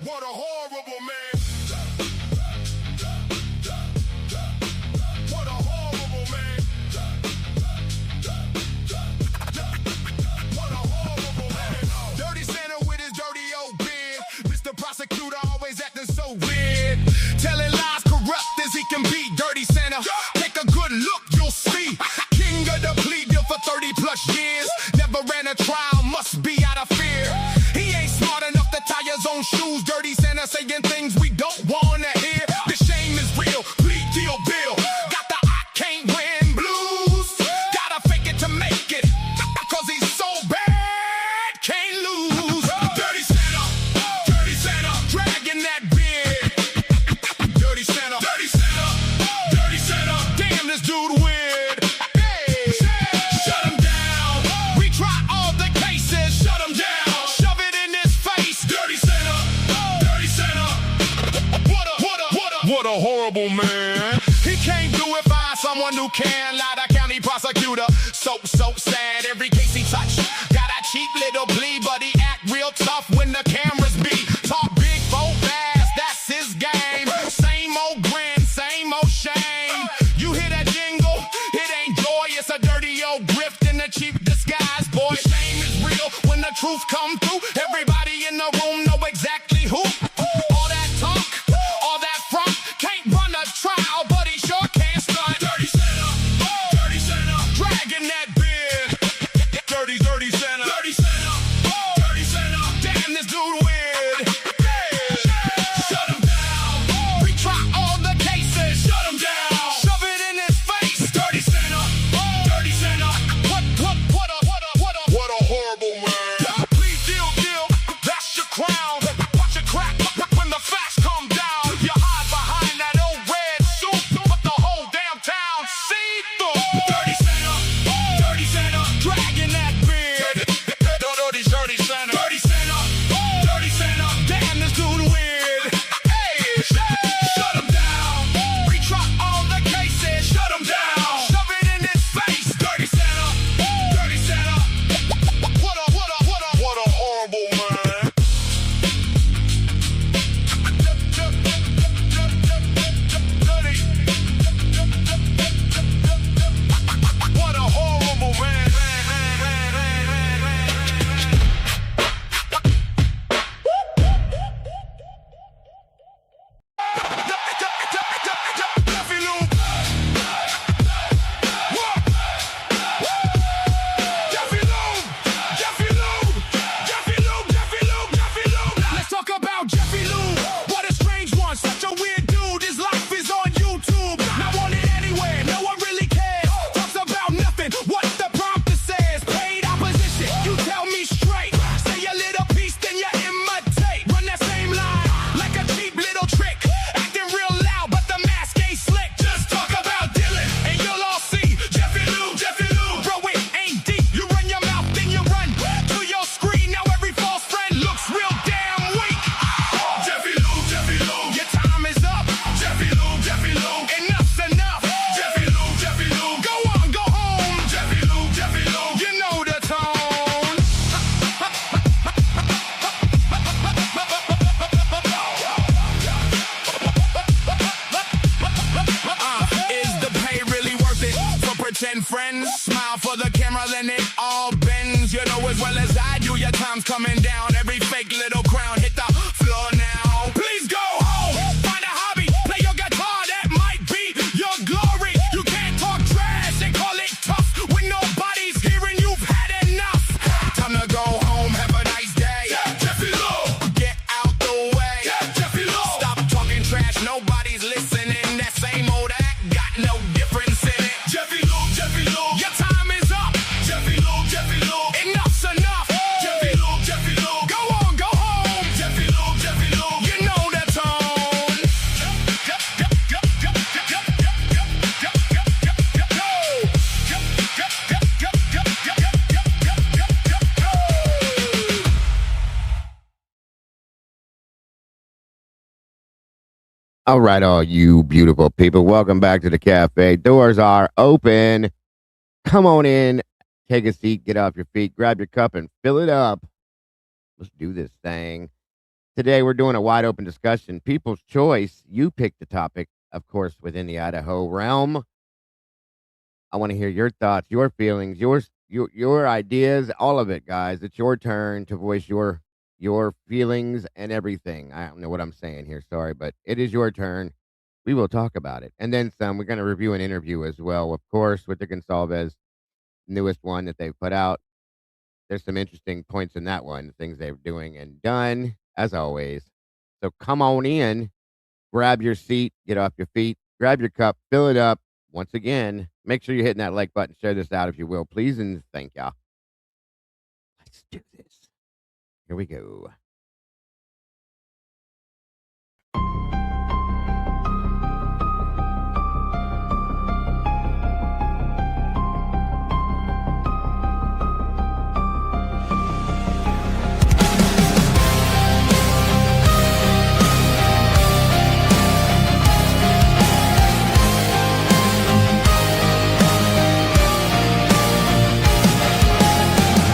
What a horrible man. What a horrible man. What a horrible man. Dirty Santa with his dirty old beard. Mr. Prosecutor always acting so weird. Telling lies corrupt as he can be. Dirty Santa, take a good look, you'll see. King of the plea deal for 30 plus years. Never ran a trial, must be out of fear. He ain't smart enough to tie his own shoes. Dirty Santa saying things we don't wanna hear. The shame is real, plea deal bill. Got the I can't win blues. Gotta fake it to make it, cause he's so bad, can't lose. Dirty Santa, dragging that beard. Dirty Santa, dirty Santa, dirty Santa. Damn, this dude weird. Hey, shut him down. Retry all the cases, shut him down. Shove it in his face. Dirty Santa, dirty Santa. What a horrible man. He can't do it, find someone who can. Lie to county prosecutor, so sad. Every case he touch, got a cheap little plea, but he act real tough when the cameras be. Talk big, go fast, that's his game. Same old grin, same old shame. You hear that jingle? It ain't joy, it's a dirty old grift in a cheap disguise, boy. Shame is real when the truth come through. Everybody in the room know exactly who. All that talk, all that front, can't run a trial, but he sure can't stunt. Dirty Santa, dragging that beard. Dirty Santa, dirty Santa, dirty Santa. Damn, this dude weird. Hey, shut him down. Retry all the cases, shut him down. Shove it in his face. Dirty Santa, dirty Santa. What a horrible man. Please deal, that's your crown. Watch it crack when the facts come down. You hide behind that old red suit, but the whole damn town see through. Dirty Santa, dragging that beard. Dirty Santa, dirty Santa, dirty Santa. Damn, this dude weird. Hey, shut him down. Retry all the cases, shut him down. Shove it in his face. Dirty Santa, dirty Santa. What a horrible man. What a horrible man. Jeffy Lube. What? Jeffy Lube. Let's talk about Jeffy Lube. What a strange one, such a weird dude. His life is on YouTube. Not wanted anywhere, no one really cares. Talks about nothing, what the prompter says. Paid opposition, you tell me straight. Say a little piece, then you imitate. Run that same line, like a cheap little trick. Acting real loud, but the mask ain't slick. Just talk about Dylan, and you'll all see Jeffy Lube. Bro, it ain't deep. You run your mouth, then you run to your screen. Now every false friend looks real damn weak. Jeffy Lube, your time is up. Jeffy Lube, enough's enough. Jeffy Lube, go on, go home. Jeffy Lube, you know the tone. Is the pay really worth it for pretend friends? Smile for the camera, then it all bends. You know as well as I do, your time's coming down. Every fake little crown hit the floor now. Please go home, find a hobby, play your guitar, that might be your glory. You can't talk trash and call it tough when nobody's hearing you've had enough. Time to go home, have a nice day. Jeffy Lube, get out the way. Jeffy Lube, stop talking trash, nobody's listening. That same old act got no difference in it. Jeffy Lube, your time is up. Jeffy Lube, enough's enough. Jeffy Lube, go on, go home. All right, all you beautiful people, welcome back to the cafe. Doors are open. Come on in, take a seat, get off your feet, grab your cup, and fill it up. Let's do this thing. Today, we're doing a wide open discussion. People's choice. You pick the topic, of course, within the Idaho realm. I want to hear your thoughts, your feelings, your ideas, all of it, guys. It's your turn to voice your feelings and everything. I don't know what I'm saying here, sorry, but it is your turn. We will talk about it. And then some. We're going to review an interview as well, of course, with the Gonsalves, newest one that they've put out. There's some interesting points in that one, things they're doing and done, as always. So come on in, grab your seat, get off your feet, grab your cup, fill it up. Once again, make sure you're hitting that like button, share this out if you will, please, and thank y'all. Let's do this. Here we go.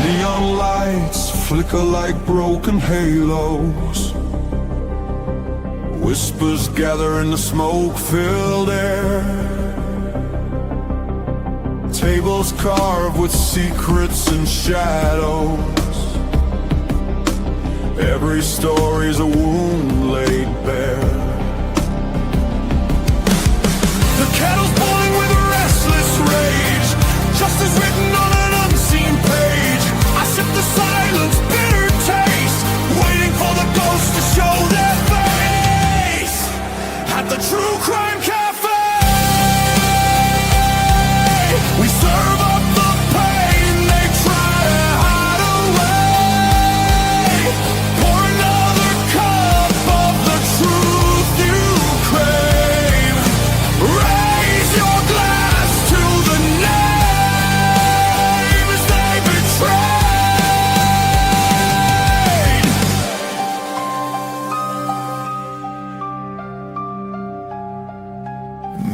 Neon lights flicker like broken halos. Whispers gather in the smoke-filled air. Tables carved with secrets and shadows. Every story's a wound laid bare. The kettle's boiling with a restless rage. Justice written on an unseen page. I sip the silence, bitter taste, waiting for the ghosts to show their face. At the TruCrime Cafe, we serve up the pain they try to hide away. Pour another cup of the truth you crave. Raise your glass to the names they betrayed.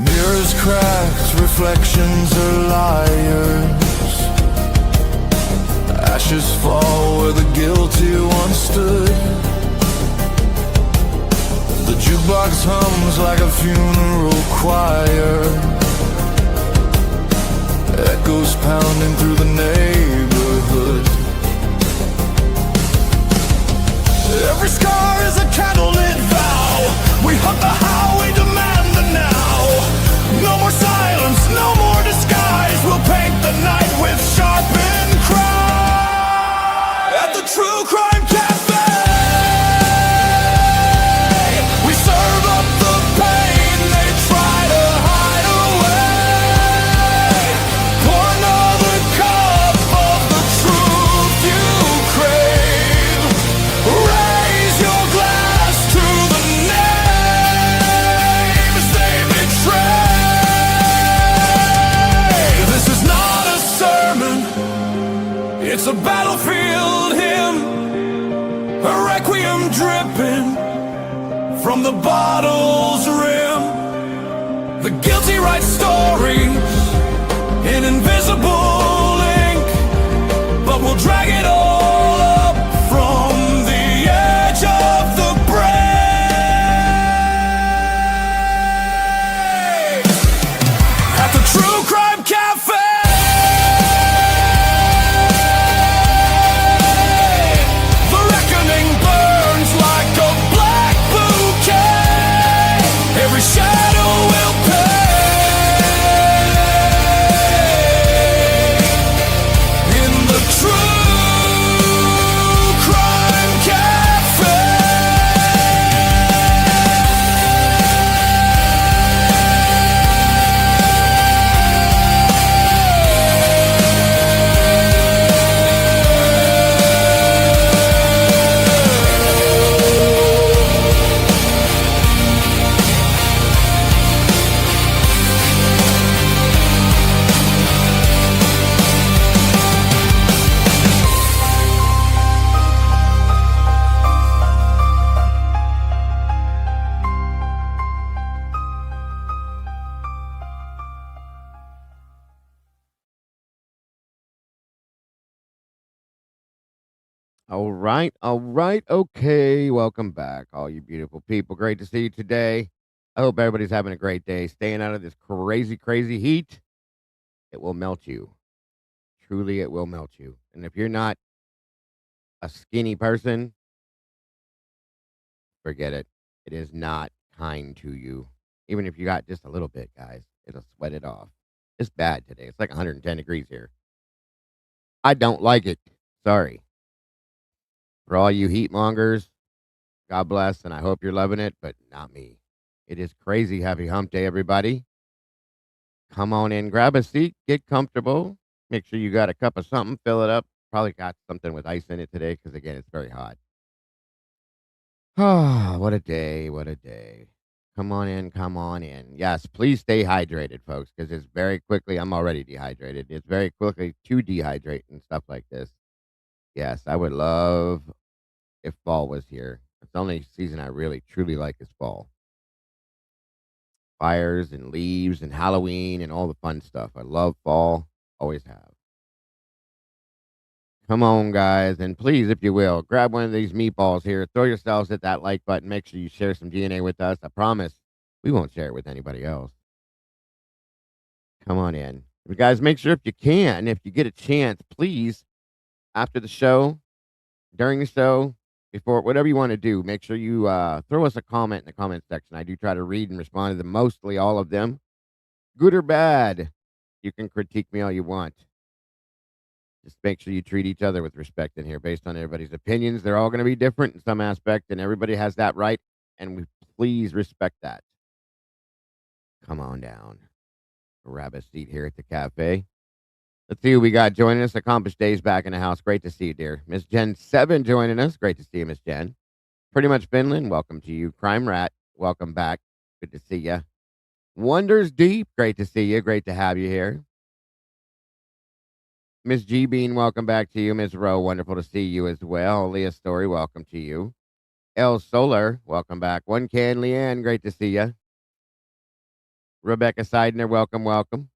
Mirrors cracked, reflections are liars. Ashes fall where the guilty once stood. The jukebox hums like a funeral choir. Echoes pounding through the neighborhood. Every scar is a candlelit vow. We hunt the how, we demand the now. No more silence, no more disguise. We'll paint the night with sharpened cry. At the TruCrime Cafe, we serve up the pain they try to hide away. Pour another cup of the truth you crave. Raise your glass to the names they betrayed. This is not a sermon, it's a battlefield hymn, a requiem dripping from the bottle's rim. The guilty write stories in invisible ink, but we'll drag it all up from the edge of the brave. At the TruCrime Cafe, the reckoning burns like a black bouquet. Every shadow will pay. All right. All right. Okay. Welcome back, all you beautiful people. Great to see you today. I hope everybody's having a great day. Staying out of this crazy, crazy heat. It will melt you. Truly, it will melt you. And if you're not a skinny person, forget it. It is not kind to you. Even if you got just a little bit, guys, it'll sweat it off. It's bad today. It's like 110 degrees here. I don't like it. Sorry. For all you heat mongers, God bless, and I hope you're loving it, but not me. It is crazy. Happy hump day, everybody. Come on in, grab a seat, get comfortable. Make sure you got a cup of something, fill it up. Probably got something with ice in it today because, again, it's very hot. Ah, what a day. What a day. Come on in. Come on in. Yes, please stay hydrated, folks, because it's very quickly, I'm already dehydrated. It's very quickly to dehydrate and stuff like this. Yes, I would love if fall was here. It's the only season I really, truly like is fall. Fires and leaves and Halloween and all the fun stuff. I love fall. Always have. Come on, guys, and please, if you will, grab one of these meatballs here. Throw yourselves at that like button. Make sure you share some DNA with us. I promise we won't share it with anybody else. Come on in. But guys, make sure if you can, if you get a chance, please, after the show, during the show, before whatever you want to do, make sure you throw us a comment in the comment section. I do try to read and respond to them, mostly all of them, good or bad. You can critique me all you want. Just make sure you treat each other with respect in here based on everybody's opinions. They're all going to be different in some aspect, and everybody has that right. And we please respect that. Come on down. Grab a seat here at the cafe. Let's see who we got joining us. Accomplished Days back in the house. Great to see you, dear. Miss Jen 7 joining us. Great to see you, Miss Jen. Pretty much Finland. Welcome to you. Crime Rat. Welcome back. Good to see you. Wonders Deep. Great to see you. Great to have you here. Miss G Bean, welcome back to you. Miss Rowe, wonderful to see you as well. Leah Story, welcome to you. El Solar, welcome back. One Can Leanne, great to see you. Rebecca Seidner, welcome, welcome.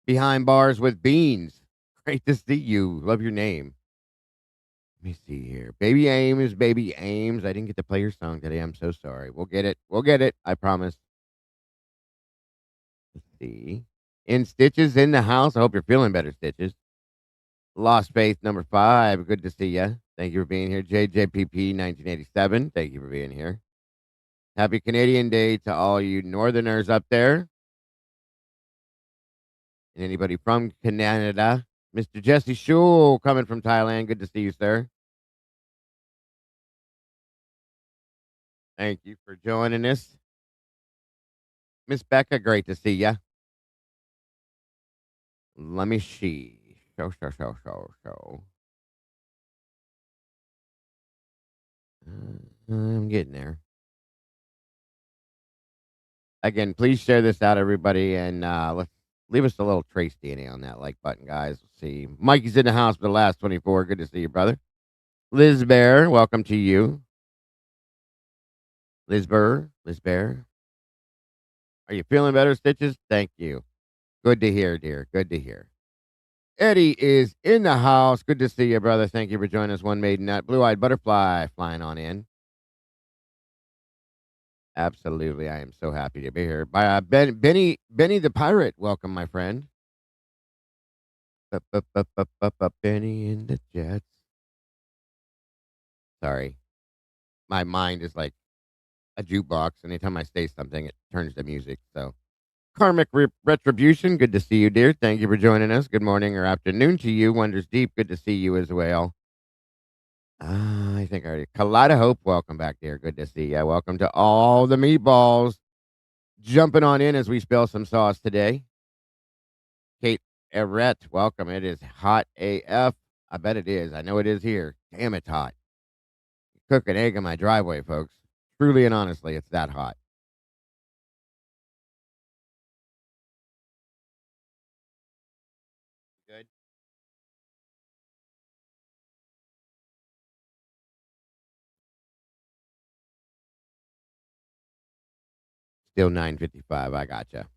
Behind Bars with Beans, great to see you. Love your name. Let me see here. Baby Ames, Baby Ames. I didn't get to play your song today. I'm so sorry. We'll get it. We'll get it. I promise. Let's see. In Stitches in the house. I hope you're feeling better, Stitches. Lost Faith number 5. Good to see you. Thank you for being here. JJPP 1987. Thank you for being here. Happy Canadian Day to all you Northerners up there. And anybody from Canada. Mr. Jesse Shul coming from Thailand. Good to see you, sir. Thank you for joining us. Miss Becca, great to see you. Let me see. So. I'm getting there. Again, please share this out, everybody, and let's leave us a little trace DNA on that like button, guys. Let's see. Mikey's in the house for the last 24. Good to see you, brother. Liz Bear, welcome to you. Liz Bear. Are you feeling better, Stitches? Thank you. Good to hear, dear. Good to hear. Eddie is in the house. Good to see you, brother. Thank you for joining us. One Maiden Nut. Blue-eyed butterfly flying on in. Absolutely. I am so happy to be here. By Benny the Pirate. Welcome, my friend. Benny and the Jets. Sorry. My mind is like a jukebox. Anytime I say something, it turns to music. So, Karmic Retribution. Good to see you, dear. Thank you for joining us. Good morning or afternoon to you. Wonders Deep. Good to see you as well. I think I already. Kaleida Hope. Welcome back, dear. Good to see you. Welcome to all the meatballs. Jumping on in as we spill some sauce today. Kate Everett, welcome. It is hot AF. I bet it is. I know it is here. Damn, it's hot. Cook an egg in my driveway, folks. Truly and honestly, it's that hot. Good. Still 9:55. I gotcha.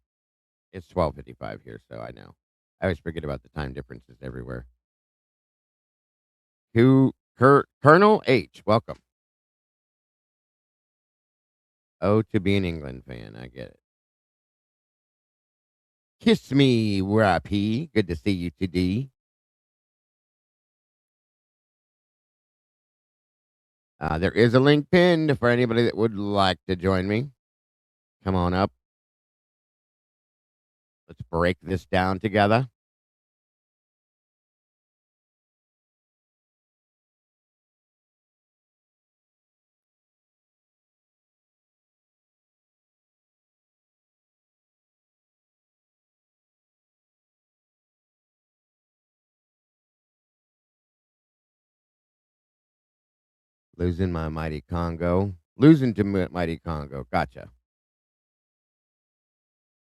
It's 12:55 here, so I know. I always forget about the time differences everywhere. Colonel H. Welcome. Oh, to be an England fan. I get it. Kiss me where I pee. Good to see you today. There is a link pinned for anybody that would like to join me. Come on up. Let's break this down together. Losing my mighty Congo. Losing to mighty Congo. Gotcha.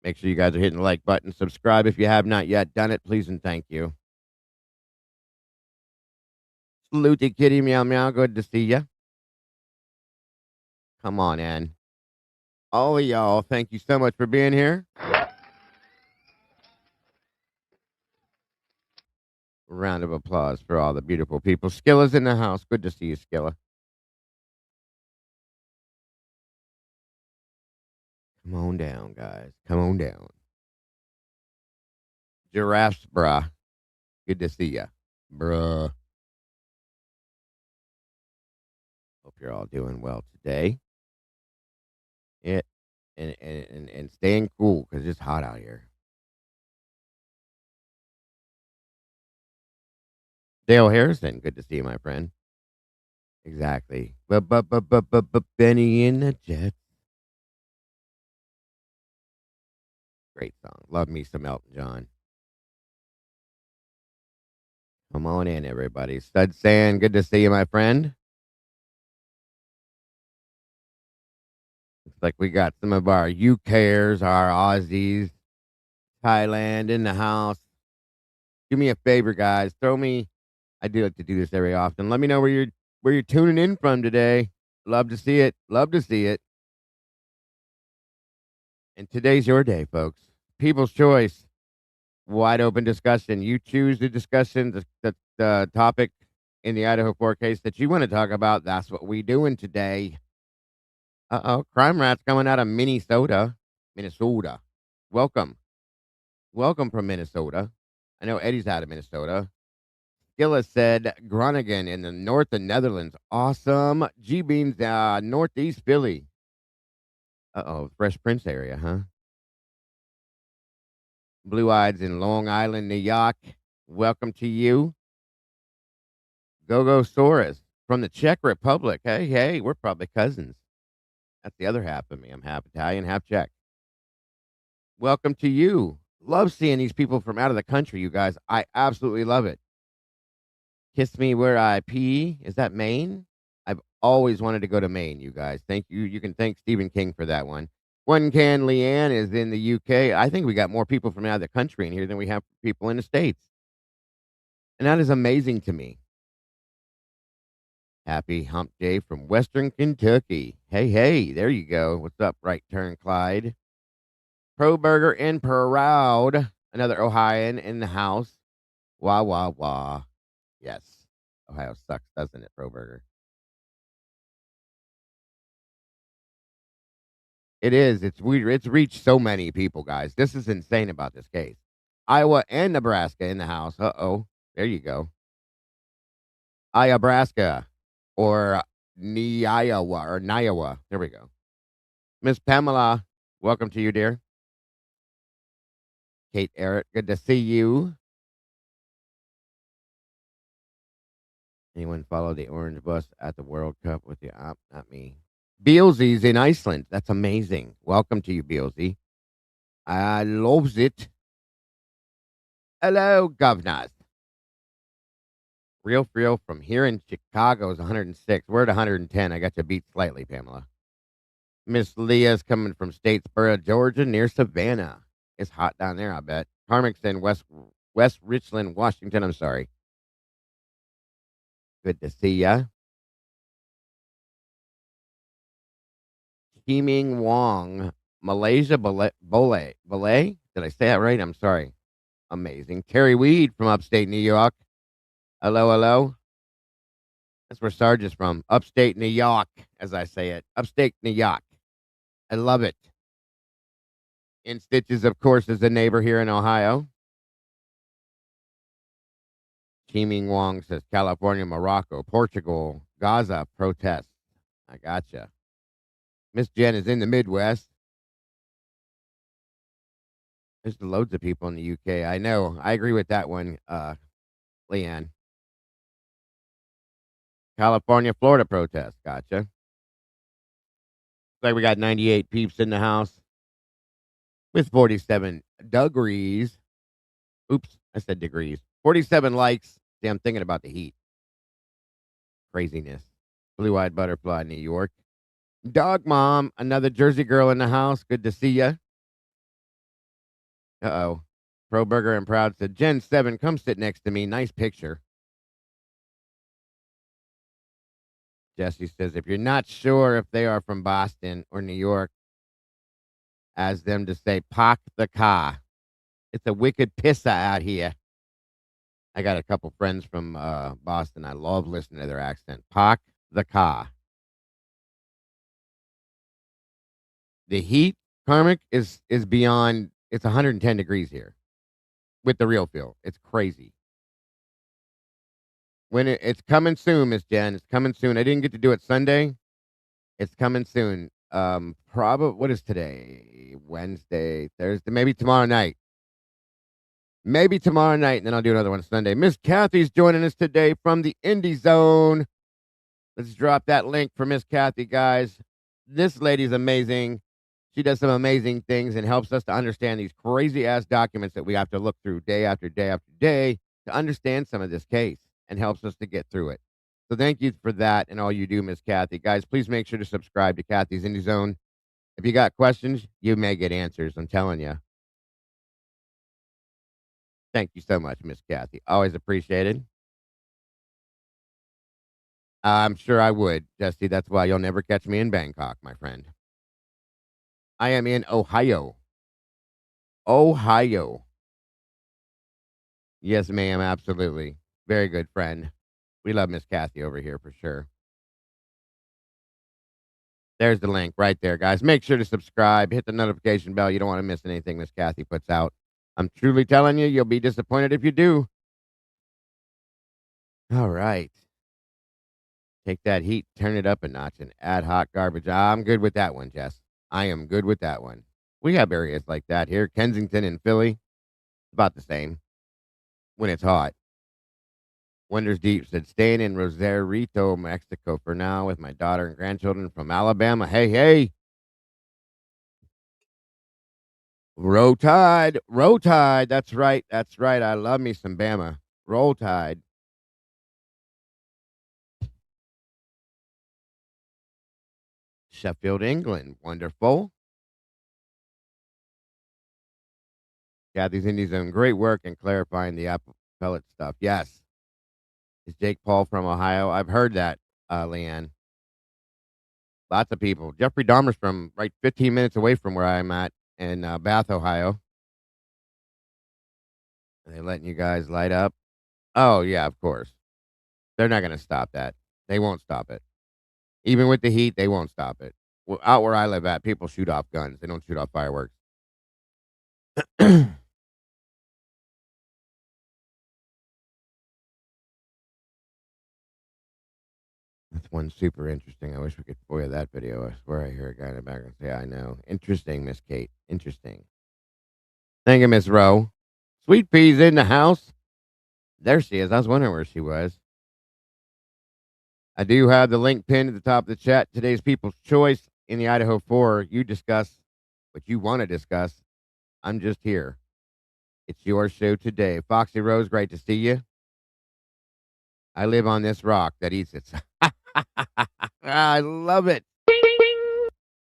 Make sure you guys are hitting the like button. Subscribe if you have not yet done it. Please and thank you. Salute to Kitty Meow Meow. Good to see ya. Come on in. All of y'all, thank you so much for being here. Round of applause for all the beautiful people. Skilla's in the house. Good to see you, Skilla. Come on down, guys. Come on down. Giraffes, bruh. Good to see ya, bruh. Hope you're all doing well today. It and staying cool because it's hot out here. Dale Harrison, good to see you, my friend. Exactly. But Benny in the Jets. Great song. Love me some Elton John. Come on in, everybody. Stud Sand, good to see you, my friend. Looks like we got some of our UKers, our Aussies, Thailand in the house. Do me a favor, guys. I do like to do this very often. Let me know where you're tuning in from today. Love to see it. Love to see it. And today's your day, folks. People's choice. Wide open discussion. You choose the discussion, the topic in the Idaho 4 case that you want to talk about. That's what we doing today. Crime Rat's coming out of Minnesota. Minnesota. Welcome. Welcome from Minnesota. I know Eddie's out of Minnesota. Gillis said Groningen in the north of Netherlands. Awesome. G-Beans, northeast Philly. Fresh Prince area, huh? Blue Eyes in Long Island, New York. Welcome to you. Go Saurus from the Czech Republic. Hey, we're probably cousins. That's the other half of me. I'm half Italian, half Czech. Welcome to you. Love seeing these people from out of the country, you guys. I absolutely love it. Kiss me where I pee. Is that Maine? I've always wanted to go to Maine, you guys. Thank you. You can thank Stephen King for that one. One Can Leanne is in the UK. I think we got more people from out of the country in here than we have people in the States. And that is amazing to me. Happy Hump Day from Western Kentucky. Hey, there you go. What's up, Right Turn Clyde? Pro Burger and Proud. Another Ohioan in the house. Wah. Yes. Ohio sucks, doesn't it, Pro Burger? It is. It's weird. It's reached so many people, guys. This is insane about this case. Iowa and Nebraska in the house. There you go. Nebraska or Niowa. There we go. Miss Pamela, welcome to you, dear. Kate Eric, good to see you. Anyone follow the orange bus at the World Cup with you? Not me. Beelzy's in Iceland. That's amazing. Welcome to you, Beelzy. I loves it. Hello, governors. Real from here in Chicago is 106. We're at 110. I got you beat slightly, Pamela. Miss Leah's coming from Statesboro, Georgia, near Savannah. It's hot down there, I bet. Carmick's in West Richland, Washington. I'm sorry. Good to see ya. Kiming Wong, Malaysia Bole. Did I say that right? I'm sorry. Amazing. Terry Weed from upstate New York. Hello. That's where Sarge is from. Upstate New York, as I say it. Upstate New York. I love it. In Stitches, of course, is a neighbor here in Ohio. Chiming Wong says California, Morocco, Portugal, Gaza protests. I gotcha. Miss Jen is in the Midwest. There's loads of people in the UK. I know. I agree with that one, Leanne. California, Florida protest. Gotcha. Looks like we got 98 peeps in the house with 47 degrees. Oops, I said degrees. 47 likes. See, I'm thinking about the heat. Craziness. Blue-eyed butterfly, New York. Dog mom, another Jersey girl in the house. Good to see ya. Uh-oh. Pro Burger and Proud said, Gen 7, come sit next to me. Nice picture. Jesse says, if you're not sure if they are from Boston or New York, ask them to say, park the car. It's a wicked pissa out here. I got a couple friends from Boston. I love listening to their accent. Park the car. The heat, Karmic, is beyond. It's 110 degrees here with the real feel. It's crazy. When it's coming soon, Miss Jen. It's coming soon. I didn't get to do it Sunday. It's coming soon. Probably what is today? Wednesday, Thursday, maybe tomorrow night. Maybe tomorrow night, and then I'll do another one Sunday. Miss Kathy's joining us today from the Indie Zone. Let's drop that link for Miss Kathy, guys. This lady's amazing. She does some amazing things and helps us to understand these crazy ass documents that we have to look through day after day after day to understand some of this case and helps us to get through it. So thank you for that and all you do, Miss Kathy. Guys, please make sure to subscribe to Kathy's Indie Zone. If you got questions, you may get answers. I'm telling you. Thank you so much, Miss Kathy. Always appreciated. I'm sure I would, Jesse. That's why you'll never catch me in Bangkok, my friend. I am in Ohio. Ohio. Yes, ma'am. Absolutely. Very good friend. We love Miss Kathy over here for sure. There's the link right there, guys. Make sure to subscribe. Hit the notification bell. You don't want to miss anything Miss Kathy puts out. I'm truly telling you, you'll be disappointed if you do. All right. Take that heat, turn it up a notch, and add hot garbage. I'm good with that one, Jess. I am good with that one. We have areas like that here. Kensington and Philly, about the same when it's hot. Wonders Deep said, staying in Rosarito, Mexico for now with my daughter and grandchildren from Alabama. Hey, hey. Roll Tide. Roll Tide. That's right. That's right. I love me some Bama. Roll Tide. Sheffield, England. Wonderful. Kathy's Indies doing great work in clarifying the appellate stuff. Yes. Is Jake Paul from Ohio? I've heard that, Leanne. Lots of people. Jeffrey Dahmer's from right 15 minutes away from where I'm at in Bath, Ohio. Are they letting you guys light up? Oh, yeah, of course. They're not going to stop that. They won't stop it. Even with the heat, they won't stop it. Well, out where I live at, people shoot off guns. They don't shoot off fireworks. That's one super interesting. I wish we could play that video. I swear I hear a guy in the background say, I know. Interesting, Miss Kate. Interesting. Thank you, Miss Rowe. Sweet Pea's in the house. There she is. I was wondering where she was. I do have the link pinned at the top of the chat. Today's People's Choice in the Idaho 4. You discuss what you want to discuss. I'm just here. It's your show today. Foxy Rose, great to see you. I live on this rock that eats its. I love it.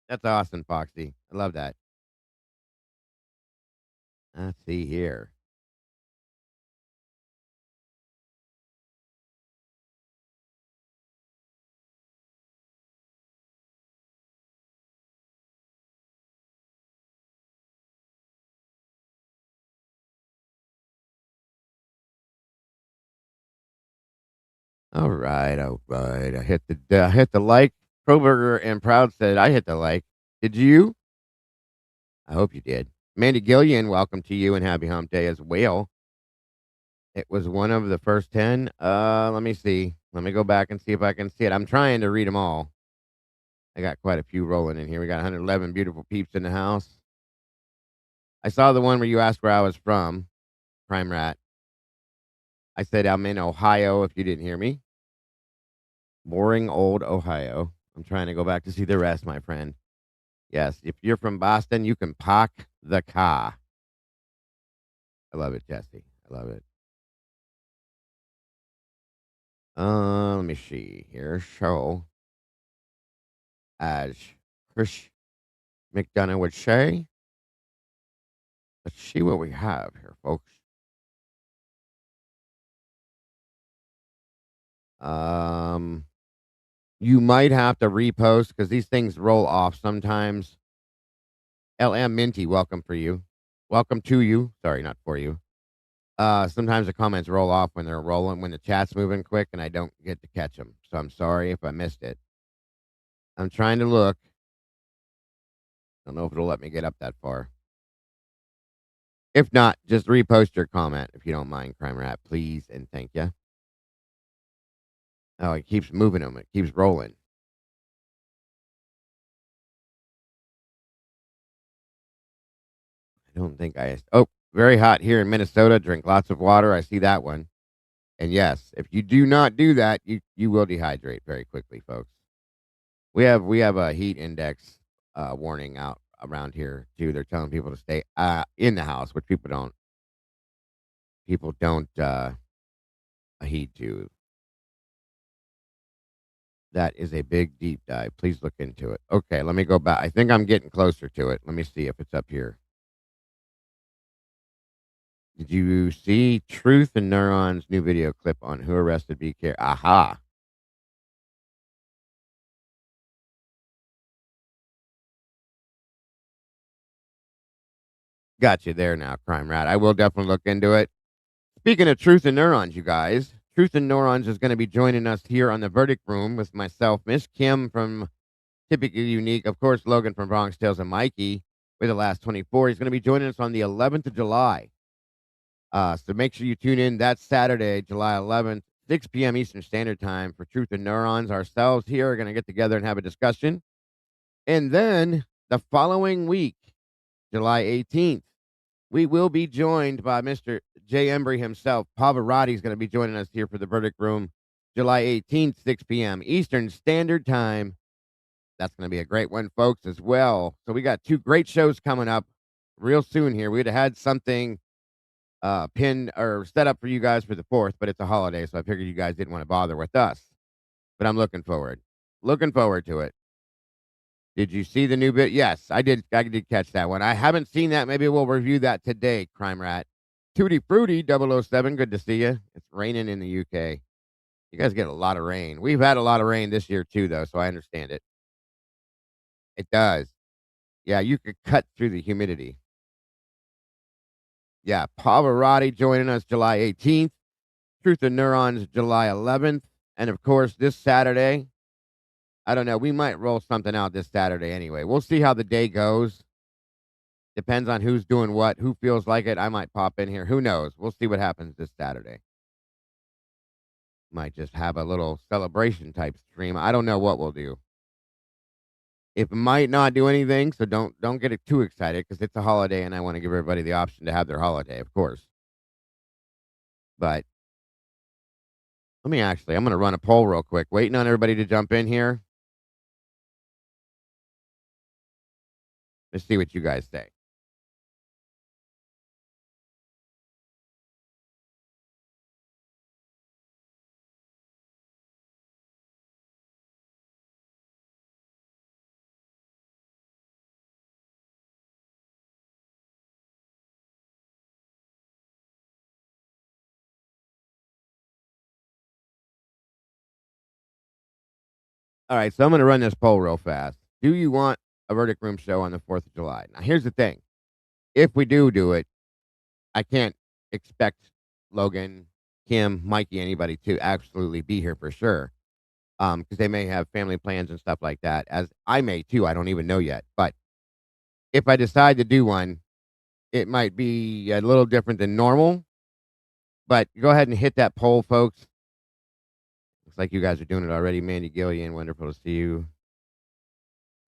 That's awesome, Foxy. I love that. Let's see here. All right, all right. I hit the like. Proberger and Proud said I hit the like. Did you? I hope you did. Mandy Gillian, welcome to you and happy hump day as well. It was one of the first 10. Let me see. Let me go back and see if I can see it. I'm trying to read them all. I got quite a few rolling in here. We got 111 beautiful peeps in the house. I saw the one where you asked where I was from, Crime Rat. I said I'm in Ohio if you didn't hear me. Boring old Ohio. I'm trying to go back to see the rest, my friend. Yes, if you're from Boston, you can park the car. I love it, Jesse. I love it. Let me see here. Show as Chris McDonough would say. Let's see what we have here, folks. Um, you might have to repost because these things roll off sometimes. LM Minty, welcome for you. Welcome to you. Sorry, not for you. Sometimes the comments roll off when they're rolling, when the chat's moving quick, and I don't get to catch them. So I'm sorry if I missed it. I'm trying to look. Don't know if it'll let me get up that far. If not, just repost your comment if you don't mind, Crime Rat, please, and thank you. Oh, it keeps moving them. It keeps rolling. I don't think I. Oh, very hot here in Minnesota. Drink lots of water. I see that one. And yes, if you do not do that, you will dehydrate very quickly, folks. We have a heat index warning out around here too. They're telling people to stay in the house, which people don't heed to. That is a big deep dive. Please look into it. Okay, let me go back. I think I'm getting closer to it. Let me see if it's up here. Did you see Truth and Neurons new video clip on who arrested BK? Aha. Got you there now, Crime Rat. I will definitely look into it. Speaking of Truth and Neurons, you guys, Truth and Neurons is going to be joining us here on the Verdict Room with myself, Miss Kim from Typically Unique, of course, Logan from Bronx Tales, and Mikey with the last 24. He's going to be joining us on the 11th of July. So make sure you tune in. That's Saturday, July 11th, 6 p.m. Eastern Standard Time for Truth and Neurons. Ourselves here are going to get together and have a discussion. And then the following week, July 18th, we will be joined by Mr. Jay Embry himself. Pavarotti is going to be joining us here for the Verdict Room, July 18th, 6 p.m. Eastern Standard Time. That's going to be a great one, folks, as well. So we got two great shows coming up real soon here. We'd have had something pinned or set up for you guys for the 4th, but it's a holiday, so I figured you guys didn't want to bother with us. But I'm looking forward to it. Did you see the new bit? Yes, I did. I did catch that one. I haven't seen that. Maybe we'll review that today, Crime Rat. Tutti Frutti 007, good to see you. It's raining in the UK. You guys get a lot of rain. We've had a lot of rain this year, too, though, so I understand it. It does. Yeah, you could cut through the humidity. Yeah, Pavarotti joining us July 18th. Truth and Neurons July 11th. And, of course, this Saturday, I don't know. We might roll something out this Saturday anyway. We'll see how the day goes. Depends on who's doing what, who feels like it. I might pop in here. Who knows? We'll see what happens this Saturday. Might just have a little celebration type stream. I don't know what we'll do. It might not do anything, so don't get it too excited because it's a holiday and I want to give everybody the option to have their holiday, of course. But I'm going to run a poll real quick. Waiting on everybody to jump in here. Let's see what you guys say. All right, so I'm going to run this poll real fast. Do you want a Verdict Room show on the 4th of July? Now, here's the thing. If we do it, I can't expect Logan Kim, Mikey, anybody to absolutely be here for sure. Because they may have family plans and stuff like that, as I may too. I don't even know yet. But if I decide to do one, it might be a little different than normal. But go ahead and hit that poll, folks. Looks like you guys are doing it already. Mandy Gillian, wonderful to see you.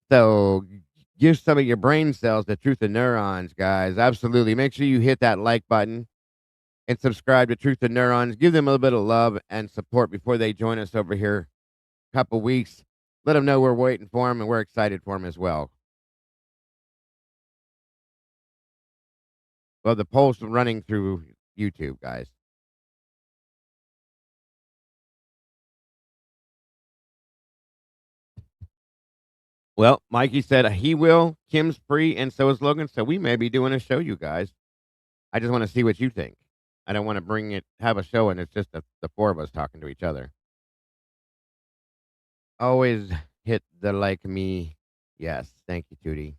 So give some of your brain cells the truth of neurons, guys. Absolutely. Make sure you hit that like button and subscribe to Truth of Neurons. Give them a little bit of love and support before they join us over here a couple weeks. Let them know we're waiting for them and we're excited for them as well. Well, the poll's running through YouTube, guys. Well, Mikey said he will. Kim's free, and so is Logan. So we may be doing a show, you guys. I just want to see what you think. I don't want to have a show, and it's just the four of us talking to each other. Always hit the like me. Yes. Thank you, Tootie.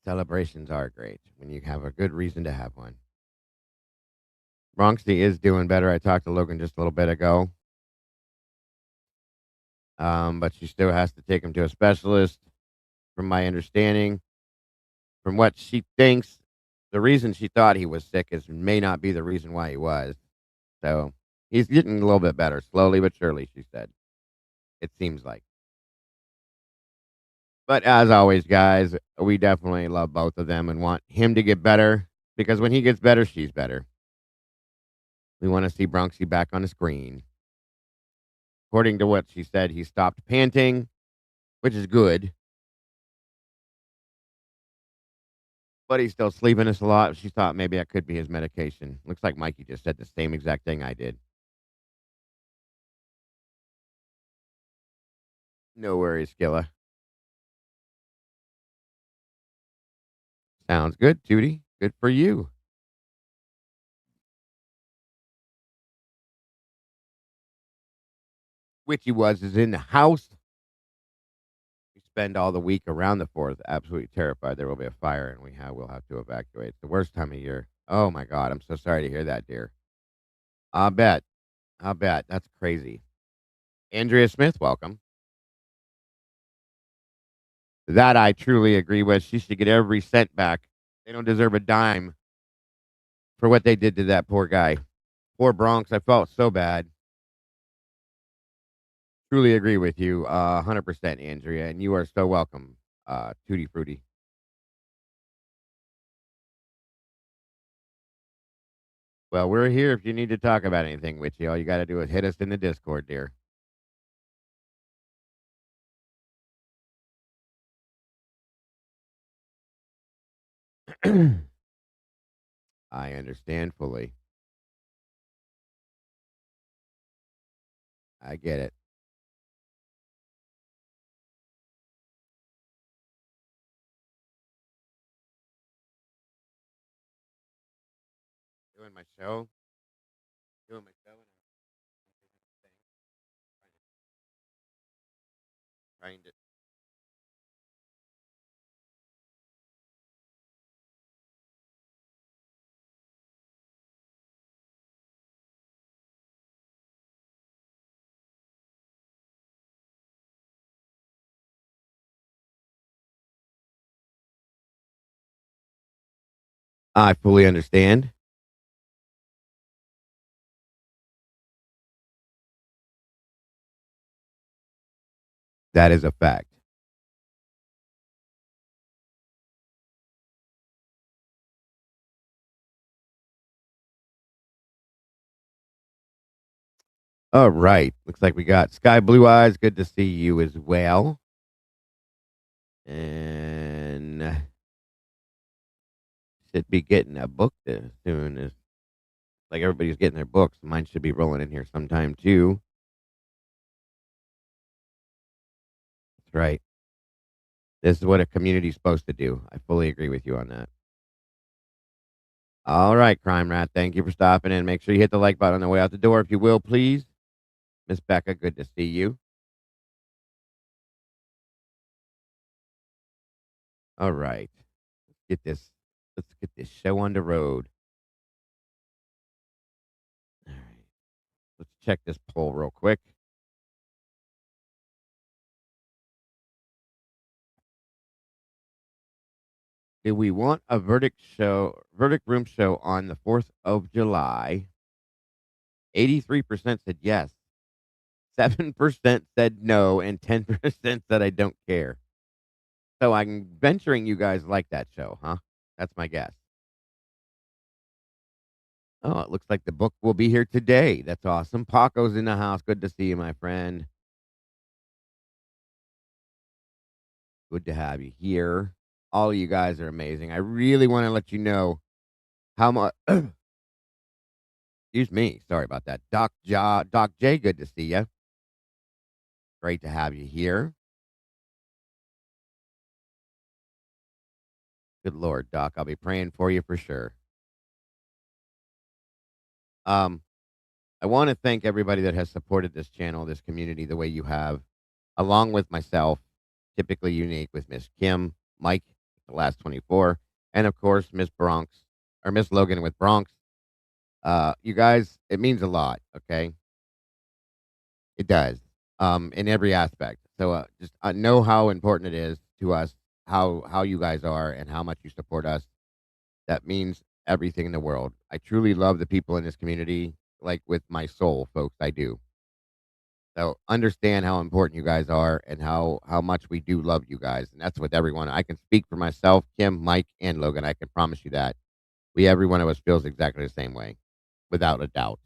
Celebrations are great when you have a good reason to have one. Bronxy is doing better. I talked to Logan just a little bit ago. But she still has to take him to a specialist, from my understanding. From what she thinks, the reason she thought he was sick may not be the reason why he was. So he's getting a little bit better, slowly but surely, she said. It seems like. But as always, guys, we definitely love both of them and want him to get better, because when he gets better, she's better. We want to see Bronxy back on the screen. According to what she said, he stopped panting, which is good. But he's still sleeping us a lot. She thought maybe that could be his medication. Looks like Mikey just said the same exact thing I did. No worries, Skilla. Sounds good, Judy. Good for you. Witchy is in the house. We spend all the week around the 4th absolutely terrified there will be a fire and we'll have to evacuate. It's the worst time of year. Oh my God. I'm so sorry to hear that, dear. I'll bet. I'll bet. That's crazy. Andrea Smith, welcome. That I truly agree with. She should get every cent back. They don't deserve a dime for what they did to that poor guy. Poor Bronx. I felt so bad. Truly agree with you. 100%, Andrea. And you are so welcome, Tutti Frutti. Well, we're here if you need to talk about anything, Witchy. All you got to do is hit us in the Discord, dear. I understand fully. I get it. Doing my show. Doing my show. Trying to. I fully understand. That is a fact. All right. Looks like we got Sky Blue Eyes. Good to see you as well. And should be getting a book this soon. As like everybody's getting their books. Mine should be rolling in here sometime too. That's right. This is what a community's supposed to do. I fully agree with you on that. All right, Crime Rat. Thank you for stopping in. Make sure you hit the like button on the way out the door, if you will, please. Miss Becca, good to see you. All right. Let's Let's get this show on the road. All right. Let's check this poll real quick. Do we want a verdict room show on the 4th of July? 83% said yes. 7% said no, and 10% said I don't care. So I'm venturing you guys like that show, huh? That's my guess. Oh, it looks like the book will be here today. That's awesome. Paco's in the house. Good to see you, my friend. Good to have you here. All of you guys are amazing. I really want to let you know how much. Excuse me. Sorry about that. Doc J, good to see you. Great to have you here. Good Lord, Doc. I'll be praying for you for sure. Um, I want to thank everybody that has supported this channel, this community, the way you have, along with myself, typically unique with Miss Kim, Mike, the last 24, and of course Miss Bronx or Miss Logan with Bronx. You guys, it means a lot. Okay, it does. In every aspect. So just know how important it is to us, how you guys are, and how much you support us. That means everything in the world. I truly love the people in this community, like with my soul, folks. I do. So understand how important you guys are and how much we do love you guys. And that's with everyone. I can speak for myself, Kim, Mike, and Logan. I can promise you that. Every one of us feels exactly the same way, without a doubt.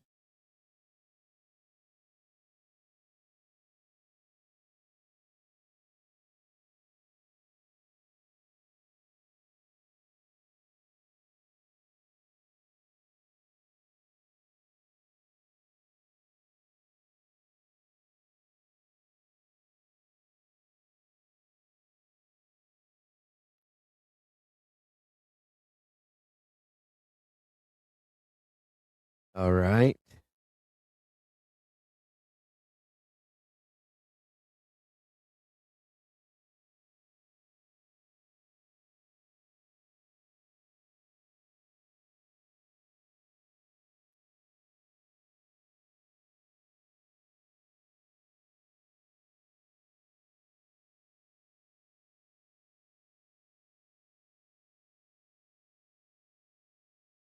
All right.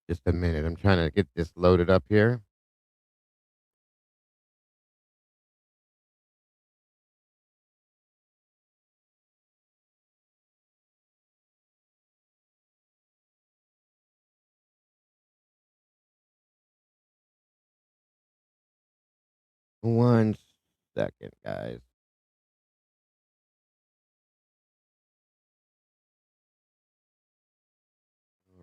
Just a minute. I'm trying to get this loaded up here. One second, guys.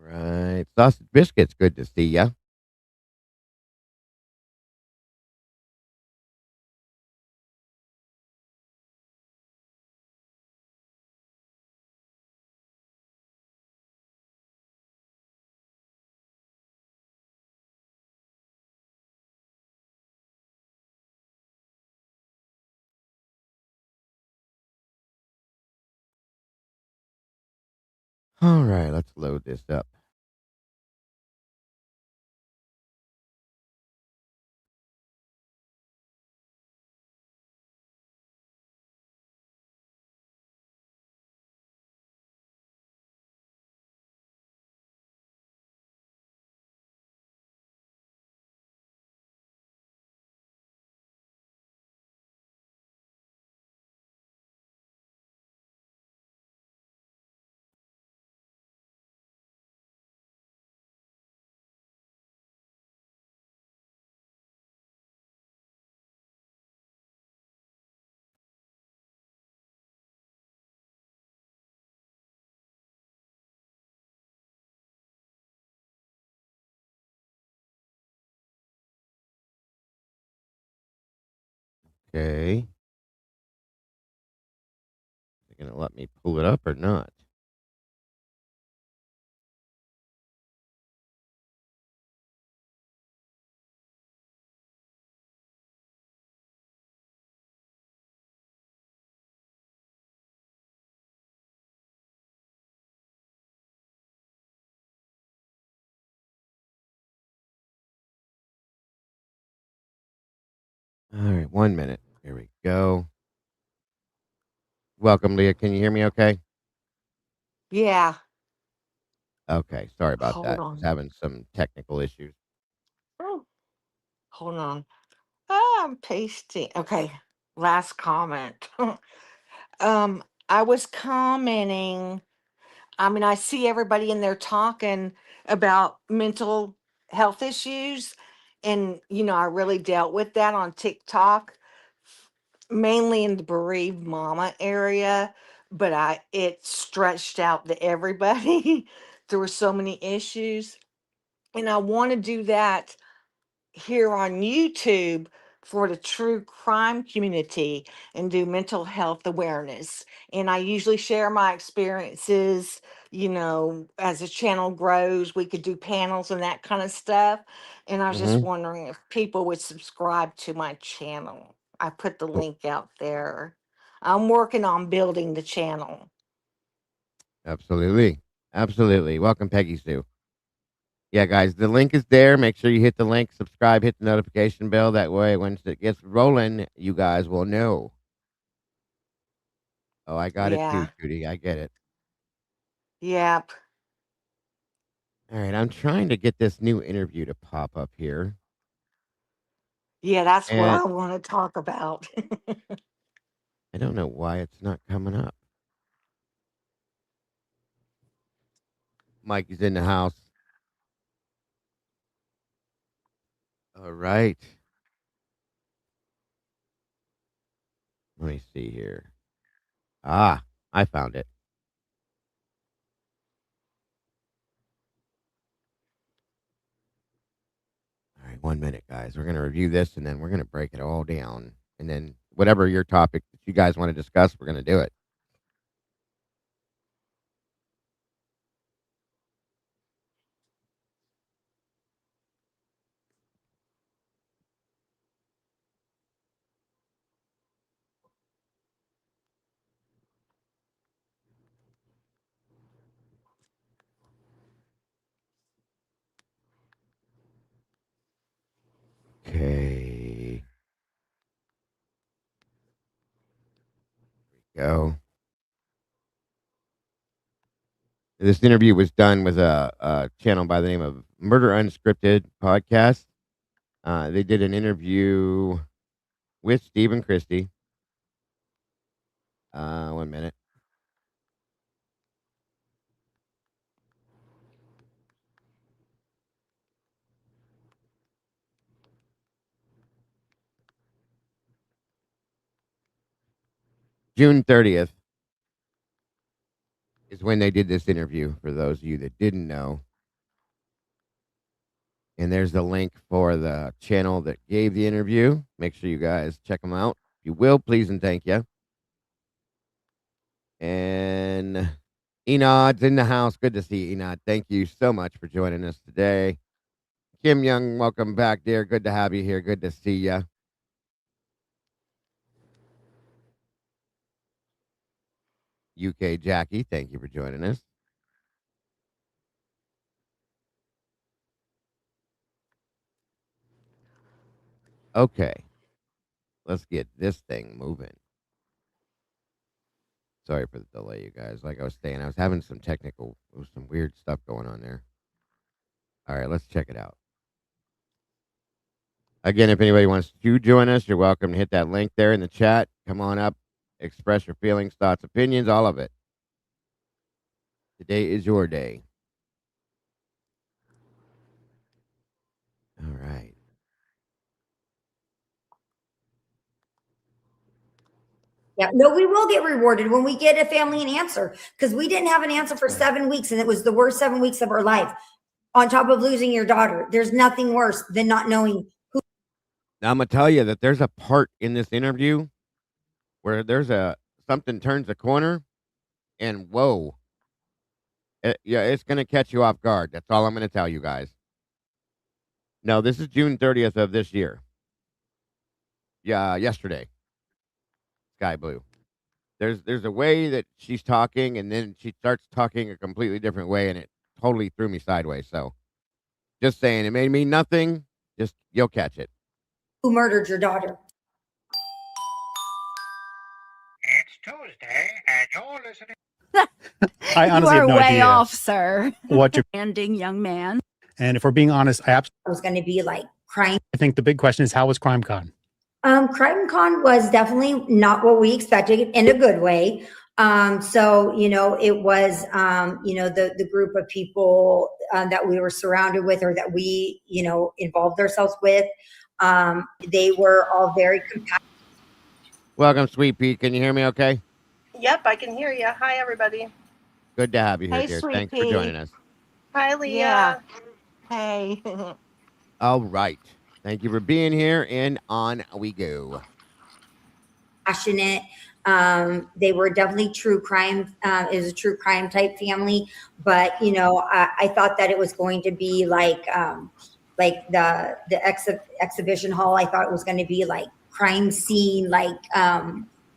All right. Sausage biscuits. Good to see ya. All right. Let's load this up. Okay. They're gonna let me pull it up or not? All right, 1 minute. Here we go. Welcome, Leah. Can you hear me okay? Yeah. Okay, sorry about Hold that. I was on. having some technical issues. Oh, hold on. Ah, I'm pasting. Okay. Last comment. I was commenting. I mean, I see everybody in there talking about mental health issues. And, I really dealt with that on TikTok, mainly in the bereaved mama area, but it stretched out to everybody. There were so many issues. And I want to do that here on YouTube for the true crime community and do mental health awareness. And I usually share my experiences, as the channel grows, we could do panels and that kind of stuff. And I was just Mm-hmm. wondering if people would subscribe to my channel. I put the link out there. I'm working on building the channel. Absolutely. Absolutely. Welcome, Peggy Sue. Yeah, guys, the link is there. Make sure you hit the link, subscribe, hit the notification bell. That way, once it gets rolling, you guys will know. Oh, I got it too, Yeah. Judy. I get it. Yep. All right, I'm trying to get this new interview to pop up here. Yeah, that's what And I want to talk about. I don't know why it's not coming up. Mike is in the house. All right. Let me see here. Ah, I found it. All right, 1 minute, guys. We're going to review this and then we're going to break it all down. And then whatever your topic that you guys want to discuss, we're going to do it. Okay. Go. This interview was done with a channel by the name of Murder Unscripted Podcast. They did an interview with Stephen Christie. 1 minute. June 30th is when they did this interview, for those of you that didn't know. And there's the link for the channel that gave the interview. Make sure you guys check them out. If you will, please and thank you. And Enod's in the house. Good to see you, Enod. Thank you so much for joining us today. Kim Young, welcome back, dear. Good to have you here. Good to see you. UK Jackie, thank you for joining us. Okay, let's get this thing moving. Sorry for the delay, you guys. Like I was saying, I was having some some weird stuff going on there. All right, let's check it out. Again, if anybody wants to join us, you're welcome to hit that link there in the chat. Come on up, express your feelings, thoughts, opinions, all of it. Today is your day. All right. Yeah, no, we will get rewarded when we get a family an answer because we didn't have an answer for Yeah. 7 weeks and it was the worst 7 weeks of our life. On top of losing your daughter, there's nothing worse than not knowing who. Now I'm gonna tell you that there's a part in this interview where there's something turns a corner, and whoa, yeah, it's gonna catch you off guard. That's all I'm gonna tell you guys. No, this is June 30th of this year. Yeah, yesterday. Sky Blue. There's a way that she's talking, and then she starts talking a completely different way, and it totally threw me sideways. So, just saying, it made me nothing. Just you'll catch it. Who murdered your daughter. Tuesday, and you're listening. I honestly you are have no way idea off, sir. what you're. Ending young man. And if we're being honest, I was going to be like crime. I think the big question is, how was CrimeCon? CrimeCon was definitely not what we expected in a good way. So, you know, it was, you know, the group of people that we were surrounded with, or that we, you know, involved ourselves with, they were all very compassionate. Welcome, Sweet Pea. Can you hear me okay? Yep, I can hear you. Hi, everybody. Good to have you here, Hey, dear. Sweet Thanks for Pea. joining us. Hi, Leah. Yeah. Hey. All right. Thank you for being here, and on we go. Passionate. They were definitely true crime. It was a true crime type family, but you know, I thought that it was going to be like the exhibition hall. I thought it was going to be like crime scene, like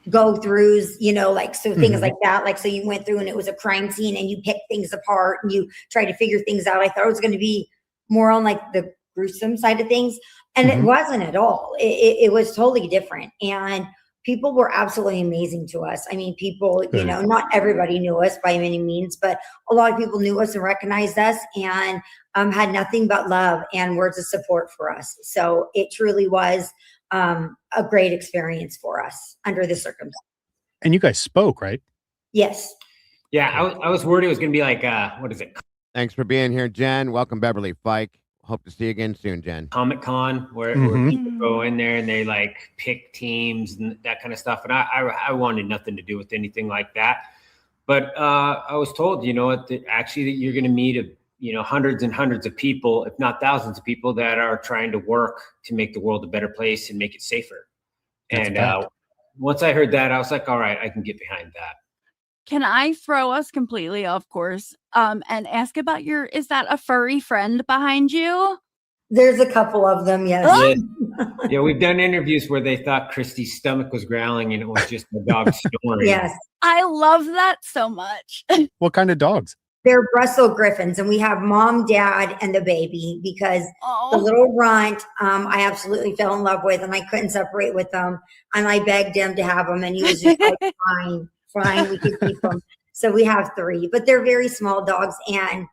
go throughs, you know, like, so things like that. Like, so you went through and it was a crime scene and you picked things apart and you tried to figure things out. I thought it was going to be more on like the gruesome side of things, and it wasn't at all. It was totally different, and people were absolutely amazing to us. I mean, people, you know, not everybody knew us by any means, but a lot of people knew us and recognized us, and had nothing but love and words of support for us. So it truly was a great experience for us under the circumstances. And you guys spoke, right? Yes. Yeah, I was worried it was going to be like, what is it? Thanks for being here, Jen. Welcome, Beverly Fike. Hope to see you again soon, Jen. Comic-Con, where people go in there and they like pick teams and that kind of stuff. And I wanted nothing to do with anything like that. But I was told, you know, that actually that you're going to meet, you know, hundreds and hundreds of people, if not thousands of people, that are trying to work to make the world a better place and make it safer. And once I heard that, I was like, all right, I can get behind that. Can I throw us completely off course and ask about is that a furry friend behind you? There's a couple of them, yes. Yeah, we've done interviews where they thought Christy's stomach was growling and it was just the dog snoring. Yes. I love that so much. What kind of dogs? They're Brussels Griffins, and we have mom, dad, and the baby, because the little runt, I absolutely fell in love with, and I couldn't separate with them, and I begged him to have them, and he was just like, fine, we could keep them. So we have 3, but they're very small dogs, and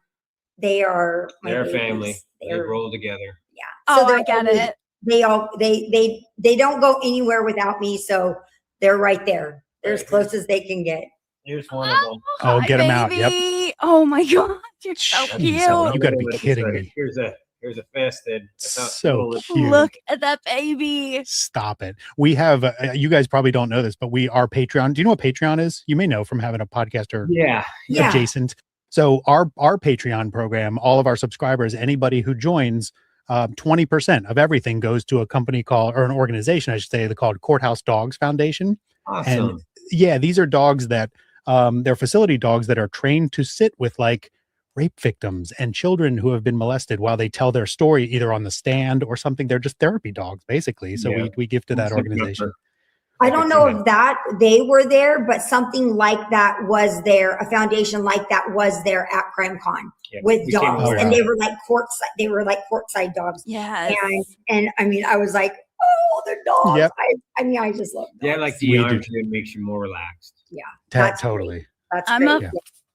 they are they're family. They roll together. Yeah. So I get it. They don't go anywhere without me, so they're right there. They're as close as they can get. Here's one of them. Oh, get them out. Yep. Oh my God, you're so cute. You got to be kidding me. Here's a fested. So cute. Look at that baby. Stop it. We have, you guys probably don't know this, but we are Patreon. Do you know what Patreon is? You may know from having a podcast or adjacent. So our Patreon program, all of our subscribers, anybody who joins, 20% of everything goes to a company called, or an organization, I should say, they're called Courthouse Dogs Foundation. Awesome. And yeah, these are dogs that, they're facility dogs that are trained to sit with like rape victims and children who have been molested while they tell their story, either on the stand or something. They're just therapy dogs, basically. So we give to that organization. I don't know if that they were there, but something like that was there. A foundation like that was there at CrimeCon with dogs, and they were like courtside. They were like courtside dogs. Yeah. And I mean, I was like, oh, they're dogs. Yep. I mean, I just love dogs. Yeah, like the arm makes you more relaxed. Yeah, Totally. That's I'm great. a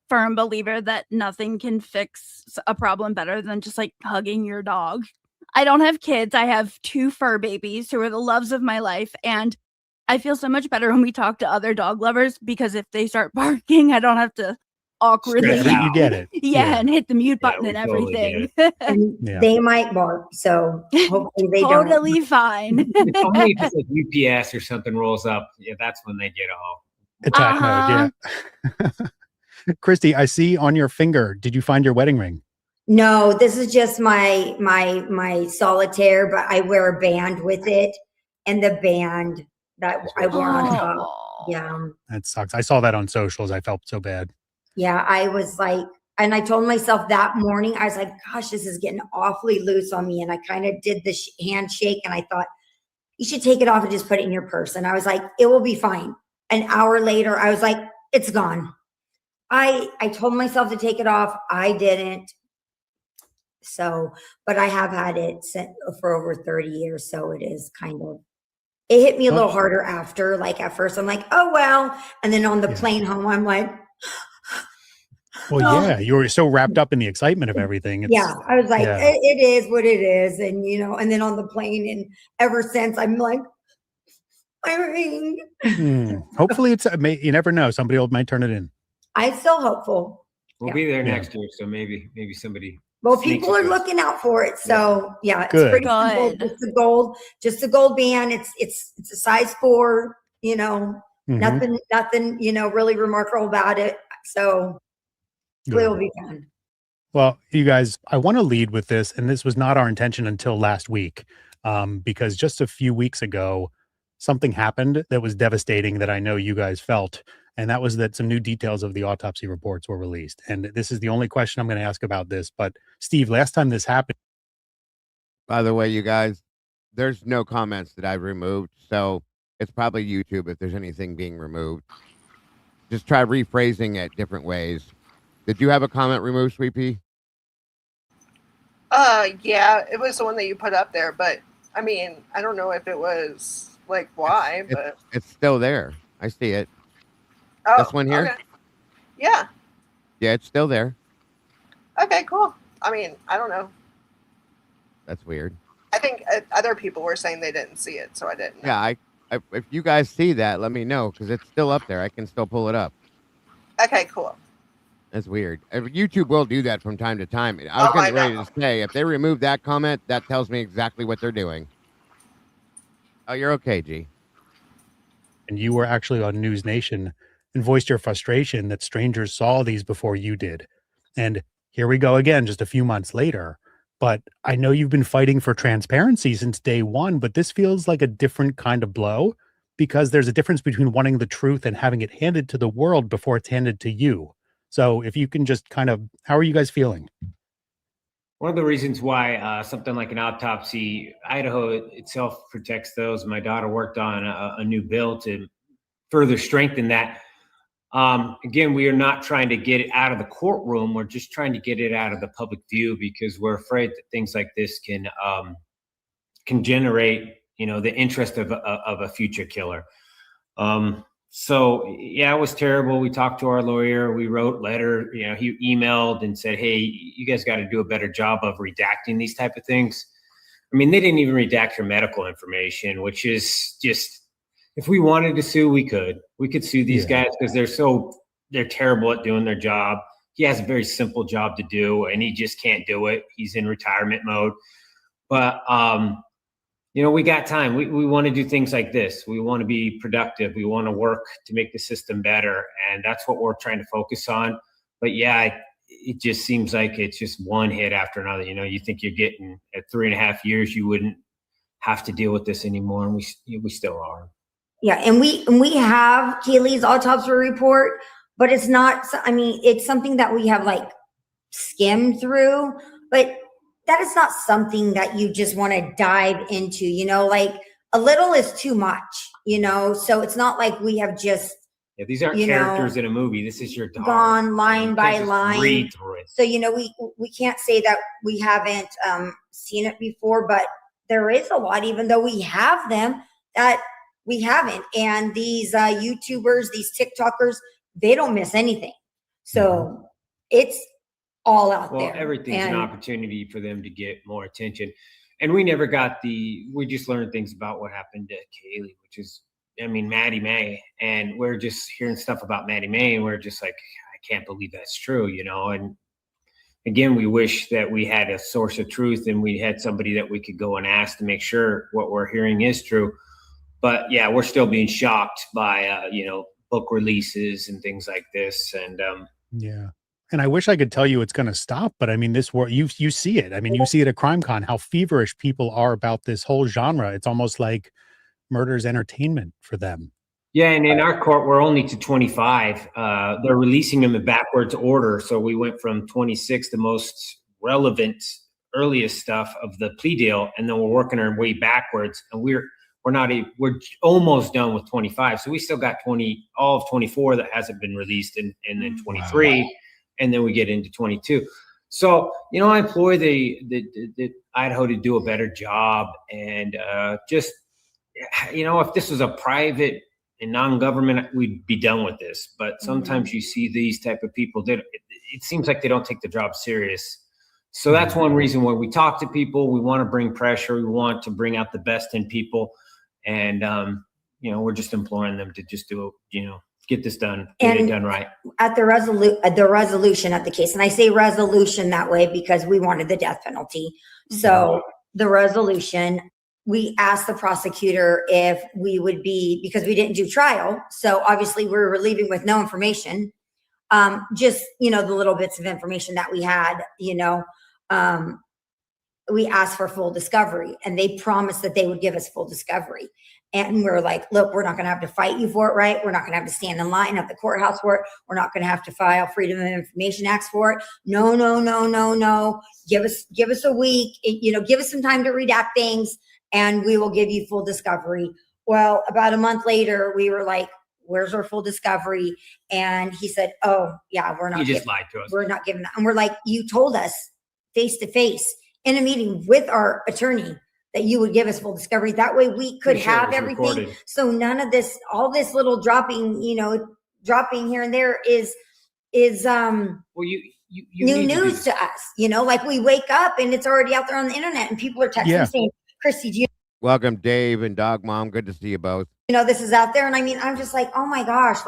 firm believer that nothing can fix a problem better than just like hugging your dog. I don't have kids. I have 2 fur babies who are the loves of my life, and I feel so much better when we talk to other dog lovers, because if they start barking, I don't have to awkwardly You get it. and hit the mute button and everything. And they might bark, so hopefully they don't. Totally fine. It's only if it's like UPS or something rolls up. Yeah, that's when they get all attack mode. Yeah. Christy, I see on your finger, did you find your wedding ring? No, this is just my solitaire, but I wear a band with it, and the band that I wore on top. Yeah. That sucks. I saw that on socials. I felt so bad. Yeah, I was like, and I told myself that morning, I was like, gosh, this is getting awfully loose on me. And I kind of did the handshake, and I thought, you should take it off and just put it in your purse. And I was like, it will be fine. An hour later, I was like, it's gone. I told myself to take it off. I didn't. So, but I have had it for over 30 years. So it is kind of It hit me a little harder after, like at first I'm like, oh, well. And then on the plane home, I'm like, well, yeah, you were so wrapped up in the excitement of everything. I was like, it is what it is. And, and then on the plane, and ever since I'm like, my ring. Hopefully you never know. Somebody might turn it in. I'm still hopeful. We'll be there next year. So maybe somebody. Well, people are looking out for it. So it's pretty simple. Just a gold band. It's a size 4, nothing, really remarkable about it. So it will be fun. Well, you guys, I want to lead with this, and this was not our intention until last week, because just a few weeks ago, something happened that was devastating that I know you guys felt. And that was that some new details of the autopsy reports were released. And this is the only question I'm going to ask about this. But Steve, last time this happened. By the way, you guys, there's no comments that I've removed. So it's probably YouTube if there's anything being removed. Just try rephrasing it different ways. Did you have a comment removed, Sweet Pea? Yeah, it was the one that you put up there. But I mean, I don't know if it was like why, but it's still there. I see it. Oh, this one here? Okay. Yeah. Yeah, it's still there. Okay, cool. I mean, I don't know. That's weird. I think other people were saying they didn't see it, so I didn't know. Yeah, if you guys see that, let me know, because it's still up there. I can still pull it up. Okay, cool. That's weird. YouTube will do that from time to time. I was getting ready to say, if they remove that comment, that tells me exactly what they're doing. Oh, you're okay, G. And you were actually on News Nation and voiced your frustration that strangers saw these before you did. And here we go again, just a few months later. But I know you've been fighting for transparency since day one, but this feels like a different kind of blow, because there's a difference between wanting the truth and having it handed to the world before it's handed to you. So if you can just how are you guys feeling? One of the reasons why something like an autopsy, Idaho itself protects those. My daughter worked on a new bill to further strengthen that. Again, we are not trying to get it out of the courtroom. We're just trying to get it out of the public view, because we're afraid that things like this can generate, the interest of a future killer. So yeah, it was terrible. We talked to our lawyer. We wrote letter. He emailed and said, "Hey, you guys got to do a better job of redacting these type of things." I mean, they didn't even redact your medical information, which is just, if we wanted to sue, we could sue these guys, because they're terrible at doing their job. He has a very simple job to do, and he just can't do it. He's in retirement mode. But we got time. We want to do things like this. We want to be productive. We want to work to make the system better. And that's what we're trying to focus on. But yeah, it just seems like it's just one hit after another. You think you're getting at 3.5 years, you wouldn't have to deal with this anymore. And we still are. Yeah. And we have Kaylee's autopsy report, but it's not, it's something that we have skimmed through, but that is not something that you just want to dive into, a little is too much, so it's not like we have just, these aren't characters in a movie. This is your dog. Gone line by line. Read through it. So, we can't say that we haven't seen it before, but there is a lot, even though we have them, that we haven't. And these YouTubers, these TikTokers, they don't miss anything. So it's all out there. Well, everything's an opportunity for them to get more attention. And we never got we just learned things about what happened to Kaylee, which is, Maddie Mae. And we're just hearing stuff about Maddie Mae, and we're just like, I can't believe that's true, And again, we wish that we had a source of truth and we had somebody that we could go and ask to make sure what we're hearing is true. But yeah, we're still being shocked by, book releases and things like this. And yeah. And I wish I could tell you it's going to stop, but this world, you see it. You see it at CrimeCon, how feverish people are about this whole genre. It's almost like murder's entertainment for them. Yeah, and in our court, we're only to 25. They're releasing them in backwards order. So we went from 26, the most relevant, earliest stuff of the plea deal, and then we're working our way backwards. And we're almost done with 25. So we still got all of 24 that hasn't been released, and then 23. Wow. And then we get into 22. So, I employ the Idaho to do a better job, and just you know, if this was a private and non-government, we'd be done with this. But sometimes you see these type of people that it seems like they don't take the job serious. So that's one reason why we talk to people. We want to bring pressure. We want to bring out the best in people. And, you know, we're just imploring them to just do, you know, get this done, get it done right. At the resolution of the case, and I say resolution that way because we wanted the death penalty. So the resolution, we asked the prosecutor if we would be, because we didn't do trial. So obviously we were leaving with no information. Just, you know, the little bits of information that we had, you know, we asked for full discovery, and they promised that they would give us full discovery. And we're like, look, we're not going to have to fight you for it, right? We're not going to have to stand in line at the courthouse for it. We're not going to have to file Freedom of Information Acts for it. No, no, no, no, no. Give us a week, you know, give us some time to redact things, and we will give you full discovery. Well, about a month later, we were like, where's our full discovery? And he said, oh yeah, we're not. He just lied to us. We're not giving that. And we're like, you told us face to face in a meeting with our attorney that you would give us full discovery. That way we could have everything. Recorded. So none of this, all this little dropping, you know, dropping here and there is well, you new news to us, you know, like we wake up and it's already out there on the internet and people are texting saying, Christy, do you welcome Dave and Dog Mom. Good to see you both. You know, this is out there. And I mean, I'm just like, oh my gosh,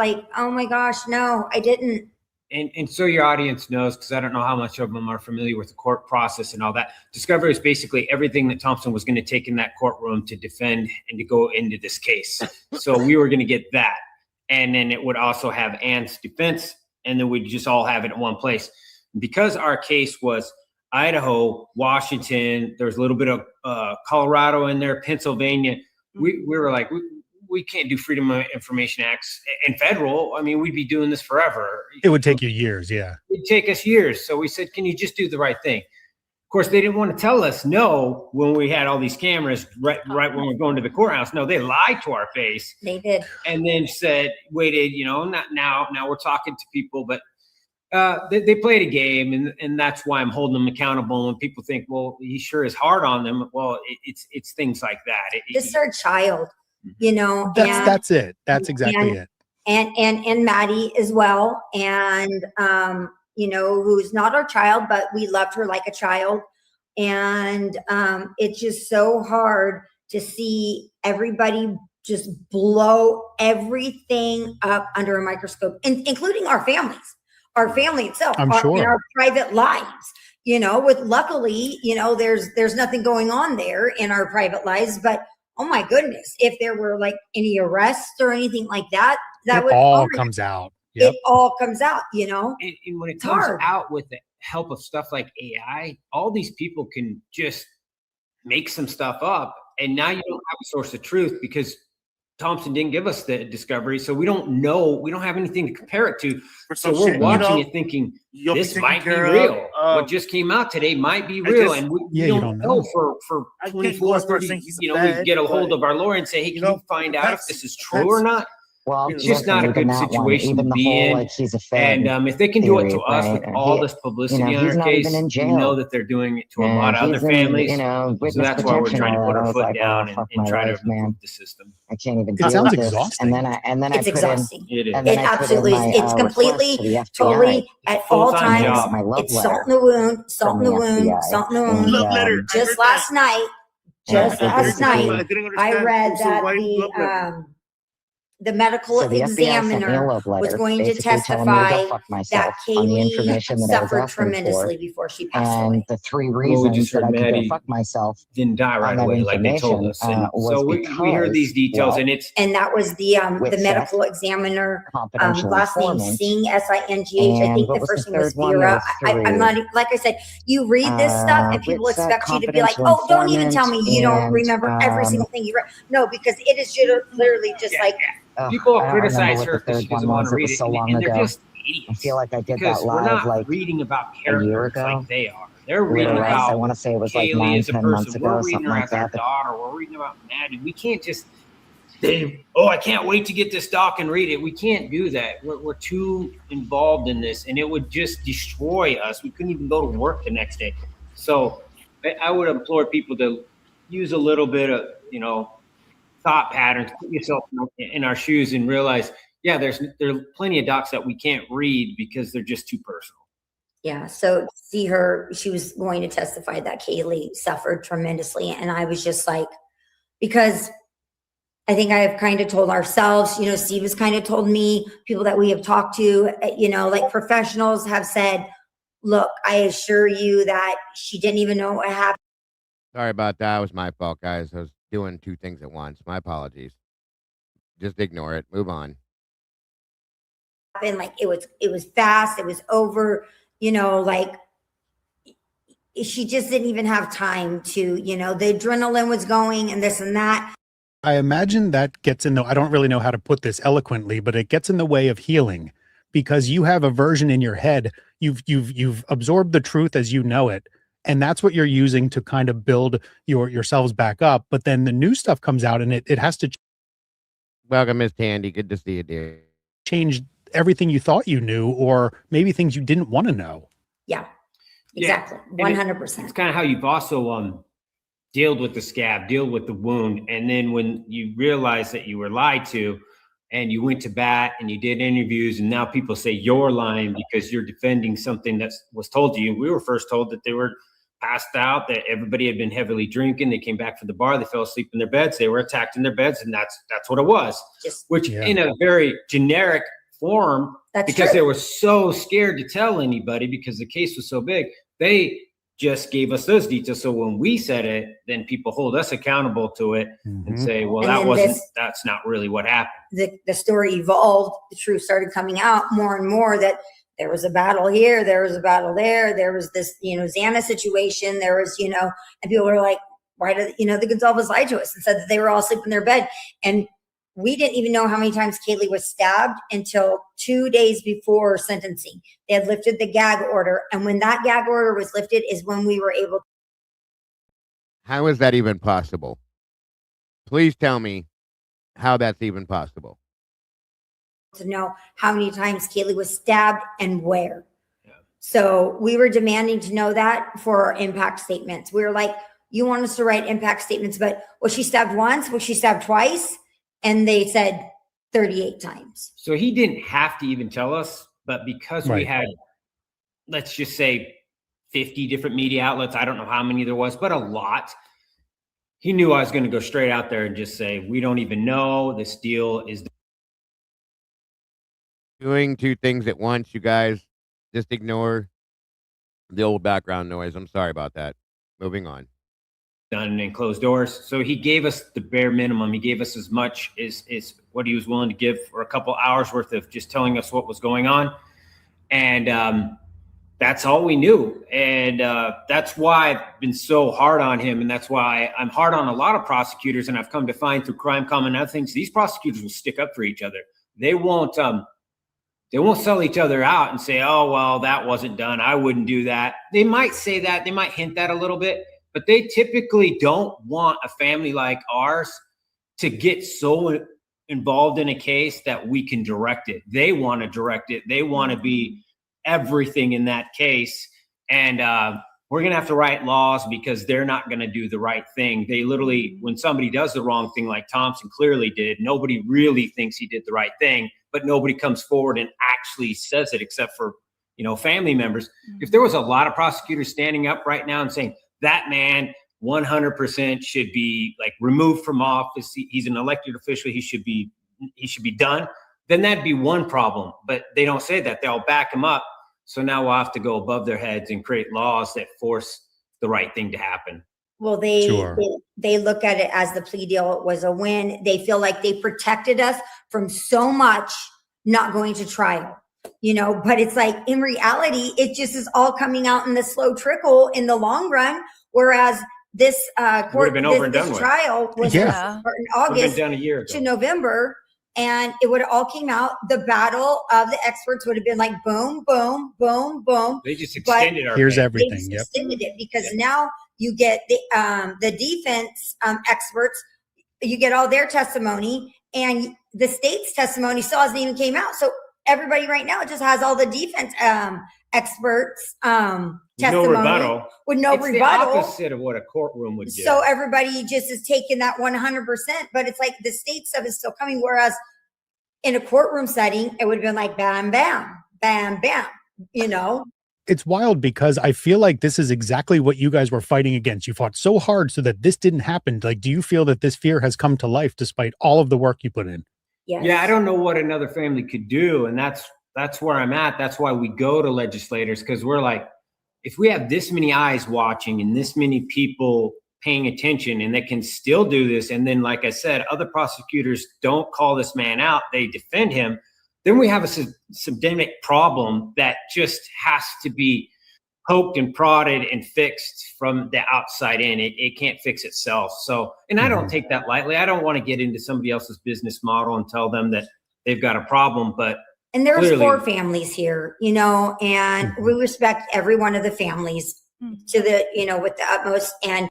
no, I didn't. And so your audience knows, because I don't know how much of them are familiar with the court process and all that. Discovery is basically everything that Thompson was going to take in that courtroom to defend and to go into this case. So we were going to get that. And then it would also have Ann's defense, and then we'd just all have it in one place. Because our case was Idaho, Washington, there was a little bit of Colorado in there, Pennsylvania. We were like, we can't do Freedom of Information Acts and federal. I mean, we'd be doing this forever. It would take you years. Yeah. It'd take us years. So we said, can you just do the right thing? Of course, they didn't want to tell us no when we had all these cameras right when we're going to the courthouse. No, they lied to our face. They did. And then said, waited, you know, not now we're talking to people, but they played a game, and that's why I'm holding them accountable. And people think, well, he sure is hard on them. Well, it's things like that. This is our child. You know, that's it. That's exactly it. And Maddie as well. And, you know, who's not our child, but we loved her like a child. And it's just so hard to see everybody just blow everything up under a microscope, including our families, our family itself, I'm sure. In our private lives. You know, luckily, you know, there's nothing going on there in our private lives, but oh my goodness, if there were like any arrests or anything like that, that would all comes out. Yep. It all comes out, you know. And when it comes out with the help of stuff like AI, all these people can just make some stuff up. And now you don't have a source of truth because Thompson didn't give us the discovery. So we don't know. We don't have anything to compare it to. So we're watching it thinking, this might be real. What just came out today might be real. And we don't know for 24, 30, you know, we get a hold of our lawyer and say, hey, can you find out if this is true or not? Well, it's just not a good situation to be in. And if they can do it to us with all this publicity on our case, we know that they're doing it to a lot of other families. So that's why we're trying to put our foot down and try to improve the system. I can't even. It sounds exhausting. And then it's exhausting. It is. It absolutely is. It's completely, totally at all times. It's salt in the wound, salt in the wound, salt in the wound. Just last night, I read that the medical examiner was going to testify that Kaylee suffered tremendously before she passed away. And the 3 reasons that I could go fuck myself didn't die right away, like they told us. And so we heard these details, and that was the medical examiner, last name Singh, S-I-N-G-H. I think the first name was Vera. I'm not, like I said, you read this stuff and people expect you to be like, oh, don't even tell me you don't remember every single thing you read. No, because it is literally just like, people criticize her because she doesn't want to read it, and they're just idiots. I feel like I did because that live we're not like reading about a year characters ago. Like they are. They're reading about I want to say it was like Kaylee 9-10 months ago, we're reading something her like as our that. daughter. We're reading about Maddie. We can't just I can't wait to get this doc and read it. We can't do that. We're too involved in this, and it would just destroy us. We couldn't even go to work the next day. So I would implore people to use a little bit of, thought patterns, put yourself in our shoes and realize, yeah, there are plenty of docs that we can't read because they're just too personal. Yeah. So see her, she was going to testify that Kaylee suffered tremendously. And I was just like, because I think I have kind of told ourselves, you know, Steve has kind of told me, people that we have talked to, you know, like professionals have said, look, I assure you that she didn't even know what happened. Sorry about that. It was my fault, guys. I was doing two things at once. My apologies. Just ignore it. Move on. And like it was fast, it was over, you know, like she just didn't even have time to, you know, the adrenaline was going and this and that. I imagine that gets in the, I don't really know how to put this eloquently, but it gets in the way of healing because you have a version in your head. You've absorbed the truth as you know it. And that's what you're using to kind of build yourselves back up. But then the new stuff comes out and it has to. Welcome, Miss Tandy. Good to see you, dear. Change everything you thought you knew, or maybe things you didn't want to know. Yeah, exactly. 100%. It's kind of how you've also dealt with the scab, dealt with the wound. And then when you realize that you were lied to and you went to bat and you did interviews and now people say you're lying because you're defending something that was told to you. We were first told that they were passed out, that everybody had been heavily drinking. They came back from the bar, they fell asleep in their beds, they were attacked in their beds. And that's what it was, in a very generic form, because they were so scared to tell anybody because the case was so big. They just gave us those details. So when we said it, then people hold us accountable to it and say, well, that's not really what happened. The story evolved. The truth started coming out more and more that there was a battle here, there was a battle there was this, you know, Xana situation, there was, you know, and people were like, why did, you know, the Gonzalez lied to us and said that they were all asleep in their bed. And we didn't even know how many times Kaylee was stabbed until 2 days before sentencing. They had lifted the gag order. And when that gag order was lifted is when we were able. How is that even possible? Please tell me how that's even possible. To know how many times Kaylee was stabbed and where. Yeah. So we were demanding to know that for our impact statements. We were like, you want us to write impact statements, but was she stabbed once? Was she stabbed twice? And they said 38 times. So he didn't have to even tell us, but because we had, let's just say 50 different media outlets, I don't know how many there was, but a lot. He knew I was going to go straight out there and just say, we don't even know. This deal is doing two things at once, you guys. Just ignore the old background noise. I'm sorry about that. Moving on. Done in closed doors. So he gave us the bare minimum. He gave us as much as what he was willing to give for a couple hours worth of just telling us what was going on. And that's all we knew. And that's why I've been so hard on him. And that's why I'm hard on a lot of prosecutors. And I've come to find through Crime Com and other things, these prosecutors will stick up for each other. They won't sell each other out and say, oh, well, that wasn't done. I wouldn't do that. They might say that. They might hint that a little bit. But they typically don't want a family like ours to get so involved in a case that we can direct it. They want to direct it. They want to be everything in that case. And we're going to have to write laws because they're not going to do the right thing. They literally, when somebody does the wrong thing like Thompson clearly did, nobody really thinks he did the right thing, but nobody comes forward and actually says it except for, you know, family members. Mm-hmm. If there was a lot of prosecutors standing up right now and saying, that man 100% should be like removed from office. He's an elected official. He should be done. Then that'd be one problem, but they don't say that. They'll back him up. So now we'll have to go above their heads and create laws that force the right thing to happen. Well, they look at it as the plea deal was a win. They feel like they protected us from so much not going to trial. You know, but it's like in reality, it just is all coming out in the slow trickle in the long run. Whereas this court, this trial was in August done a year ago. To November, and it would have all came out. The battle of the experts would have been like boom, boom, boom, boom. They just extended our here's pain. Everything. They just extended it because now you get the defense experts, you get all their testimony, and the state's testimony still hasn't even came out. So everybody right now just has all the defense experts testimony no rebuttal. with no it's rebuttal. The opposite of what a courtroom would do. So everybody just is taking that 100%, but it's like the state stuff is still coming. Whereas in a courtroom setting, it would have been like bam, bam, bam, bam, you know? It's wild because I feel like this is exactly what you guys were fighting against. You fought so hard so that this didn't happen. Like, do you feel that this fear has come to life despite all of the work you put in? Yes. Yeah, I don't know what another family could do. And that's where I'm at. That's why we go to legislators, because we're like, if we have this many eyes watching and this many people paying attention and they can still do this, and then, like I said, other prosecutors don't call this man out, they defend him, then we have a systemic problem that just has to be poked and prodded and fixed from the outside in. It can't fix itself. So, and I don't take that lightly. I don't want to get into somebody else's business model and tell them that they've got a problem, but and there's clearly 4 families here, you know, and we respect every one of the families to the, you know, with the utmost. And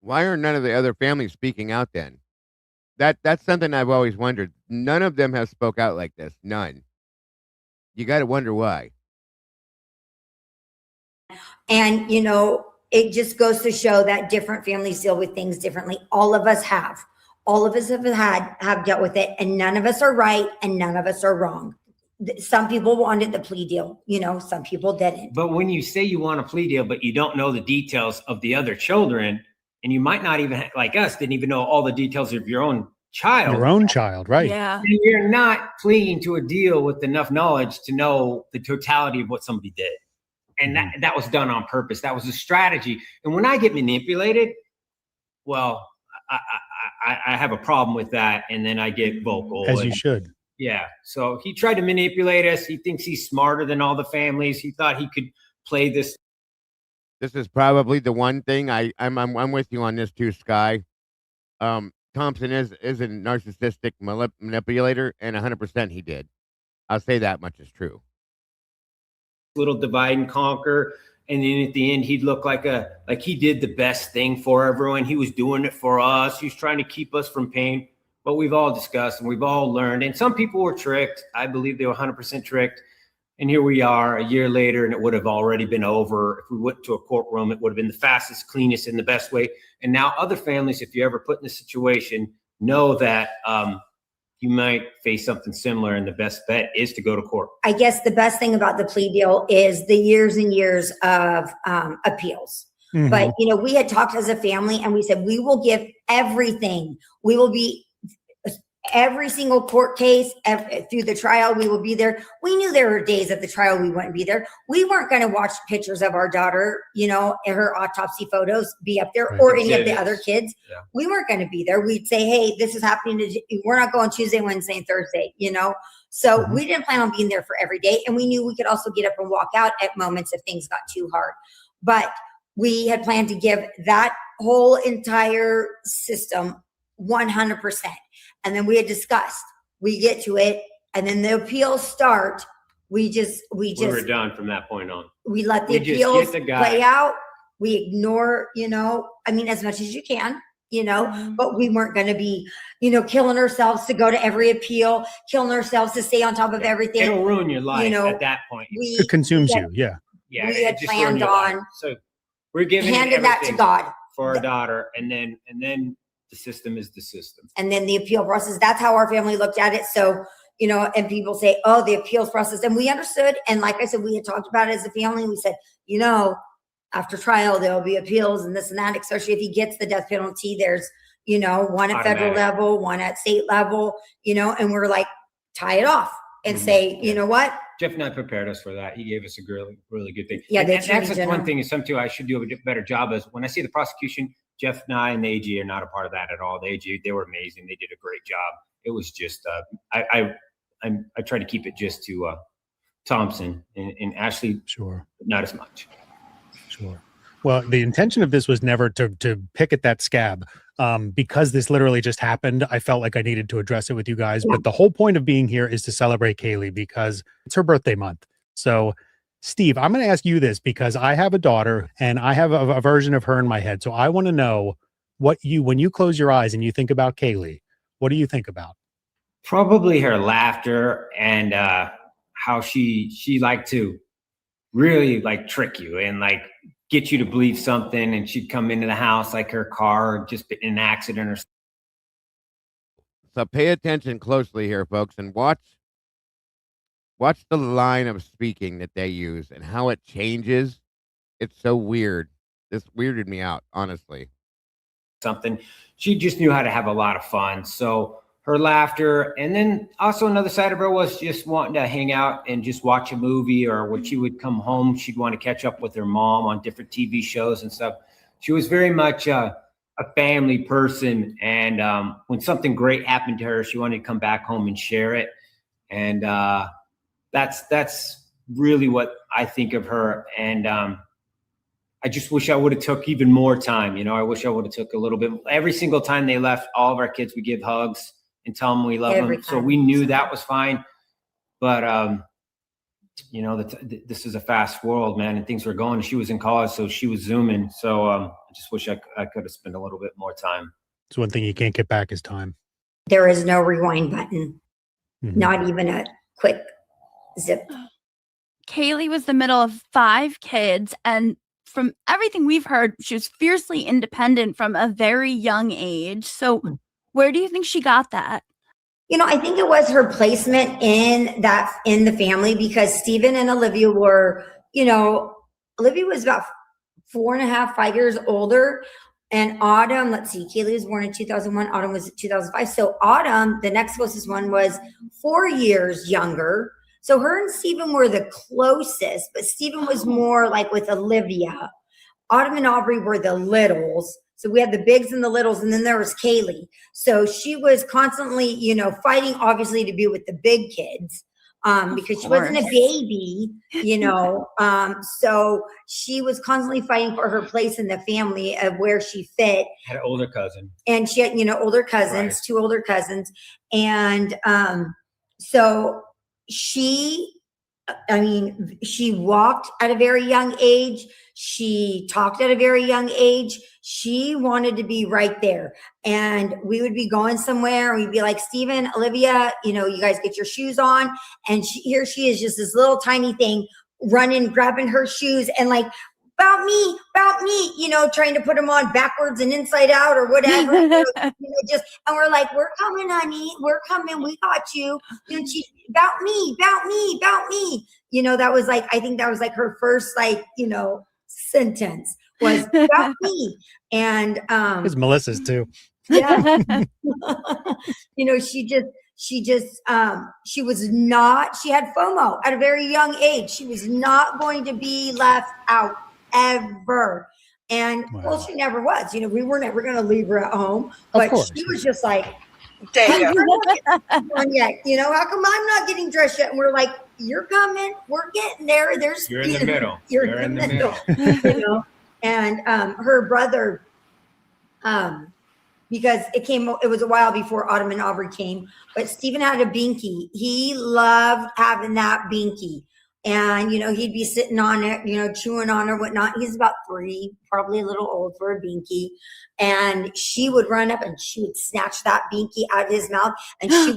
why are none of the other families speaking out then? That's something I've always wondered. None of them have spoke out like this. None. You got to wonder why. And, you know, it just goes to show that different families deal with things differently. All of us have. All of us have dealt with it, and none of us are right and none of us are wrong. Some people wanted the plea deal, you know, some people didn't. But when you say you want a plea deal, but you don't know the details of the other children, and you might not even, like us, didn't even know all the details of your own child. Your own child, right. Yeah. And you're not pleading to a deal with enough knowledge to know the totality of what somebody did. And that was done on purpose. That was a strategy. And when I get manipulated, well, I have a problem with that. And then I get vocal. As you should. Yeah. So he tried to manipulate us. He thinks he's smarter than all the families. He thought he could play this. This is probably the one thing I'm with you on this too, Sky. Thompson is a narcissistic manipulator, and 100% he did. I'll say that much is true. Little divide and conquer, and then at the end he'd look like he did the best thing for everyone. He was doing it for us. He was trying to keep us from pain. But we've all discussed and we've all learned, and some people were tricked. I believe they were 100% tricked. And here we are a year later, and it would have already been over. If we went to a courtroom, it would have been the fastest, cleanest, and the best way. And now other families, if you're ever put in this situation, know that you might face something similar, and the best bet is to go to court. I guess the best thing about the plea deal is the years and years of appeals. Mm-hmm. But, you know, we had talked as a family, and we said, we will give everything. We will be every single court case through the trial. We will be there. We knew there were days at the trial we wouldn't be there. We weren't going to watch pictures of our daughter, you know, her autopsy photos be up there, right, or any of the other kids. Yeah. We weren't going to be there. We'd say, hey, this is happening. We're not going Tuesday, Wednesday, and Thursday, you know? So we didn't plan on being there for every day. And we knew we could also get up and walk out at moments if things got too hard. But we had planned to give that whole entire system 100%. And then we had discussed, we get to it, and then the appeals start. We were done from that point on. We let the appeals play out. We ignore, you know, I mean, as much as you can, you know, but we weren't going to be, you know, killing ourselves to go to every appeal, killing ourselves to stay on top of everything. It'll ruin your life, you know, at that point. It consumes you. Yeah. Yeah. We had planned on. So we're giving handed that to God for our daughter. And then the system is the system. And then the appeal process, that's how our family looked at it. So, you know, and people say, oh, the appeals process. And we understood. And like I said, we had talked about it as a family. We said, you know, after trial, there'll be appeals and this and that, especially if he gets the death penalty. There's, you know, one at federal level, one at state level, you know, and we're like, tie it off and say, you know what? Jeff and I prepared us for that. He gave us a really, really good thing. Yeah, and that's one thing is something I should do a better job is when I see the prosecution, Jeff and I and the AG are not a part of that at all. The AG, they were amazing. They did a great job. It was just, I try to keep it just to Thompson and Ashley. Sure. Not as much. Sure. Well, the intention of this was never to pick at that scab. Because this literally just happened, I felt like I needed to address it with you guys. But the whole point of being here is to celebrate Kaylee because it's her birthday month. So Steve, I'm going to ask you this because I have a daughter and I have a version of her in my head. So I want to know when you close your eyes and you think about Kaylee, what do you think about? Probably her laughter and how she liked to really like trick you and like get you to believe something. And she'd come into the house like her car just in an accident or something. So pay attention closely here, folks, and watch the line of speaking that they use and how it changes. It's so weird. This weirded me out, honestly. Something. She just knew how to have a lot of fun. So her laughter, and then also another side of her was just wanting to hang out and just watch a movie, or when she would come home, she'd want to catch up with her mom on different TV shows and stuff. She was very much a family person. And when something great happened to her, she wanted to come back home and share it. And that's really what I think of her. And I just wish I would have took even more time. I wish I would have took a little bit. Every single time they left, all of our kids would give hugs and tell them we love them. So we knew that was fine. But, this is a fast world, man, and things were going. She was in college, so she was Zooming. So I just wish I could have spent a little bit more time. It's one thing you can't get back is time. There is no rewind button, not even a quick zip. Kaylee was the middle of 5 kids, and from everything we've heard, she was fiercely independent from a very young age. So where do you think she got that? I think it was her placement in the family, because Stephen and Olivia were, Olivia was about 4.5, 5 years older. And Autumn, let's see, Kaylee was born in 2001. Autumn was 2005. So Autumn, the next closest one, was 4 years younger. So her and Stephen were the closest, but Stephen was more like with Olivia. Autumn and Aubrey were the littles. So we had the bigs and the littles, and then there was Kaylee. So she was constantly, fighting, obviously, to be with the big kids, because she wasn't a baby, so she was constantly fighting for her place in the family of where she fit. Had an older cousin. And she had, older cousins, right. 2 older cousins. And so she walked at a very young age. She talked at a very young age. She wanted to be right there. And we would be going somewhere, and we'd be like, Stephen, Olivia, you guys get your shoes on. And here she is, just this little tiny thing, running, grabbing her shoes, and like, about me, trying to put them on backwards and inside out or whatever. And we're like, we're coming, honey. We're coming. We got you. She, about me. That was like, I think that was like her first, sentence was about me. And it's Melissa's too. Yeah. She had FOMO at a very young age. She was not going to be left out ever. And well, she never was. We were never going to leave her at home. But she was just like, dang, how come I'm not getting dressed yet? And we're like, you're coming. We're getting there. You're in the middle. You're in the middle. And her brother, because it was a while before Autumn and Aubrey came, but Stephen had a binky. He loved having that binky. And, he'd be sitting on it, chewing on her, whatnot. He's about 3, probably a little old for a binky. And she would run up and she would snatch that binky out of his mouth. And she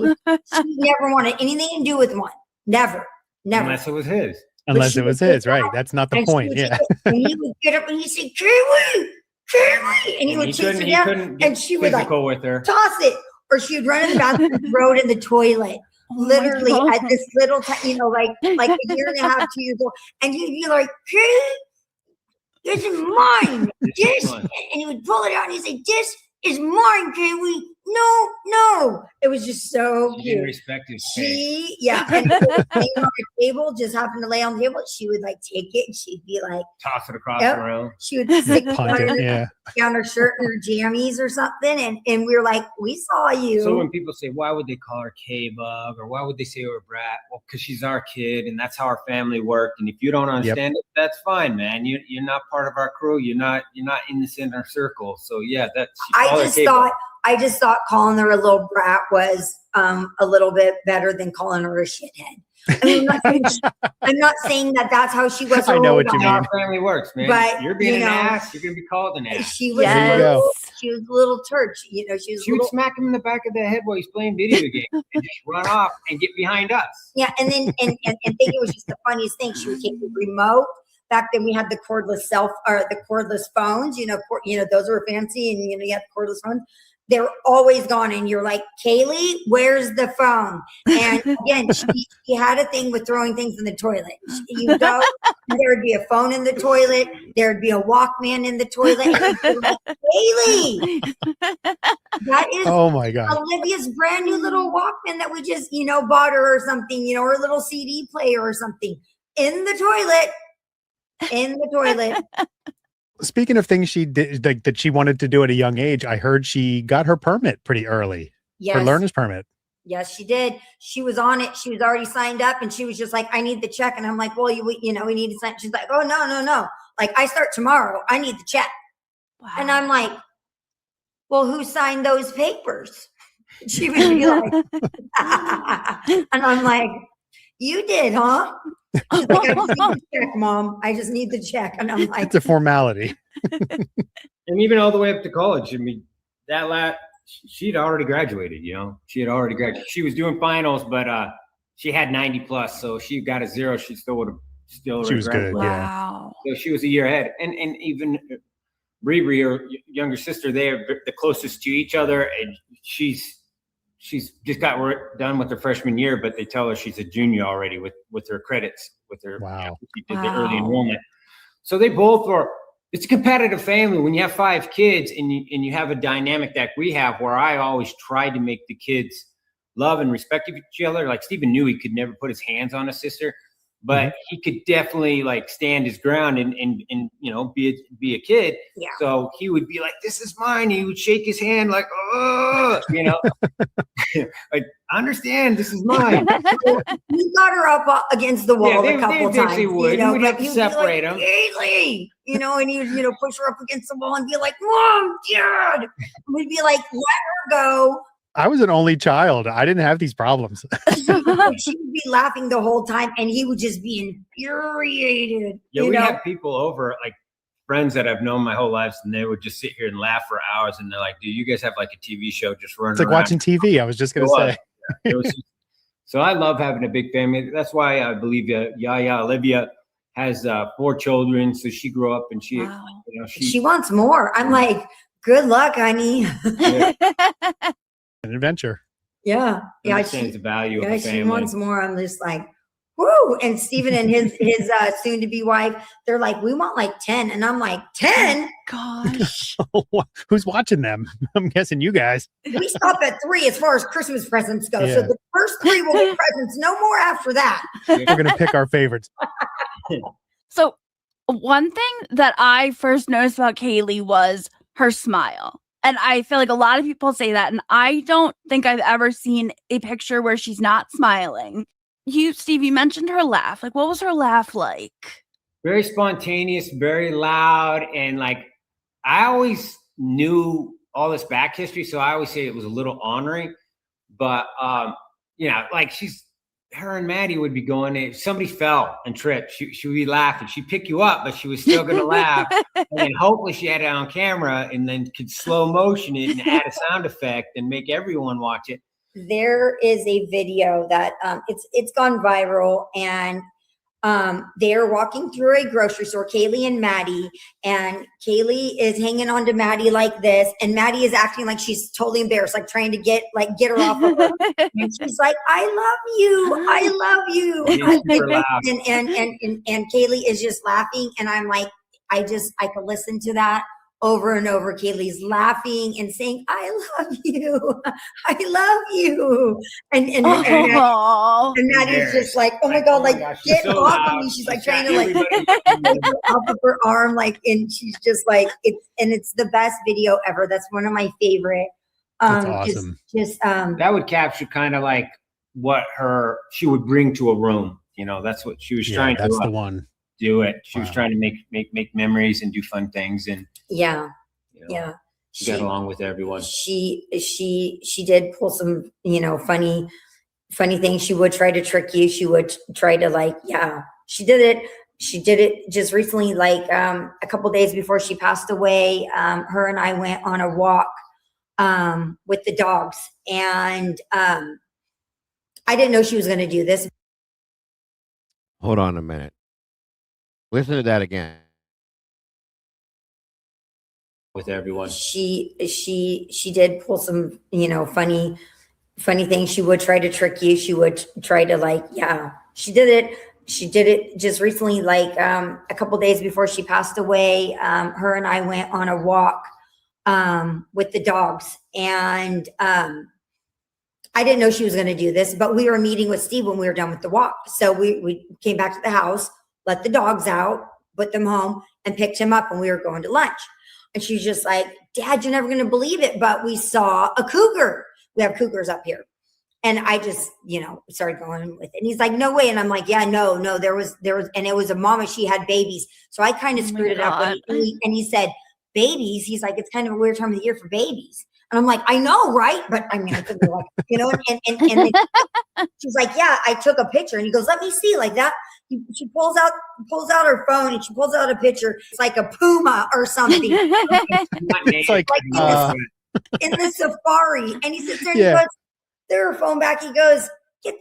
never wanted anything to do with one. Never. Unless it was his. Unless it was his, right. That's not the point. Yeah. And he would get up and he'd say, Kaylee. And he would chase her down. And she would with her. Toss it. Or she would run in the bathroom and throw it in the toilet. Literally at this little, like a year and a half, 2 years old. And he'd be like, Kaylee, this is mine. And he would pull it out and he'd say, this is mine, Kaylee. No. It was just so cute. She didn't respect his space. And if it was on the table, just happened to lay on the table, she would take it and she'd be like, toss it across the room. She would stick it down her shirt and her jammies or something. And we were like, we saw you. So when people say, why would they call her K-Bug, or why would they say her Brat? Well, because she's our kid and that's how our family worked. And if you don't understand it, that's fine, man. You're not part of our crew. You're not in this inner circle. So yeah, I just thought I just thought calling her a little brat was a little bit better than calling her a shithead. I mean, I'm not saying that that's how she was. I know what you mean. Our family works, man. But, you're being an ass, you're going to be called an ass. She was she was a little turd. You know, she would smack him in the back of the head while he's playing video games and just run off and get behind us. Yeah, and then and think it was just the funniest thing. She would take the remote. Back then we had the cordless the cordless phones. You know, those were fancy, and you had the cordless phones. They're always gone, and you're like, Kaylee, where's the phone? And again, she had a thing with throwing things in the toilet. You go, and there would be a phone in the toilet. There would be a Walkman in the toilet. And you're like, Kaylee, that is oh my God, Olivia's brand new little Walkman that we just bought her or something, or a little CD player or something in the toilet. In the toilet. Speaking of things she did that she wanted to do at a young age, I heard she got her permit pretty early. Yes. Her learner's permit. Yes, she did. She was on it. She was already signed up, and she was just like, "I need the check." And I'm like, "Well, we need to sign." She's like, "Oh, no. Like, I start tomorrow. I need the check." Wow. And I'm like, "Well, who signed those papers?" She would be like, and I'm like, "You did, huh?" She's like, "I just need the check, Mom. I just need the check." And I'm like, it's a formality. And even all the way up to college. I mean, she'd already graduated, She had already graduated. She was doing finals, but she had 90 plus. So she got a 0. She still would have she was good. Wow. So she was a year ahead. And even Bree, her younger sister, they're the closest to each other. And she's just got done with her freshman year, but they tell her she's a junior already with her credits, with her she did the early enrollment. So they both are. It's a competitive family. When you have 5 kids and you have a dynamic that we have, where I always tried to make the kids love and respect each other. Like Stephen knew he could never put his hands on a sister, but he could definitely stand his ground and be a kid. Yeah. So he would be like, "This is mine." He would shake his hand like, "Oh," like, "I understand, this is mine." We got her up against the wall a couple times. We'd have to separate them. Kaylee, and he would push her up against the wall and be like, "Mom, Dad." And we'd be like, "Let her go." I was an only child. I didn't have these problems. She would be laughing the whole time, and he would just be infuriated. Yeah, we have people over, like friends that I've known my whole life, and they would just sit here and laugh for hours. And they're like, "Dude, you guys have like a TV show just running." It's like around. watching TV. I was just going to say. Yeah, so I love having a big family. That's why I believe Olivia has 4 children. So she grew up and she wants more. I'm like, good luck, honey. Yeah. An adventure. Yeah. Understands the value of a family. She wants more. I'm just like, woo. And Stephen and his soon to be wife, they're like, "We want like 10. And I'm like, 10? Gosh. Who's watching them? I'm guessing you guys. We stop at 3 as far as Christmas presents go. Yeah. So the first 3 will get presents. No more after that. We're going to pick our favorites. So one thing that I first noticed about Kaylee was her smile. And I feel like a lot of people say that, and I don't think I've ever seen a picture where she's not smiling. Steve, you mentioned her laugh. Like, what was her laugh like? Very spontaneous, very loud, and I always knew all this back history, so I always say it was a little honoring. But her and Maddie would be going. If somebody fell and tripped, she would be laughing. She'd pick you up, but she was still going to laugh. And then hopefully she had it on camera and then could slow motion it and add a sound effect and make everyone watch it. There is a video that it's gone viral, and they're walking through a grocery store, Kaylee and Maddie, and Kaylee is hanging on to Maddie like this, and Maddie is acting like she's totally embarrassed, like trying to get her off of her. And she's like, "I love you. And Kaylee is just laughing, and I'm like, I could listen to that over and over. Kaylee's laughing and saying, "I love you. I love you." And that is just like, oh my God, get so off loud. of me. She's like trying to off of her arm, and she's just like, it's the best video ever. That's one of my favorite. That's awesome. That would capture kind of like what she would bring to a room. That's what she was trying to. That's the one. Do it. She was trying to make memories and do fun things, and yeah. She got along with everyone. She did pull some, funny things. She would try to trick you. She would try to she did it. She did it just recently, a couple days before she passed away. Her and I went on a walk with the dogs, and I didn't know she was going to do this. Hold on a minute. Listen to that again. With everyone. She did pull some, funny things. She would try to trick you. She would try to she did it. She did it just recently, a couple days before she passed away. Her and I went on a walk with the dogs, and I didn't know she was going to do this, but we were meeting with Steve when we were done with the walk. So we came back to the house, let the dogs out, put them home, and picked him up, and we were going to lunch. And she's just like, Dad, you're never going to believe it, but we saw a cougar. We have cougars up here. And I just, started going with it. And he's like, no way. And I'm like, yeah, no, there was, and it was a mama, she had babies. So I kind of screwed it up. And he said, babies? He's like, it's kind of a weird time of the year for babies. And I'm like, I know, right? But I mean, I couldn't be like, and then she's like, yeah, I took a picture. And he goes, let me see, like that. She pulls out her phone, and she pulls out a picture. It's like a puma or something. It's like in the safari. And he sits there and he goes, threw her phone back. He goes, get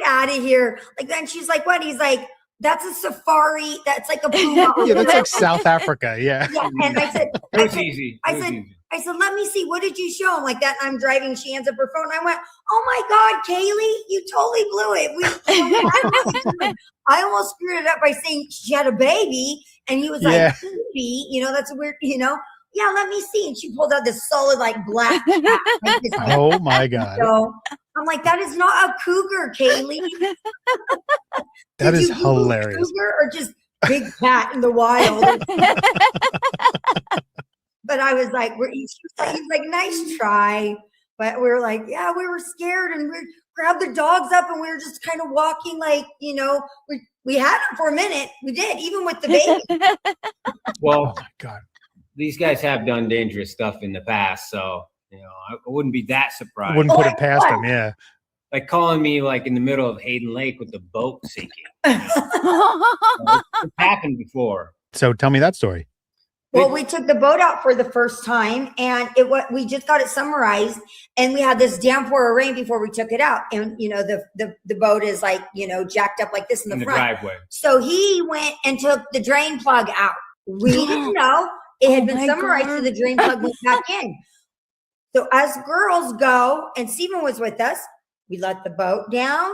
out of here. Like then she's like, what? He's like, that's a safari. That's like a puma. Yeah, that's like South Africa. Yeah. And I said, easy. I said, let me see. What did you show him? Like that. And I'm driving. She hands up her phone. I went, oh my God, Kaylee, you totally blew it. I almost screwed it up by saying she had a baby. And he was like, baby, that's a weird, yeah, let me see. And she pulled out this solid, black cat. Oh my God. So I'm like, that is not a cougar, Kaylee. That is hilarious. Cougar or just big cat in the wild? But I was like, he's like, nice try. But we were like, yeah, we were scared, and we grabbed the dogs up, and we were just kind of walking, we had them for a minute. We did, even with the baby. Well, oh my God. These guys have done dangerous stuff in the past, so I wouldn't be that surprised. I wouldn't put it past them, yeah. Like calling me in the middle of Hayden Lake with the boat sinking. It's happened before. So tell me that story. Well, we took the boat out for the first time, and we just got it summarized, and we had this downpour of rain before we took it out. And the boat is jacked up like this in the front driveway. So he went and took the drain plug out. We didn't know it had been summarized, so the drain plug went back in. So as girls go, and Stephen was with us, we let the boat down.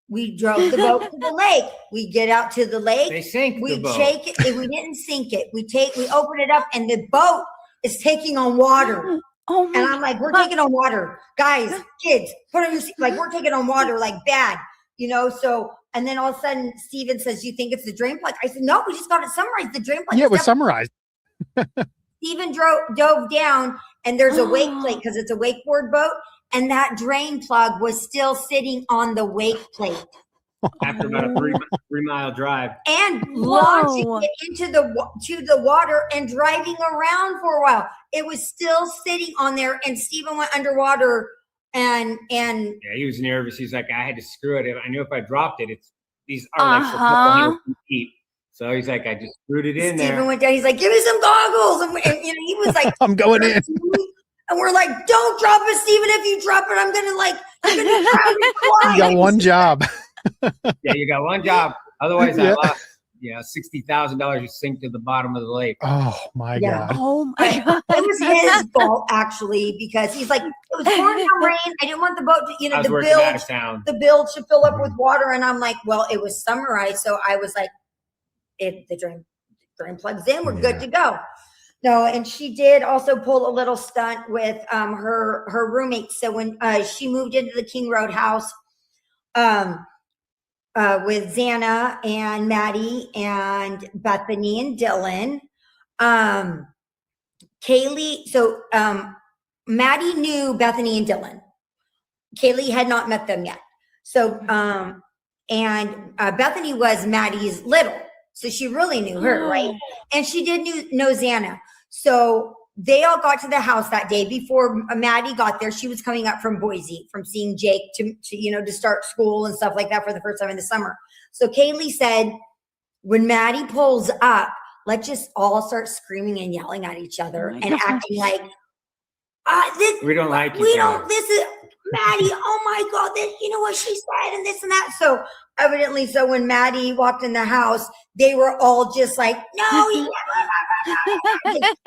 We drove the boat to the lake. We get out to the lake. They sank we the boat. Shake it. We didn't sink it. We open it up, and the boat is taking on water. Oh my And I'm like, we're taking on water. Guys, kids, put on your seat. We're taking on water bad. So, and then all of a sudden, Steven says, you think it's the drain plug? I said, no, we just got it summarized. The drain plug. Yeah, it was summarized. Steven dove down, and there's a wake plate because it's a wakeboard boat. And that drain plug was still sitting on the wake plate. After about a 3-mile drive. And launching it into the water and driving around for a while. It was still sitting on there, and Stephen went underwater and yeah, he was nervous. He's like, I had to screw it. I knew if I dropped it, these are like a couple hundred feet deep. So he's like, I just screwed it in there. Stephen went down. He's like, give me some goggles. And he was like, I'm going in. And we're like, don't drop it, Stephen. If you drop it, I'm going to you're going to drown me twice. You got one job. Yeah, you got one job. Otherwise, I lost $60,000 you sink to the bottom of the lake. Oh my God. Oh my God. It was his fault, actually, because he's like, it was pouring down rain. I didn't want the boat to, the bilge should fill up with water. And I'm like, well, it was summarized. So I was like, the drain plugs in, we're good to go. No, and she did also pull a little stunt with her roommate. So when she moved into the King Road house with Xana and Maddie and Bethany and Dylan, Kaylee. So Maddie knew Bethany and Dylan. Kaylee had not met them yet. So and Bethany was Maddie's little. So she really knew her, right? And she did know Xana. So they all got to the house that day. Before Maddie got there, she was coming up from Boise, from seeing Jake to start school and stuff like that for the first time in the summer. So Kaylee said, when Maddie pulls up, let's just all start screaming and yelling at each other and acting like, we don't like this is Maddie. Oh my God, you know what she said and this and that. So evidently, when Maddie walked in the house, they were all just like, no,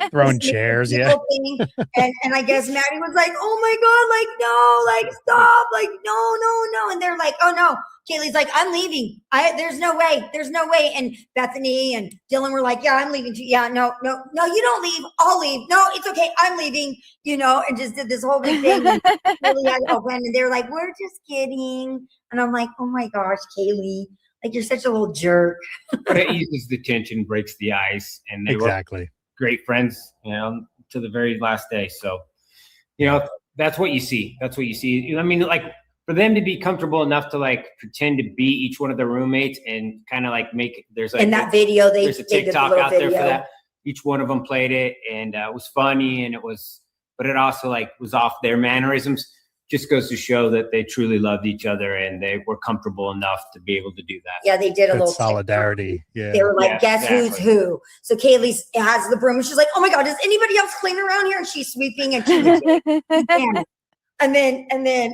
throwing chairs, and I guess Maddie was like, oh my God, no, stop, no, and they're like, oh no. Kaylee's like, I'm leaving. There's no way. And Bethany and Dylan were like, yeah, I'm leaving too. Yeah, no, you don't leave. I'll leave. No, it's okay. I'm leaving, and just did this whole big thing. And Kaylee had to open, and they're like, we're just kidding. And I'm like, oh my gosh, Kaylee, like you're such a little jerk. But it eases the tension, breaks the ice, and they were great friends, to the very last day. So, that's what you see. I mean, like, for them to be comfortable enough to like pretend to be each one of their roommates and kind of like there's like in that video, there's a TikTok out there for that. Each one of them played it, and it was funny, and but it also like was off their mannerisms. Just goes to show that they truly loved each other and they were comfortable enough to be able to do that. Yeah, they did a little solidarity. Yeah, they were like, guess who's who? So Kaylee has the broom, and she's like, oh my God, does anybody else clean around here? And she's sweeping and And then,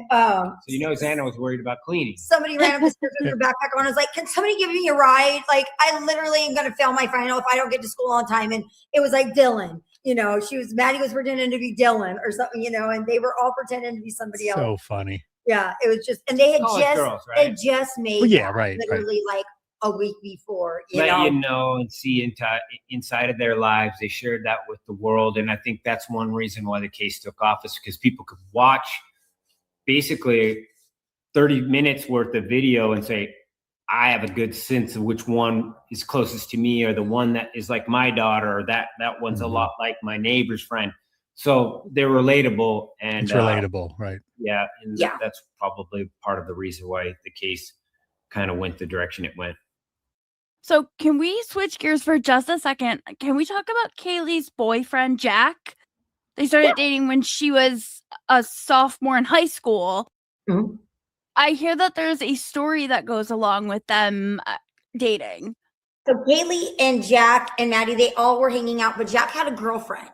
so Xana was worried about cleaning. Somebody ran up the stairs with her backpack on. I was like, can somebody give me a ride? Like, I literally am going to fail my final if I don't get to school on time. And it was like Dylan, Maddie was pretending to be Dylan or something, and they were all pretending to be somebody else. So funny. Yeah, it was just, and they had they just made literally like a week before, let you know and see inside of their lives. They shared that with the world, and I think that's one reason why the case took off, is because people could watch basically 30 minutes worth of video and say, I have a good sense of which one is closest to me, or the one that is like my daughter, or that one's a lot like my neighbor's friend. So they're relatable, and it's relatable, right? Yeah, and that's probably part of the reason why the case kind of went the direction it went. So can we switch gears for just a second? Can we talk about Kaylee's boyfriend, Jack? They started dating when she was a sophomore in high school. Mm-hmm. I hear that there's a story that goes along with them dating. So Kaylee and Jack and Maddie, they all were hanging out, but Jack had a girlfriend.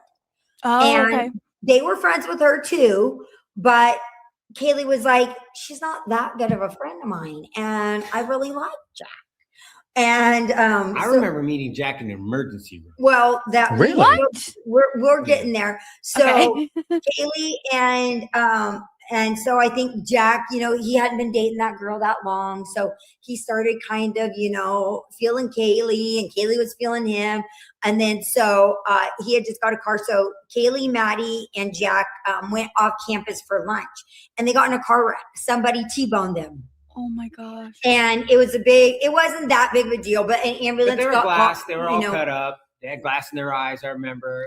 Oh, and they were friends with her too, but Kaylee was like, she's not that good of a friend of mine, and I really like Jack. And I remember meeting Jack in an emergency room. Well, really? We're getting there. So Kaylee and so I think Jack, he hadn't been dating that girl that long, so he started kind of, feeling Kaylee, and Kaylee was feeling him. And then so he had just got a car. So Kaylee, Maddie, and Jack went off campus for lunch, and they got in a car wreck. Somebody T-boned them. Oh my gosh. And it wasn't that big of a deal, but an ambulance they were glass. They were all cut up. They had glass in their eyes, I remember.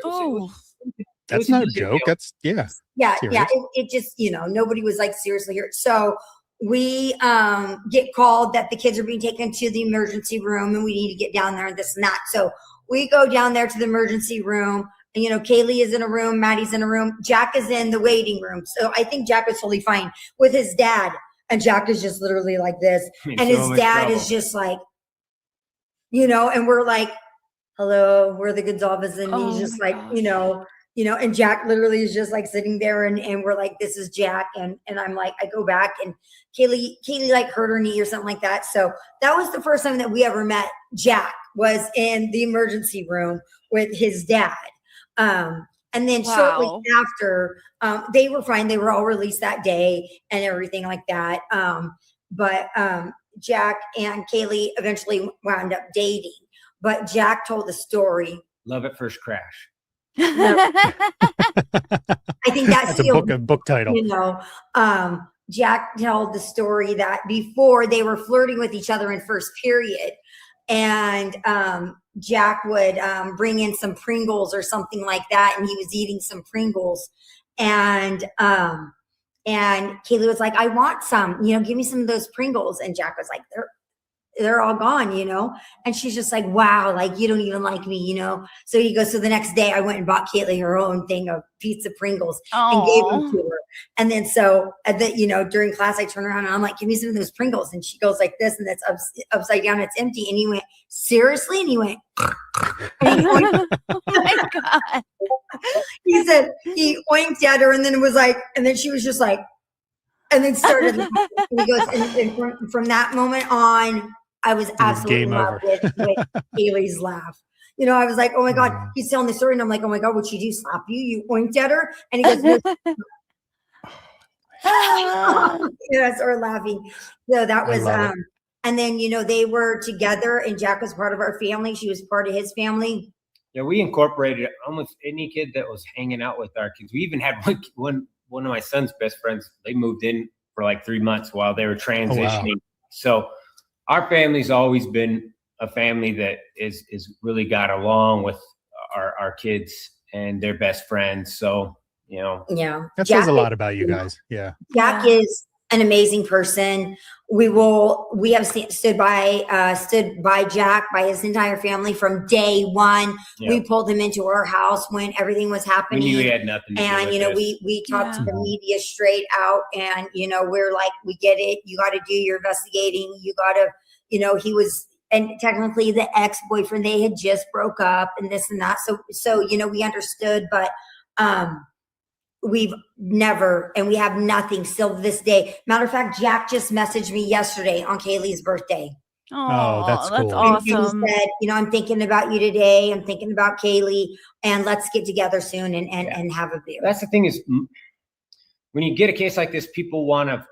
That's not a joke. That's Yeah. It just, nobody was like seriously hurt. So we get called that the kids are being taken to the emergency room, and we need to get down there and this and that. So we go down there to the emergency room, and Kaylee is in a room, Maddie's in a room, Jack is in the waiting room. So I think Jack was totally fine with his dad. And Jack is just literally like this. And his dad is just like, and we're like, hello, we're the Gonzalez. And he's just like, and Jack literally is just like sitting there, and we're like, this is Jack. And I'm like, I go back, and Kaylee like hurt her knee or something like that. So that was the first time that we ever met Jack, was in the emergency room with his dad. And then shortly after, they were fine. They were all released that day and everything like that. But Jack and Kaylee eventually wound up dating. But Jack told the story. Love at First Crash. I think that's a book title. Jack told the story that before they were flirting with each other in first period, and Jack would bring in some Pringles or something like that, and he was eating some Pringles, and Kaylee was like, I want some, give me some of those Pringles. And Jack was like, they're all gone, you know? And she's just like, wow, like, you don't even like me, you know? So he goes, so the next day I went and bought Caitlin her own thing of pizza Pringles and gave them to her. And then so, you know, during class, I turn around and I'm like, give me some of those Pringles. And she goes like this, and that's upside down, it's empty. And he went, seriously? And he went, and he went, oh my God. he said, he oinked at her and then it was like, and then she was just like, and then started, and he goes, and from that moment on, I was absolutely in love with Haley's laugh. You know, I was like, oh my God, he's telling the story. And I'm like, oh my God, what'd she do? Slap you? You oinked at her? And he goes, no. Yeah, I started laughing. So that was, and then, you know, they were together and Jack was part of our family. She was part of his family. Yeah, we incorporated almost any kid that was hanging out with our kids. We even had one of my son's best friends. They moved in for like 3 months while they were transitioning. Oh, wow. So our family's always been a family that is really got along with our kids and their best friends. So, you know, yeah, that says a lot about you guys. Yeah, Jack is an amazing person. We have stood by Jack, by his entire family from day one. Yep. We pulled him into our house when everything was happening. We knew he had nothing to do with you know, we talked to the media straight out, and you know, we're like, we get it. You got to do your investigating. You got to, you know, he was, and technically the ex-boyfriend, they had just broke up and this and that. So you know, we understood, but we've never, and we have nothing still to this day. Matter of fact, Jack just messaged me yesterday on Kaylee's birthday. Oh, that's cool. Awesome. And he said, you know, I'm thinking about you today. I'm thinking about Kaylee, and let's get together soon and have a beer. That's the thing is, when you get a case like this, people want to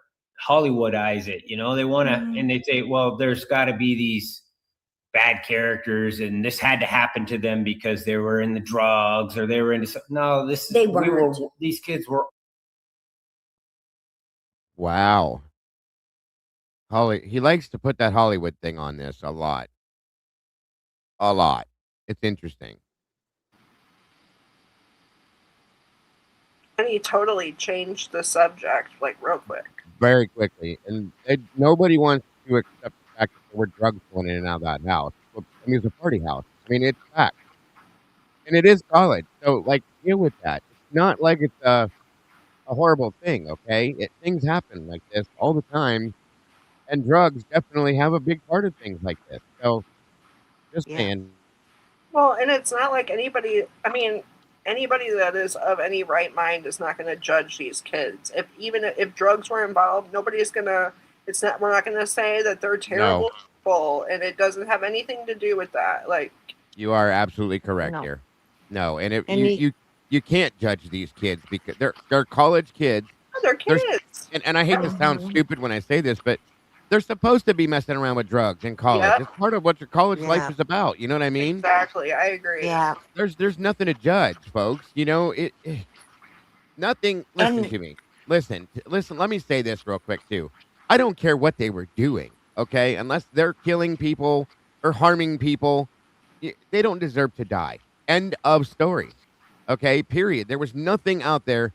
Hollywoodize it. You know, they want to, and they say, well, there's got to be these bad characters, and this had to happen to them because they were in the drugs or they were into something. No, these kids were. Wow. He likes to put that Hollywood thing on this a lot. It's interesting. And he totally changed the subject like real quick. Very quickly. And nobody wants to accept the fact that there were drugs going in and out of that house. I mean, it's a party house. I mean, it's fact. And it is college. So, like, deal with that. It's not like it's a horrible thing, okay? Things happen like this all the time. And drugs definitely have a big part of things like this. So, just saying. Well, and it's not like anybody that is of any right mind is not going to judge these kids. If drugs were involved, nobody's going to, we're not going to say that they're terrible people, and it doesn't have anything to do with that. Like, you are absolutely correct here. No, and you can't judge these kids because they're college kids. Oh, they're kids. And I hate to sound stupid when I say this, but they're supposed to be messing around with drugs in college. Yep. It's part of what your college life is about. You know what I mean? Exactly. I agree. Yeah. There's nothing to judge, folks. You know, nothing. Listen to me. Listen. Let me say this real quick too. I don't care what they were doing. Okay, unless they're killing people or harming people, they don't deserve to die. End of story. Okay. Period. There was nothing out there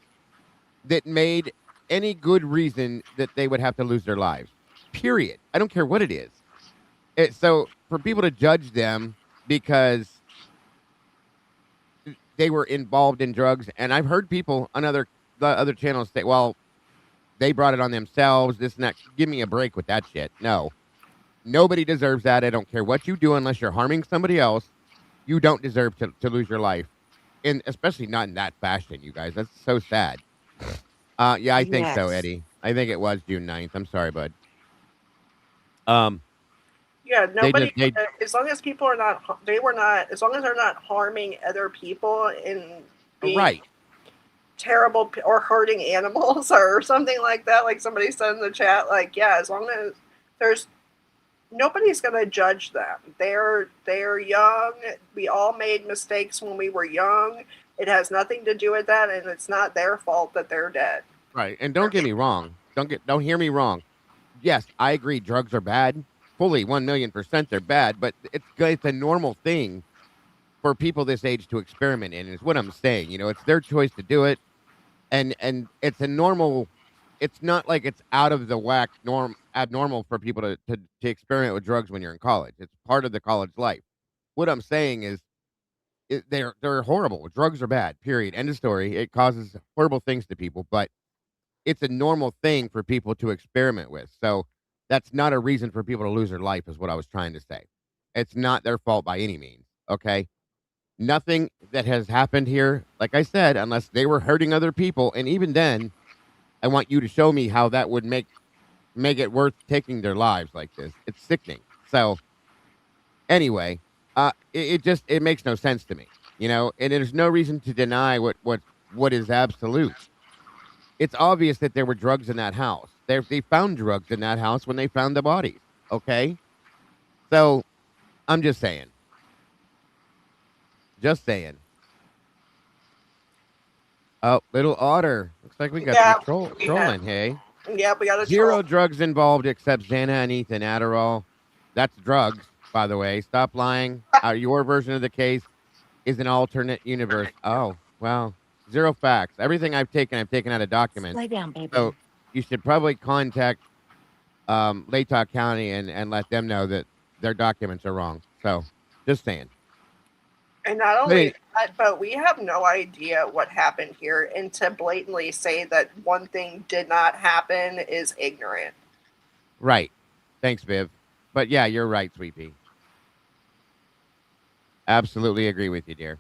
that made any good reason that they would have to lose their lives. Period. I don't care what it is. So for people to judge them because they were involved in drugs, and I've heard people on the other channels say, well, they brought it on themselves, this and that. Give me a break with that shit. No. Nobody deserves that. I don't care what you do unless you're harming somebody else. You don't deserve to lose your life. And especially not in that fashion, you guys. That's so sad. Yeah, I think so, Eddie. I think it was June 9th. I'm sorry, bud. Yeah, nobody. As long as people are not, as long as they're not harming other people and being terrible or hurting animals or something like that, like somebody said in the chat. Like, yeah, as long as nobody's gonna judge them. They're young. We all made mistakes when we were young. It has nothing to do with that, and it's not their fault that they're dead. Right, and don't get me wrong. Don't hear me wrong. Yes, I agree. Drugs are bad. Fully 1,000,000% they're bad, but it's a normal thing for people this age to experiment in, is what I'm saying. You know, it's their choice to do it, and it's a normal. It's not like it's out of abnormal for people to experiment with drugs when you're in college. It's part of the college life. What I'm saying is they're horrible. Drugs are bad, period. End of story. It causes horrible things to people, but it's a normal thing for people to experiment with. So that's not a reason for people to lose their life is what I was trying to say. It's not their fault by any means, okay? Nothing that has happened here, like I said, unless they were hurting other people, and even then, I want you to show me how that would make it worth taking their lives like this. It's sickening. So anyway, it makes no sense to me, and there's no reason to deny what is absolute. It's obvious that there were drugs in that house. They found drugs in that house when they found the bodies. Okay, so I'm just saying. Just saying. Oh, little otter. Looks like we got some trolling, hey? Yeah, we got a Zero drugs involved except Xana and Ethan Adderall. That's drugs, by the way. Stop lying. Your version of the case is an alternate universe. Oh, wow. Zero facts. Everything I've taken out of documents. Lay down, baby. So you should probably contact Latah County and let them know that their documents are wrong. So, just saying. And not only that, but we have no idea what happened here. And to blatantly say that one thing did not happen is ignorant. Right. Thanks, Viv. But yeah, you're right, Sweet Pea. Absolutely agree with you, dear.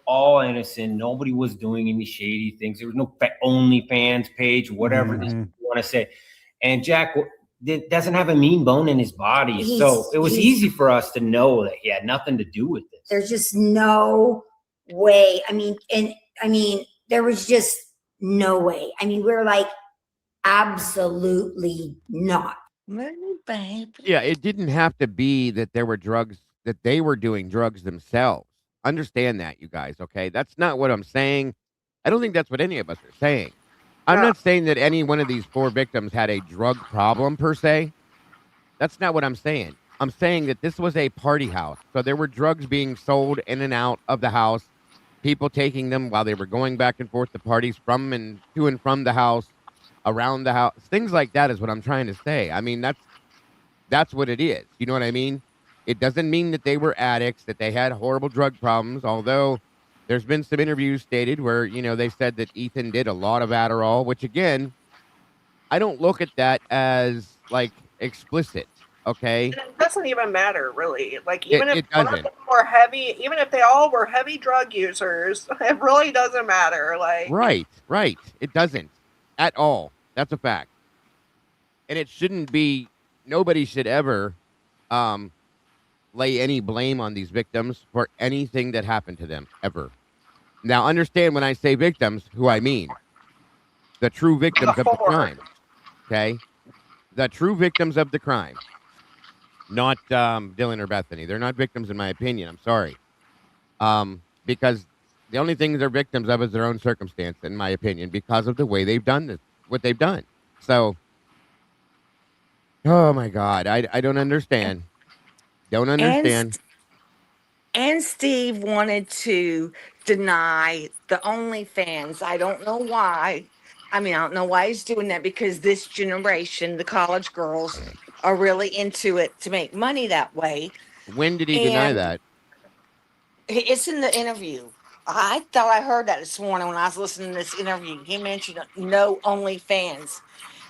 All innocent. Nobody was doing any shady things. There was no OnlyFans page, whatever you want to say. And Jack doesn't have a mean bone in his body. So it was easy for us to know that he had nothing to do with this. There's just no way. There was just no way. We're like, absolutely not. Baby. Yeah, it didn't have to be that there were drugs, that they were doing drugs themselves. Understand that, you guys, okay? That's not what I'm saying. I don't think that's what any of us are saying. I'm not saying that any one of these 4 victims had a drug problem, per se. That's not what I'm saying. I'm saying that this was a party house. So there were drugs being sold in and out of the house, people taking them while they were going back and forth to parties from and to and from the house, around the house. Things like that is what I'm trying to say. That's what it is. You know what I mean? It doesn't mean that they were addicts, that they had horrible drug problems, although there's been some interviews stated where, they said that Ethan did a lot of Adderall, which, again, I don't look at that as, like, explicit, okay? And it doesn't even matter, really. Like, even if one of them were heavy, even if they all were heavy drug users, it really doesn't matter. Like, Right. It doesn't at all. That's a fact. And it shouldn't be, nobody should ever lay any blame on these victims for anything that happened to them, ever. Now, understand when I say victims, who I mean. The true victims of the crime. Okay? The true victims of the crime. Not Dylan or Bethany. They're not victims in my opinion. I'm sorry. Because the only thing they're victims of is their own circumstance, in my opinion, because of the way they've done this, what they've done. So, oh my God, I don't understand. Don't understand. And Steve wanted to deny the OnlyFans. I don't know why. I don't know why he's doing that, because this generation, the college girls, are really into it to make money that way. When did he deny that? It's in the interview. I thought I heard that this morning when I was listening to this interview. He mentioned no OnlyFans.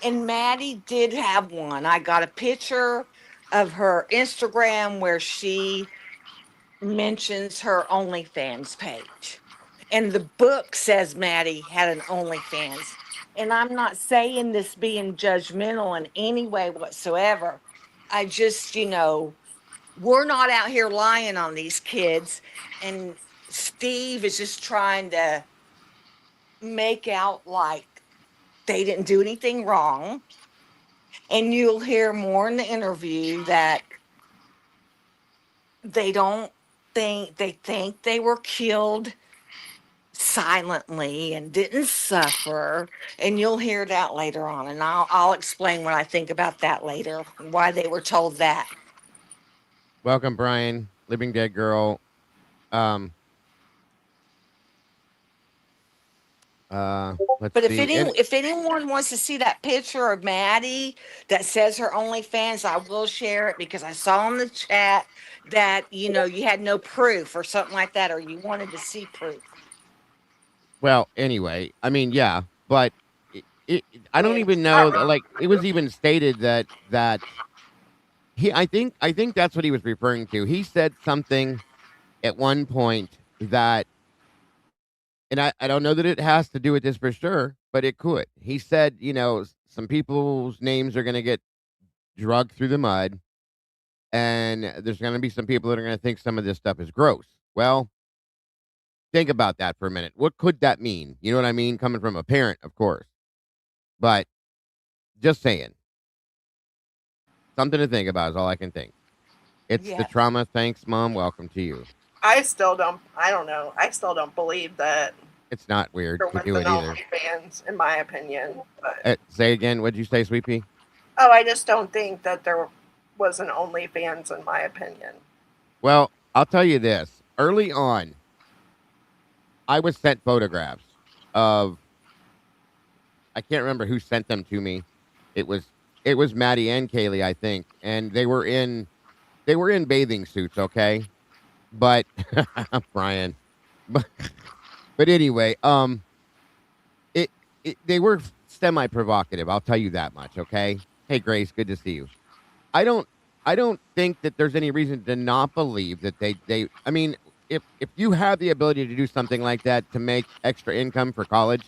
And Maddie did have one. I got a picture of her Instagram where she mentions her OnlyFans page. And the book says Maddie had an OnlyFans. And I'm not saying this being judgmental in any way whatsoever. I just, we're not out here lying on these kids. And Steve is just trying to make out like they didn't do anything wrong. And you'll hear more in the interview that they think they were killed silently and didn't suffer. And you'll hear that later on. And I'll explain what I think about that later, why they were told that. Welcome, Brian, Living Dead Girl. Let's But see. if anyone wants to see that picture of Maddie that says her OnlyFans, I will share it because I saw in the chat that you had no proof or something like that, or you wanted to see proof. Well, anyway, I mean, yeah, but I don't even know that, like, it was even stated that I think that's what he was referring to. He said something at one point that, and I don't know that it has to do with this for sure, but it could. He said, some people's names are going to get drugged through the mud, and there's going to be some people that are going to think some of this stuff is gross. Well, think about that for a minute. What could that mean? You know what I mean? Coming from a parent, of course. But just saying. Something to think about is all I can think. It's the trauma. Thanks, Mom. Welcome to you. I don't know. I still don't believe that. It's not weird There to do it either. fans, in my opinion. But, say again. What'd you say, Sweet Pea? oh, I just don't think that there was an OnlyFans, in my opinion. Well, I'll tell you this. Early on, I was sent photographs of, I can't remember who sent them to me. It was Maddie and Kaylee, I think, and they were in bathing suits, okay? But Brian, but anyway, they were semi provocative. I'll tell you that much, okay? Hey, Grace, good to see you. I don't think that there's any reason to not believe that they. I mean, if you have the ability to do something like that to make extra income for college,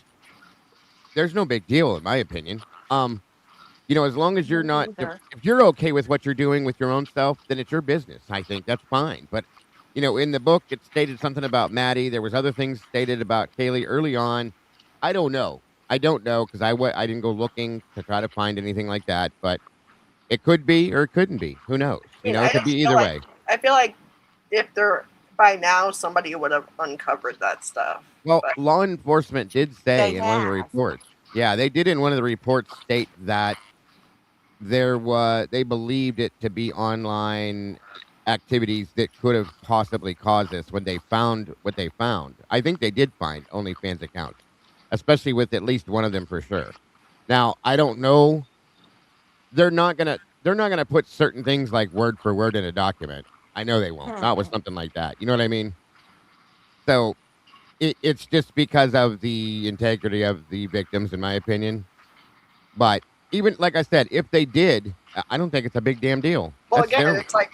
there's no big deal, in my opinion. As long as you're not, if you're okay with what you're doing with your own self, then it's your business. I think that's fine. But, in the book, it stated something about Maddie. There was other things stated about Kaylee early on. I don't know because I didn't go looking to try to find anything like that. But it could be or it couldn't be. Who knows? It could be either way. I feel like if by now, somebody would have uncovered that stuff. Well, law enforcement did say in one of the reports. Yeah, they did in one of the reports state that they believed it to be online activities that could have possibly caused this when they found what they found. I think they did find OnlyFans accounts, especially with at least one of them for sure. Now, I don't know. They're not gonna put certain things like word for word in a document. I know they won't. Not with something like that. You know what I mean? So it's just because of the integrity of the victims, in my opinion. But even like I said, if they did, I don't think it's a big damn deal. Well, again, it's like,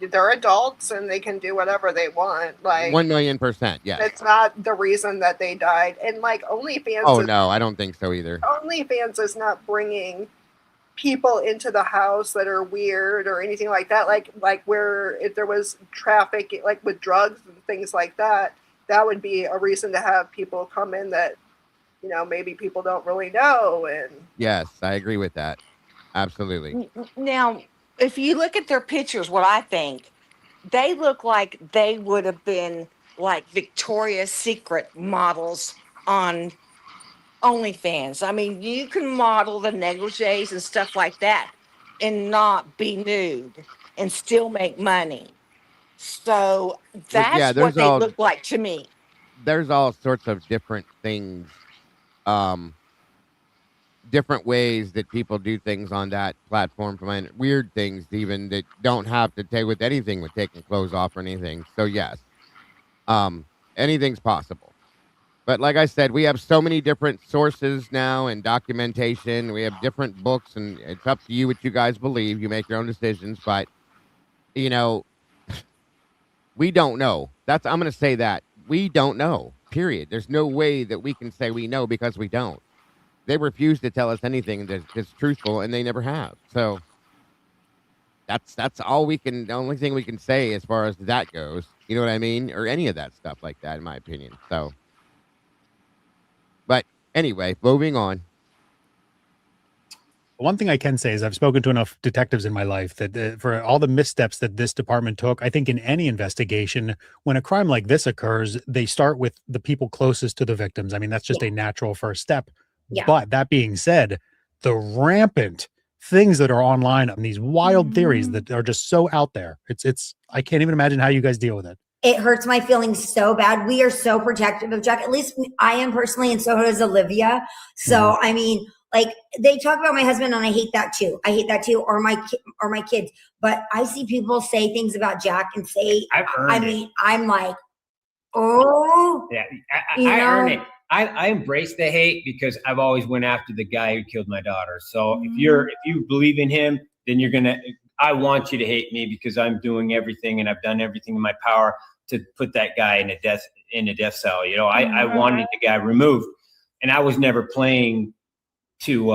they're adults and they can do whatever they want. Like 1,000,000%, yeah. It's not the reason that they died. And like OnlyFans. Oh no, I don't think so either. OnlyFans is not bringing people into the house that are weird or anything like that. Like where if there was traffic, like with drugs and things like that, that would be a reason to have people come in that maybe people don't really know. And yes, I agree with that. Absolutely. Now, if you look at their pictures, what I think, they look like they would have been like Victoria's Secret models on OnlyFans. I mean, you can model the negligees and stuff like that and not be nude and still make money. So that's what they look like to me. There's all sorts of different things, different ways that people do things on that platform. Weird things even that don't have to take with anything with taking clothes off or anything. So yes, anything's possible. But like I said, we have so many different sources now and documentation. We have different books, and it's up to you what you guys believe. You make your own decisions, but we don't know. I'm going to say that. We don't know, period. There's no way that we can say we know because we don't. They refuse to tell us anything that's truthful, and they never have. So that's all the only thing we can say as far as that goes. You know what I mean? Or any of that stuff like that, in my opinion. So, but anyway, moving on. One thing I can say is I've spoken to enough detectives in my life that for all the missteps that this department took, I think in any investigation, when a crime like this occurs, they start with the people closest to the victims. I mean, that's just a natural first step. Yeah. But that being said, the rampant things that are online and these wild theories that are just so out there, I can't even imagine how you guys deal with it. it hurts my feelings so bad. We are so protective of Jack. At least I am personally, and so is Olivia. So, I mean, like, they talk about my husband, and I hate that too. I hate that too, or my kids. But I see people say things about Jack and say, I'm like, oh. Yeah, I earn it. I embrace the hate because I've always went after the guy who killed my daughter. So if you believe in him, then I want you to hate me because I'm doing everything and I've done everything in my power to put that guy in a death cell. You know, I wanted the guy removed, and I was never playing to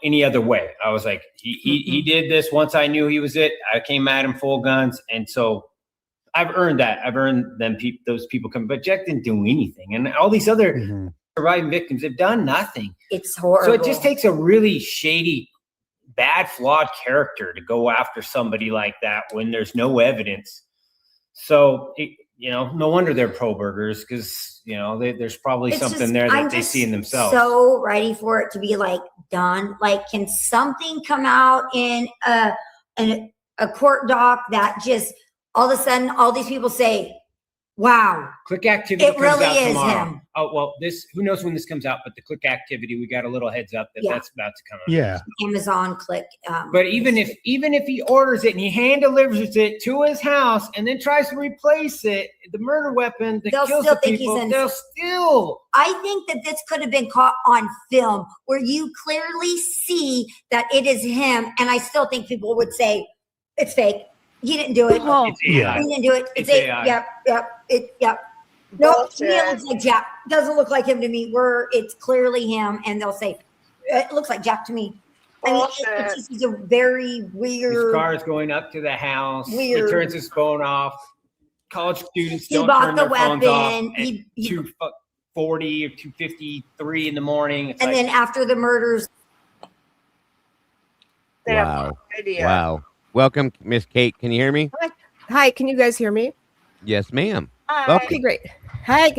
any other way. I was like, he did this once I knew he was it. I came at him full guns, and so I've earned that. I've earned those people come, but Jack didn't do anything, and all these other surviving victims have done nothing. It's horrible. So it just takes a really shady, bad, flawed character to go after somebody like that when there's no evidence. So no wonder they're pro burgers, because there's probably something there that they see in themselves. So ready for it to be like done. Like, can something come out in a court doc that just all of a sudden all these people say, wow, click activity. It really out is tomorrow. him. Oh, well, who knows when this comes out, but the click activity, we got a little heads up that's about to come out. Yeah. Amazon click. But even if he orders it and he hand delivers it to his house and then tries to replace it, the murder weapon that kills the people, they'll still. I think that this could have been caught on film where you clearly see that it is him. And I still think people would say it's fake. He didn't do it. He didn't do it. It's AI. Yep. No, it looks like Jack. Doesn't look like him to me. It's clearly him, and they'll say it looks like Jack to me. I mean, it's just a very weird. His car is going up to the house. Weird. He turns his phone off. College students He don't bought turn the their phones weapon. off at 2:40 or 2:53 in the morning. And then after the murders, Wow. Wow. Welcome, Miss Kate. Can you hear me? Hi. Can you guys hear me? Yes, ma'am. Hi. Okay, great. Hi.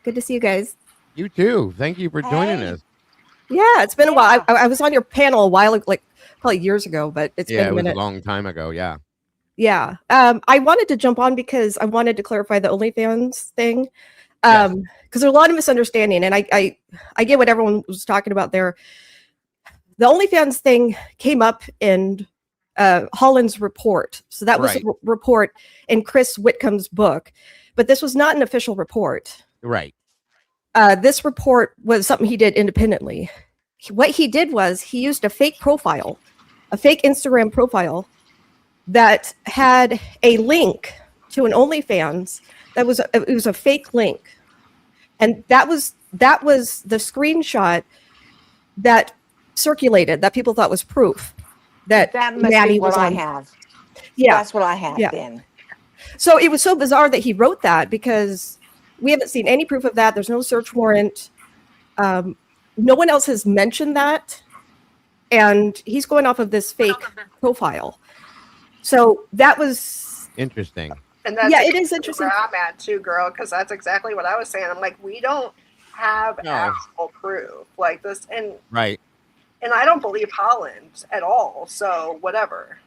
Good to see you guys. You too. Thank you for joining us. Yeah, it's been a while. I was on your panel a while, like probably years ago, but it's been a minute. It was a long time ago. Yeah. Yeah. I wanted to jump on because I wanted to clarify the OnlyFans thing. Because there's a lot of misunderstanding, and I get what everyone was talking about there. The OnlyFans thing came up in Holland's report. So that was a report in Chris Whitcomb's book, but this was not an official report. Right. This report was something he did independently. What he did was he used a fake profile, a fake Instagram profile that had a link to an OnlyFans. It was a fake link. And that was the screenshot that circulated that people thought was proof that must Maddie be what was on. I have. Yeah, that's what I have then. So it was so bizarre that he wrote that because we haven't seen any proof of that. There's no search warrant. No one else has mentioned that, and he's going off of this fake profile. So that was interesting. And that's it is interesting. Where I'm at too, girl, because that's exactly what I was saying. I'm like, we don't have actual proof like this, and right. And I don't believe Holland at all. So whatever.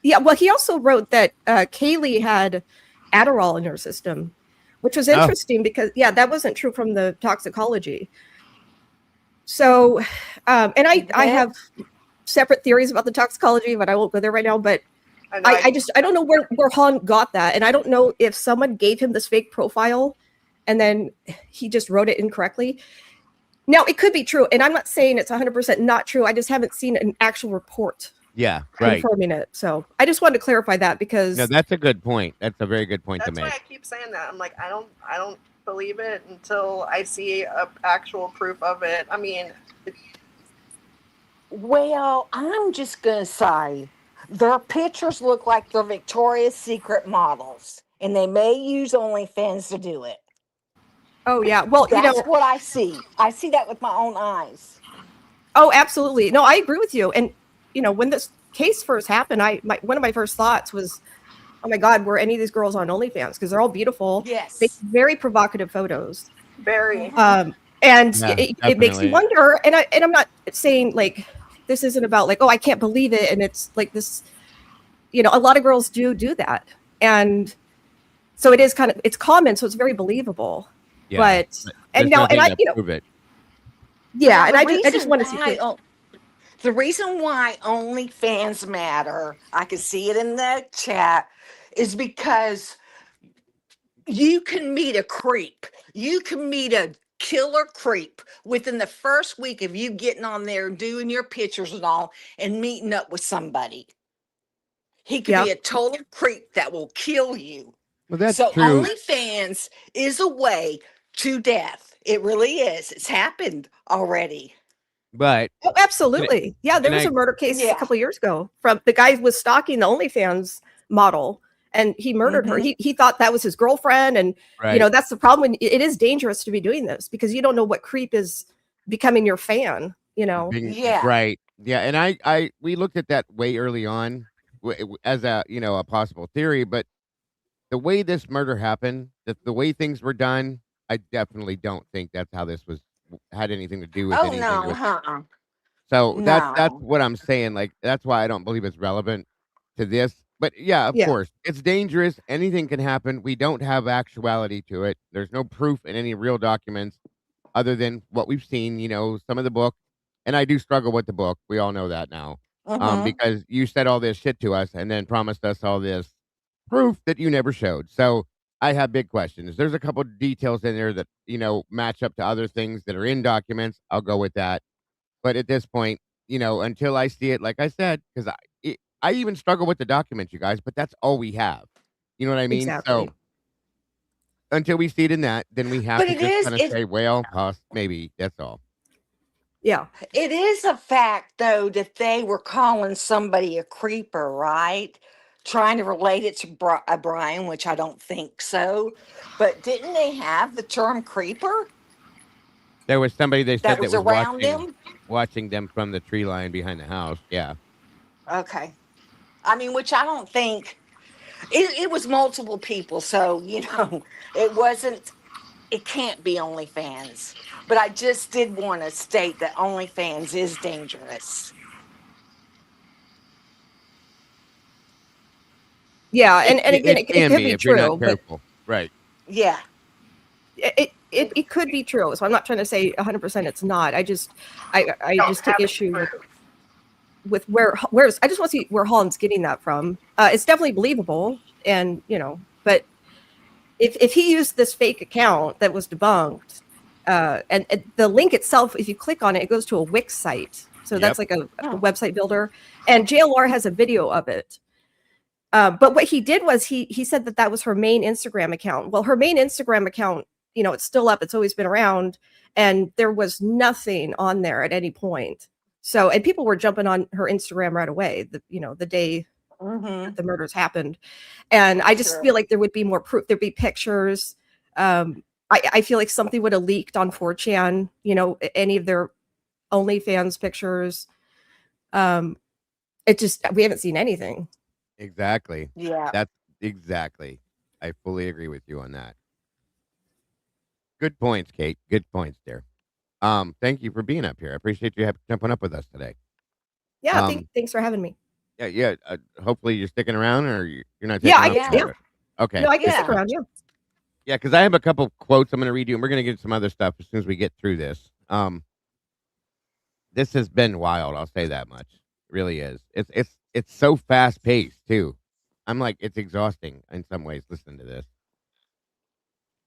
Yeah. Well, he also wrote that Kaylee had Adderall in her system, which was interesting because, that wasn't true from the toxicology. So, and I have separate theories about the toxicology, but I won't go there right now. But I don't know where Holland got that. And I don't know if someone gave him this fake profile and then he just wrote it incorrectly. Now, it could be true, and I'm not saying it's 100% not true. I just haven't seen an actual report confirming it. So I just wanted to clarify that because that's a good point. That's a very good point to make. That's why I keep saying that. I'm like, I don't believe it until I see actual proof of it. I mean, well, I'm just gonna say their pictures look like they're Victoria's Secret models, and they may use OnlyFans to do it. Oh, yeah. Well, that's what I see. I see that with my own eyes. Oh, absolutely. No, I agree with you. And, when this case first happened, one of my first thoughts was, oh, my God, were any of these girls on OnlyFans? Because they're all beautiful. Yes. They very provocative photos. Very. It makes me wonder. And I'm not saying, like, this isn't about, like, oh, I can't believe it. And it's like this, a lot of girls do that. And So it is it's common, so it's very believable. Yeah, but and now, and I, prove it. Yeah, and I just want to see proof. The reason why OnlyFans matter, I can see it in the chat, is because you can meet a creep. You can meet a killer creep within the first week of you getting on there, doing your pictures and all, and meeting up with somebody. He could be a total creep that will kill you. Well, that's so true. OnlyFans is a way to death. It really is. It's happened already. But absolutely, yeah. There was a murder case a couple years ago from the guy was stalking the OnlyFans model, and he murdered her. He thought that was his girlfriend, and that's the problem. It is dangerous to be doing this because you don't know what creep is becoming your fan. Right. Yeah, and we looked at that way early on as a a possible theory, but the way this murder happened, the way things were done, I definitely don't think that's how this had anything to do with anything. No, So that's what I'm saying. Like, that's why I don't believe it's relevant to this. But yeah, of course, it's dangerous. Anything can happen. We don't have actuality to it. There's no proof in any real documents other than what we've seen, some of the book. And I do struggle with the book. We all know that now. Because you said all this shit to us and then promised us all this proof that you never showed. So I have big questions. There's a couple of details in there that, match up to other things that are in documents. I'll go with that. But at this point, until I see it, like I said, because I even struggle with the documents, you guys, but that's all we have. You know what I mean? Exactly. So until we see it in that, then we have to just kind of say, well, maybe that's all. Yeah. It is a fact, though, that they were calling somebody a creeper, right? Trying to relate it to Brian, which I don't think so. But didn't they have the term creeper? There was somebody they said that was around them? Watching them from the tree line behind the house. Yeah. Okay. I mean, which I don't think it was multiple people. So, it can't be OnlyFans. But I just did want to state that OnlyFans is dangerous. Yeah. And again, it could be true. You're not careful. Right. Yeah. It could be true. So I'm not trying to say 100% it's not. I just take issue with where I just want to see where Holland's getting that from. It's definitely believable, and but if he used this fake account that was debunked, and the link itself, if you click on it, it goes to a Wix site. So that's like a website builder, and JLR has a video of it. But what he did was he said that was her main Instagram account. Well, her main Instagram account, it's still up. It's always been around, and there was nothing on there at any point. So, and people were jumping on her Instagram right away, the day the murders happened. And I just feel like there would be more proof. There'd be pictures. I feel like something would have leaked on 4chan, any of their OnlyFans pictures. We haven't seen anything. Exactly. Yeah. That's exactly. I fully agree with you on that. Good points, Kate. Good points there. Thank you for being up here. I appreciate you jumping up with us today. Yeah, thanks for having me. Yeah. Hopefully you're sticking around, or you're not. Yeah. Okay. No, I can stick around. Yeah, because I have a couple quotes I'm going to read you, and we're going to get some other stuff as soon as we get through this. This has been wild. I'll say that much. It really is. It's so fast paced too. I'm like, it's exhausting in some ways. Listen to this.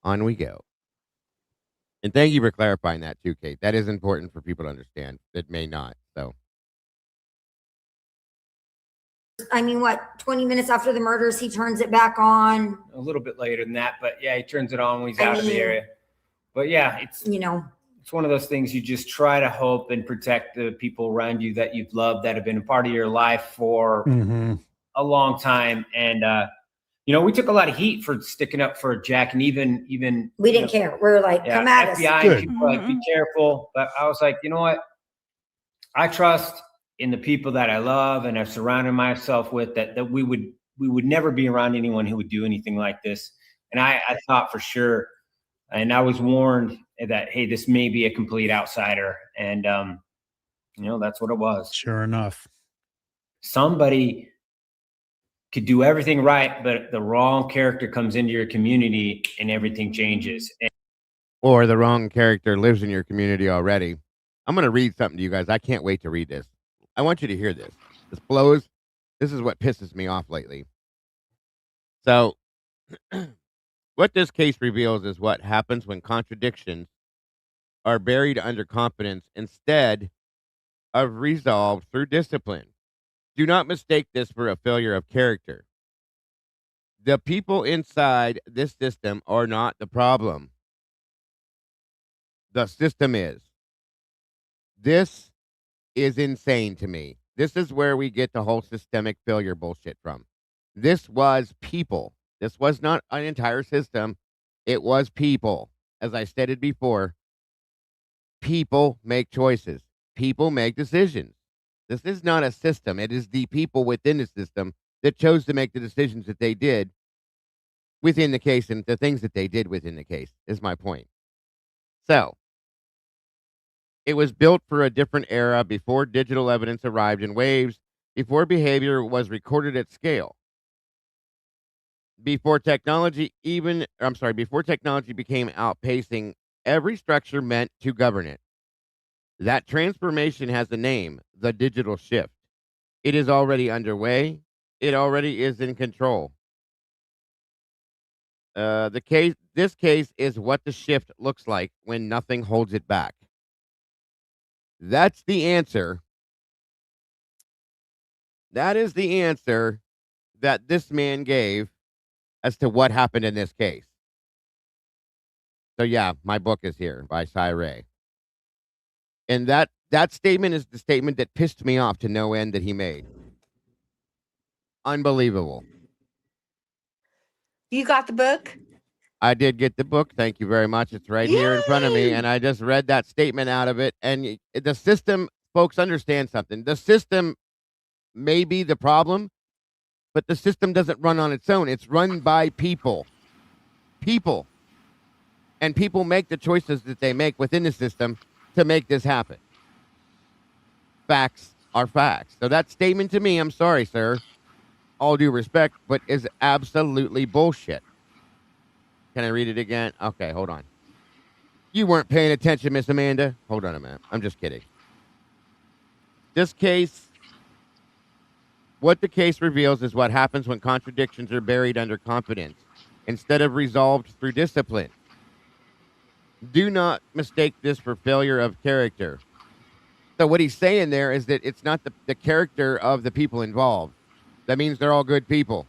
On we go. And thank you for clarifying that too, Kate. That is important for people to understand that may not. So, I mean, 20 minutes after the murders, he turns it back on. A little bit later than that, but yeah, he turns it on when he's out of the area. But yeah, it's it's one of those things you just try to hope and protect the people around you that you've loved, that have been a part of your life for a long time. And we took a lot of heat for sticking up for Jack, and even we didn't care. We're like, come at us. FBI and people were like, be careful. But I was like, you know what? I trust in the people that I love and I've surrounded myself with, that we would never be around anyone who would do anything like this. And I thought for sure, and I was warned that, hey, this may be a complete outsider. And that's what it was. Sure enough. Somebody could do everything right, but the wrong character comes into your community and everything changes. Or the wrong character lives in your community already. I'm going to read something to you guys. I can't wait to read this. I want you to hear this. This is what pisses me off lately. So, what this case reveals is what happens when contradictions are buried under competence instead of resolved through discipline. Do not mistake this for a failure of character. The people inside this system are not the problem. The system is. This is insane to me. This is where we get the whole systemic failure bullshit from. This was people. This was not an entire system. It was people. As I stated before, people make choices. People make decisions. This is not a system. It is the people within the system that chose to make the decisions that they did within the case, and the things that they did within the case is my point. So, it was built for a different era before digital evidence arrived in waves, before behavior was recorded at scale. Before technology became outpacing every structure meant to govern it. That transformation has a name, the digital shift. It is already underway. It already is in control. This case is what the shift looks like when nothing holds it back. That's the answer. That is the answer that this man gave as to what happened in this case. So yeah, my book is here by Cy Ray. And that statement is the statement that pissed me off to no end that he made. Unbelievable. You got the book? I did get the book. Thank you very much. It's right here in front of me. And I just read that statement out of it. And the system, folks, understand something. The system may be the problem, but the system doesn't run on its own. It's run by people. People. And people make the choices that they make within the system to make this happen. Facts are facts. So that statement to me, I'm sorry, sir, all due respect, but is absolutely bullshit. Can I read it again? Okay, hold on. You weren't paying attention, Miss Amanda. Hold on a minute. I'm just kidding. This case, what the case reveals is what happens when contradictions are buried under confidence instead of resolved through discipline. Do not mistake this for failure of character. So what he's saying there is that it's not the character of the people involved. That means they're all good people.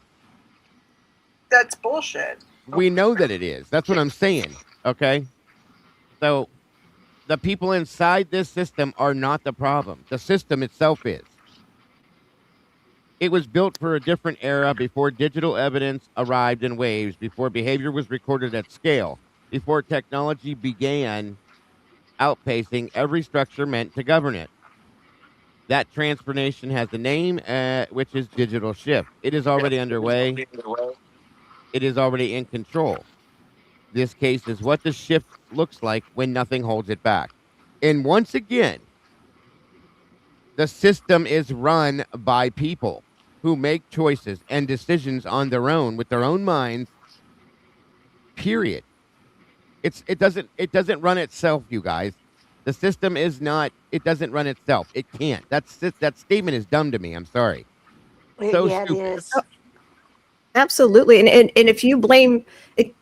That's bullshit. We know that it is. That's what I'm saying. Okay? So the people inside this system are not the problem. The system itself is. It was built for a different era before digital evidence arrived in waves, before behavior was recorded at scale, before technology began outpacing every structure meant to govern it. That transformation has a name, which is digital shift. It is already underway. It is already in control. This case is what the shift looks like when nothing holds it back. And once again, the system is run by people who make choices and decisions on their own with their own minds. Period. It doesn't run itself, you guys. The system is not. It doesn't run itself. It can't. That statement is dumb to me. I'm sorry. So yeah, stupid. it is. Absolutely. And if you blame it,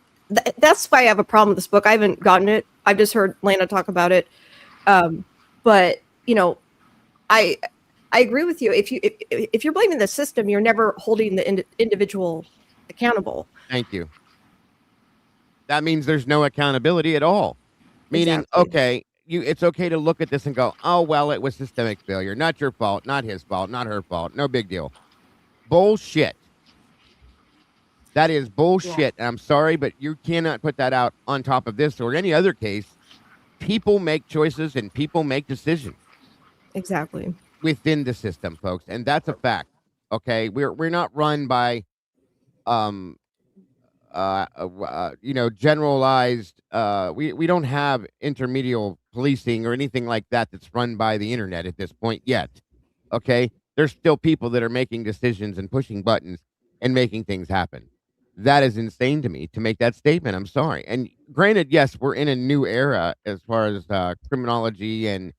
that's why I have a problem with this book. I haven't gotten it. I've just heard Lana talk about it. But I agree with you. If you're blaming the system, you're never holding the individual accountable. Thank you. That means there's no accountability at all. Meaning, Exactly. okay, it's okay to look at this and go, oh, well, it was systemic failure. Not your fault, not his fault, not her fault. No big deal. Bullshit. That is bullshit. Yeah. I'm sorry, but you cannot put that out on top of this or any other case. People make choices and people make decisions. Exactly. Within the system, folks. And that's a fact. Okay. We're not run by generalized, we don't have intermediate policing or anything like that that's run by the internet at this point yet. Okay. There's still people that are making decisions and pushing buttons and making things happen. That is insane to me to make that statement. I'm sorry. And granted, yes, we're in a new era as far as criminology and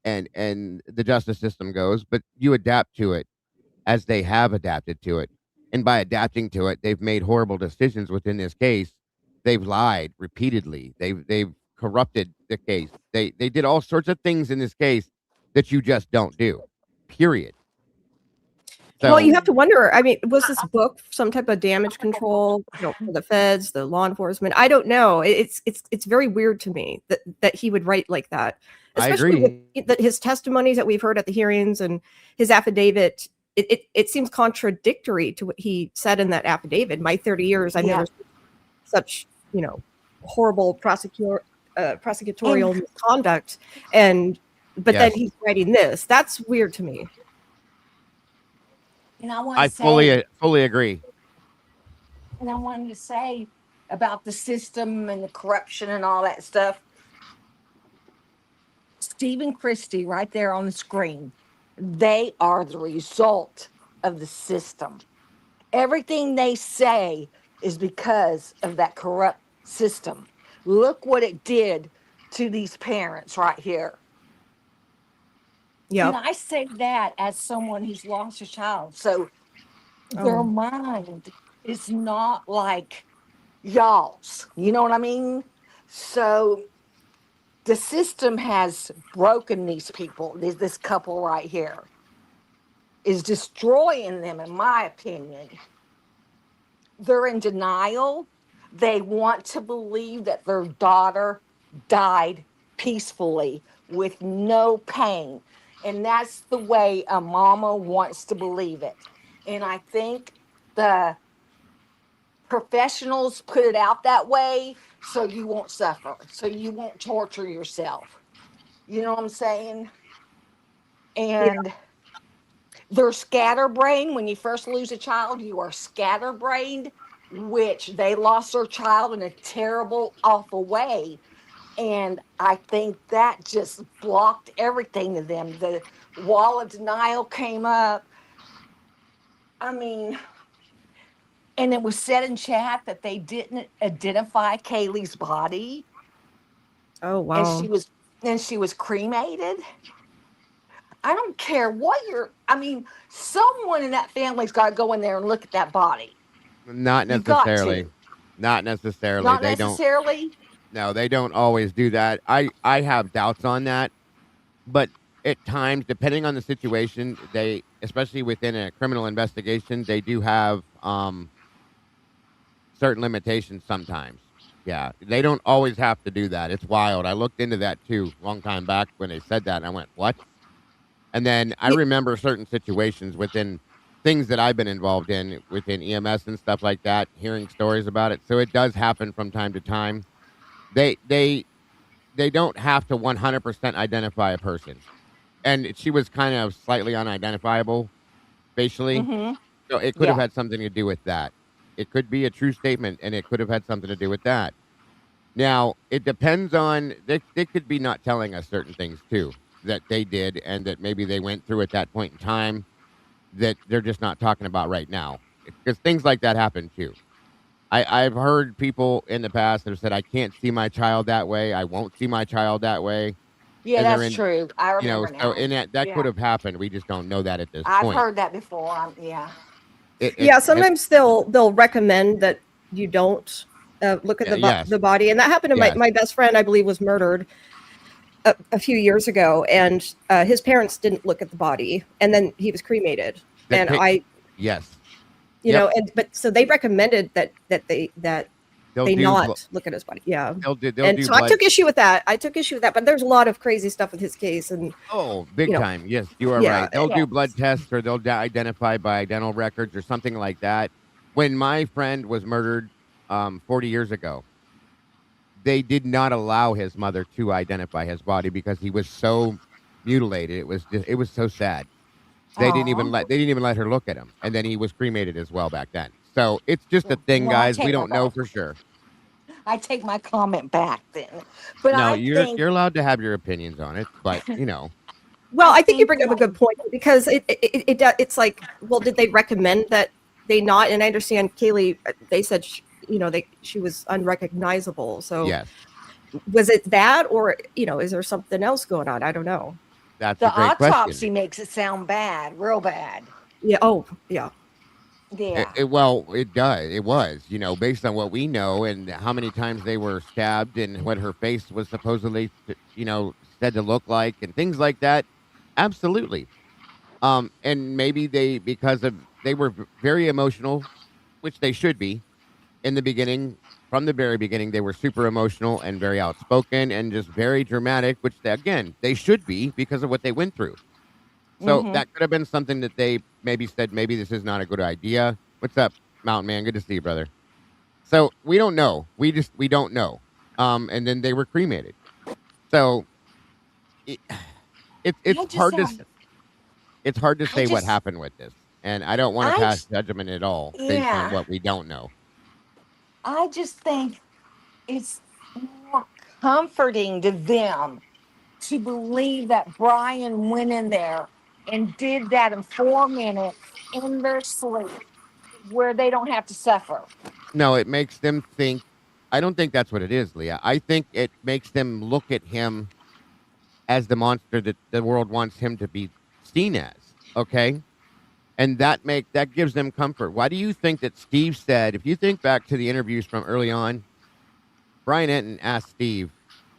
the justice system goes, but you adapt to it as they have adapted to it. And by adapting to it, they've made horrible decisions within this case. They've lied repeatedly. They've corrupted the case. They did all sorts of things in this case that you just don't do. Period. So, well, you have to wonder. I mean, was this book some type of damage control, for the feds, the law enforcement? I don't know. It's very weird to me that he would write like that. Especially with his testimonies that we've heard at the hearings and his affidavit. It seems contradictory to what he said in that affidavit. My 30 years, I've never seen such horrible prosecutorial misconduct, but then he's writing this. That's weird to me. And I fully agree. And I wanted to say about the system and the corruption and all that stuff. Stephen Christie, right there on the screen, they are the result of the system. Everything they say is because of that corrupt system. Look what it did to these parents right here. Yeah. And I say that as someone who's lost a child. So their mind is not like y'all's. You know what I mean? So the system has broken these people. This couple right here is destroying them, in my opinion. They're in denial. They want to believe that their daughter died peacefully with no pain. And that's the way a mama wants to believe it. And I think the professionals put it out that way so you won't suffer, so you won't torture yourself. You know what I'm saying? And they're scatterbrained. When you first lose a child, you are scatterbrained, which they lost their child in a terrible, awful way. And I think that just blocked everything to them. The wall of denial came up. I mean, and it was said in chat that they didn't identify Kaylee's body. Oh, wow. And she was cremated. I don't care what someone in that family's got to go in there and look at that body. Not necessarily. Not necessarily. Not necessarily? No, they don't always do that. I have doubts on that. But at times, depending on the situation, they, especially within a criminal investigation, they do have certain limitations sometimes. Yeah, they don't always have to do that. It's wild. I looked into that too a long time back when they said that, and I went, what? And then I remember certain situations within things that I've been involved in within EMS and stuff like that, hearing stories about it. So it does happen from time to time. They don't have to 100% identify a person. And she was kind of slightly unidentifiable facially. Mm-hmm. So it could have had something to do with that. It could be a true statement, and it could have had something to do with that. Now, it depends on, they could be not telling us certain things too that they did and that maybe they went through at that point in time that they're just not talking about right now. Because things like that happen too. I've heard people in the past that have said, I can't see my child that way. I won't see my child that way. Yeah, that's true. I remember now. So and that could have happened. We just don't know that at this point. I've heard that before. Sometimes they'll recommend that you don't look at the body. And that happened to my best friend, I believe, was murdered a few years ago. And his parents didn't look at the body. And then he was cremated. So they recommended that they not look at his body. Yeah. So I took issue with that. But there's a lot of crazy stuff with his case. And big time. Yes, you are right. They'll do blood tests or they'll identify by dental records or something like that. When my friend was murdered 40 years ago, they did not allow his mother to identify his body because he was so mutilated. It was so sad. They didn't even let her look at him. And then he was cremated as well back then. So it's just a thing, guys. We don't know for sure. I take my comment back then. But no, you're allowed to have your opinions on it, but Well, I think you bring up a good point because it's like, well, did they recommend that they not? And I understand Kaylee, they said, she was unrecognizable. So Yes. Was it that, or, is there something else going on? I don't know. That's The a great autopsy question. makes it sound bad, real bad. Yeah. Oh, yeah. Yeah. Well, it does. It was, based on what we know and how many times they were stabbed and what her face was supposedly, said to look like and things like that. Absolutely. And maybe they were very emotional, which they should be in the beginning. From the very beginning, they were super emotional and very outspoken and just very dramatic, which again, they should be because of what they went through. So Mhm. that could have been something that they maybe said, maybe this is not a good idea. What's up, Mountain Man? Good to see you, brother. So we don't know. We don't know. And then they were cremated. So it, it's I just hard to have, it's hard to I say what just, happened with this, and I don't want to I, pass j- judgment at all based on yeah, what we don't know. I just think it's more comforting to them to believe that Brian went in there and did that in 4 minutes in their sleep where they don't have to suffer. No, it makes them think. I don't think that's what it is, Leah. I think it makes them look at him as the monster that the world wants him to be seen as. Okay, and that gives them comfort. Why do you think that Steve said? If you think back to the interviews from early on, Brian Enton asked Steve,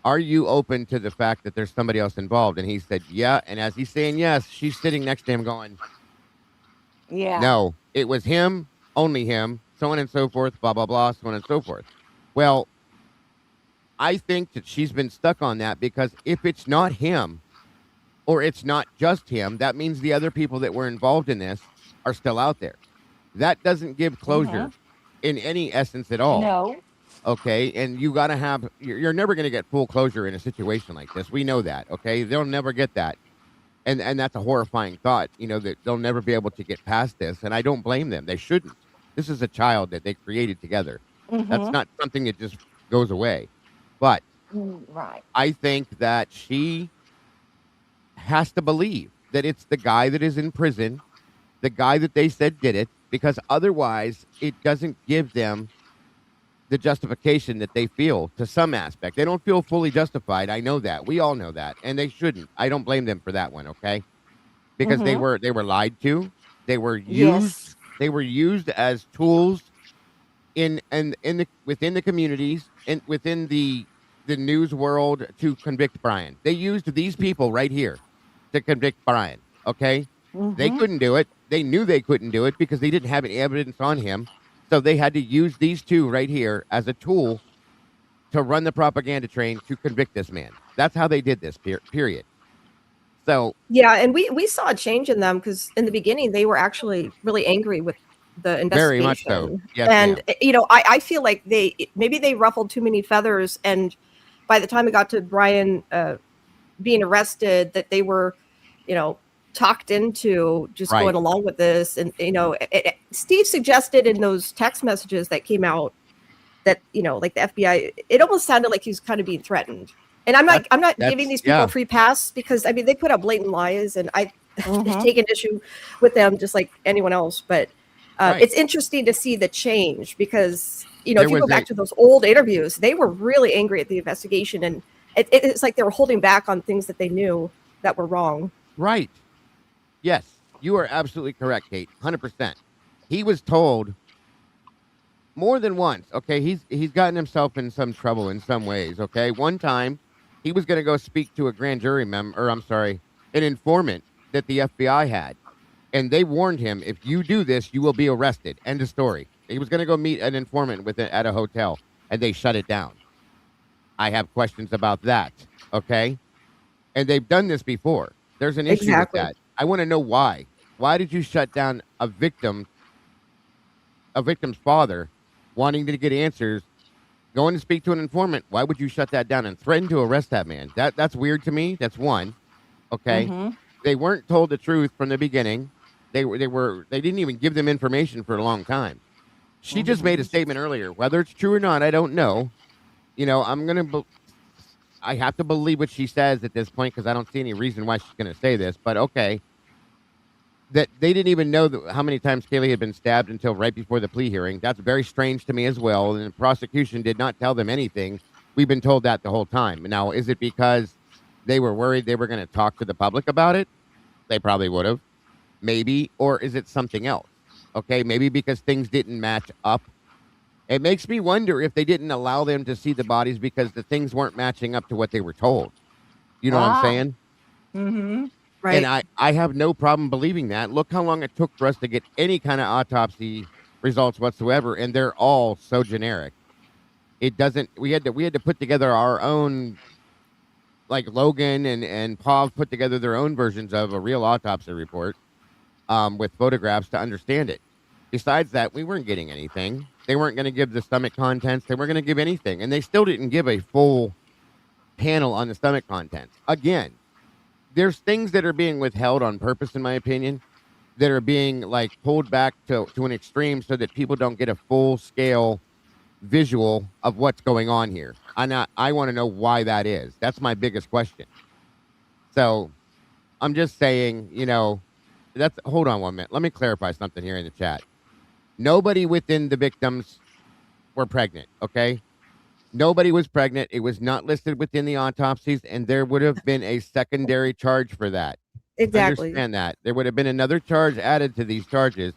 "Are you open to the fact that there's somebody else involved?" And he said, "Yeah." And as he's saying yes, she's sitting next to him, going, Yeah. "No, it was him, only him, so on and so forth, blah blah blah, so on and so forth." Well, I think that she's been stuck on that because if it's not him or it's not just him, that means the other people that were involved in this are still out there. That doesn't give closure Mhm. in any essence at all. No. Okay. And you got to have, you're never going to get full closure in a situation like this. We know that. Okay. They'll never get that. And that's a horrifying thought, that they'll never be able to get past this. And I don't blame them. They shouldn't. This is a child that they created together. That's Mhm. not something that just goes away. But Right. I think that she has to believe that it's the guy that is in prison, the guy that they said did it, because otherwise it doesn't give them the justification that they feel to some aspect. They don't feel fully justified. I know that. We all know that. And they shouldn't. I don't blame them for that one, okay? Because Mhm. they were lied to. They were used. Yes. They were used as tools in the within the communities and within the news world to convict Brian. They used these people right here to convict Brian. Okay, they Mhm. couldn't do it. They knew they couldn't do it because they didn't have any evidence on him. So they had to use these two right here as a tool to run the propaganda train to convict this man. That's how they did this. Period. So Yeah, and we saw a change in them because in the beginning they were actually really angry with the very much so. investigation. Yes, And ma'am. I feel like maybe they ruffled too many feathers, and by the time it got to Brian being arrested, that they were, talked into just Right. going along with this. And Steve suggested in those text messages that came out that, like the FBI, it almost sounded like he was kind of being threatened. And I'm not giving these people a free pass, because I mean they put out blatant lies, and I Mhm. take an issue with them just like anyone else. But Right. it's interesting to see the change, because There if you go was back to those old interviews, they were really angry at the investigation, and it's like they were holding back on things that they knew that were wrong. Right. Yes, you are absolutely correct, Kate. 100%. He was told more than once. Okay, he's gotten himself in some trouble in some ways. Okay, one time he was going to go speak to a grand jury member, or I'm sorry, an informant that the FBI had, and they warned him, if you do this, you will be arrested. End of story. He was going to go meet an informant at a hotel, and they shut it down. I have questions about that. Okay, and they've done this before. There's an issue with Exactly. that. I want to know why. Why did you shut down a victim's father, wanting to get answers, going to speak to an informant? Why would you shut that down and threaten to arrest that man? That's weird to me. That's one. Okay. Mhm. They weren't told the truth from the beginning. They didn't even give them information for a long time. She just made a statement earlier. Whether it's true or not, I don't know. I have to believe what she says at this point because I don't see any reason why she's going to say this. But okay, that they didn't even know how many times Kaylee had been stabbed until right before the plea hearing. That's very strange to me as well. And the prosecution did not tell them anything. We've been told that the whole time. Now, is it because they were worried they were going to talk to the public about it? They probably would have, maybe. Or is it something else? Okay, maybe because things didn't match up. It makes me wonder if they didn't allow them to see the bodies because the things weren't matching up to what they were told. You know what I'm saying? Mm-hmm. Right. And I have no problem believing that. Look how long it took for us to get any kind of autopsy results whatsoever, and they're all so generic. It doesn't. We had to put together our own, like Logan and Pav put together their own versions of a real autopsy report, with photographs to understand it. Besides that, we weren't getting anything. They weren't going to give the stomach contents. They weren't going to give anything, and they still didn't give a full panel on the stomach contents. Again, there's things that are being withheld on purpose, in my opinion, that are being like pulled back to an extreme so that people don't get a full scale visual of what's going on here. I want to know why that is. That's my biggest question. So I'm just saying, hold on 1 minute. Let me clarify something here in the chat. Nobody within the victims were pregnant. Okay. Nobody was pregnant. It was not listed within the autopsies, and there would have been a secondary charge for that. Exactly. Understand that. There would have been another charge added to these charges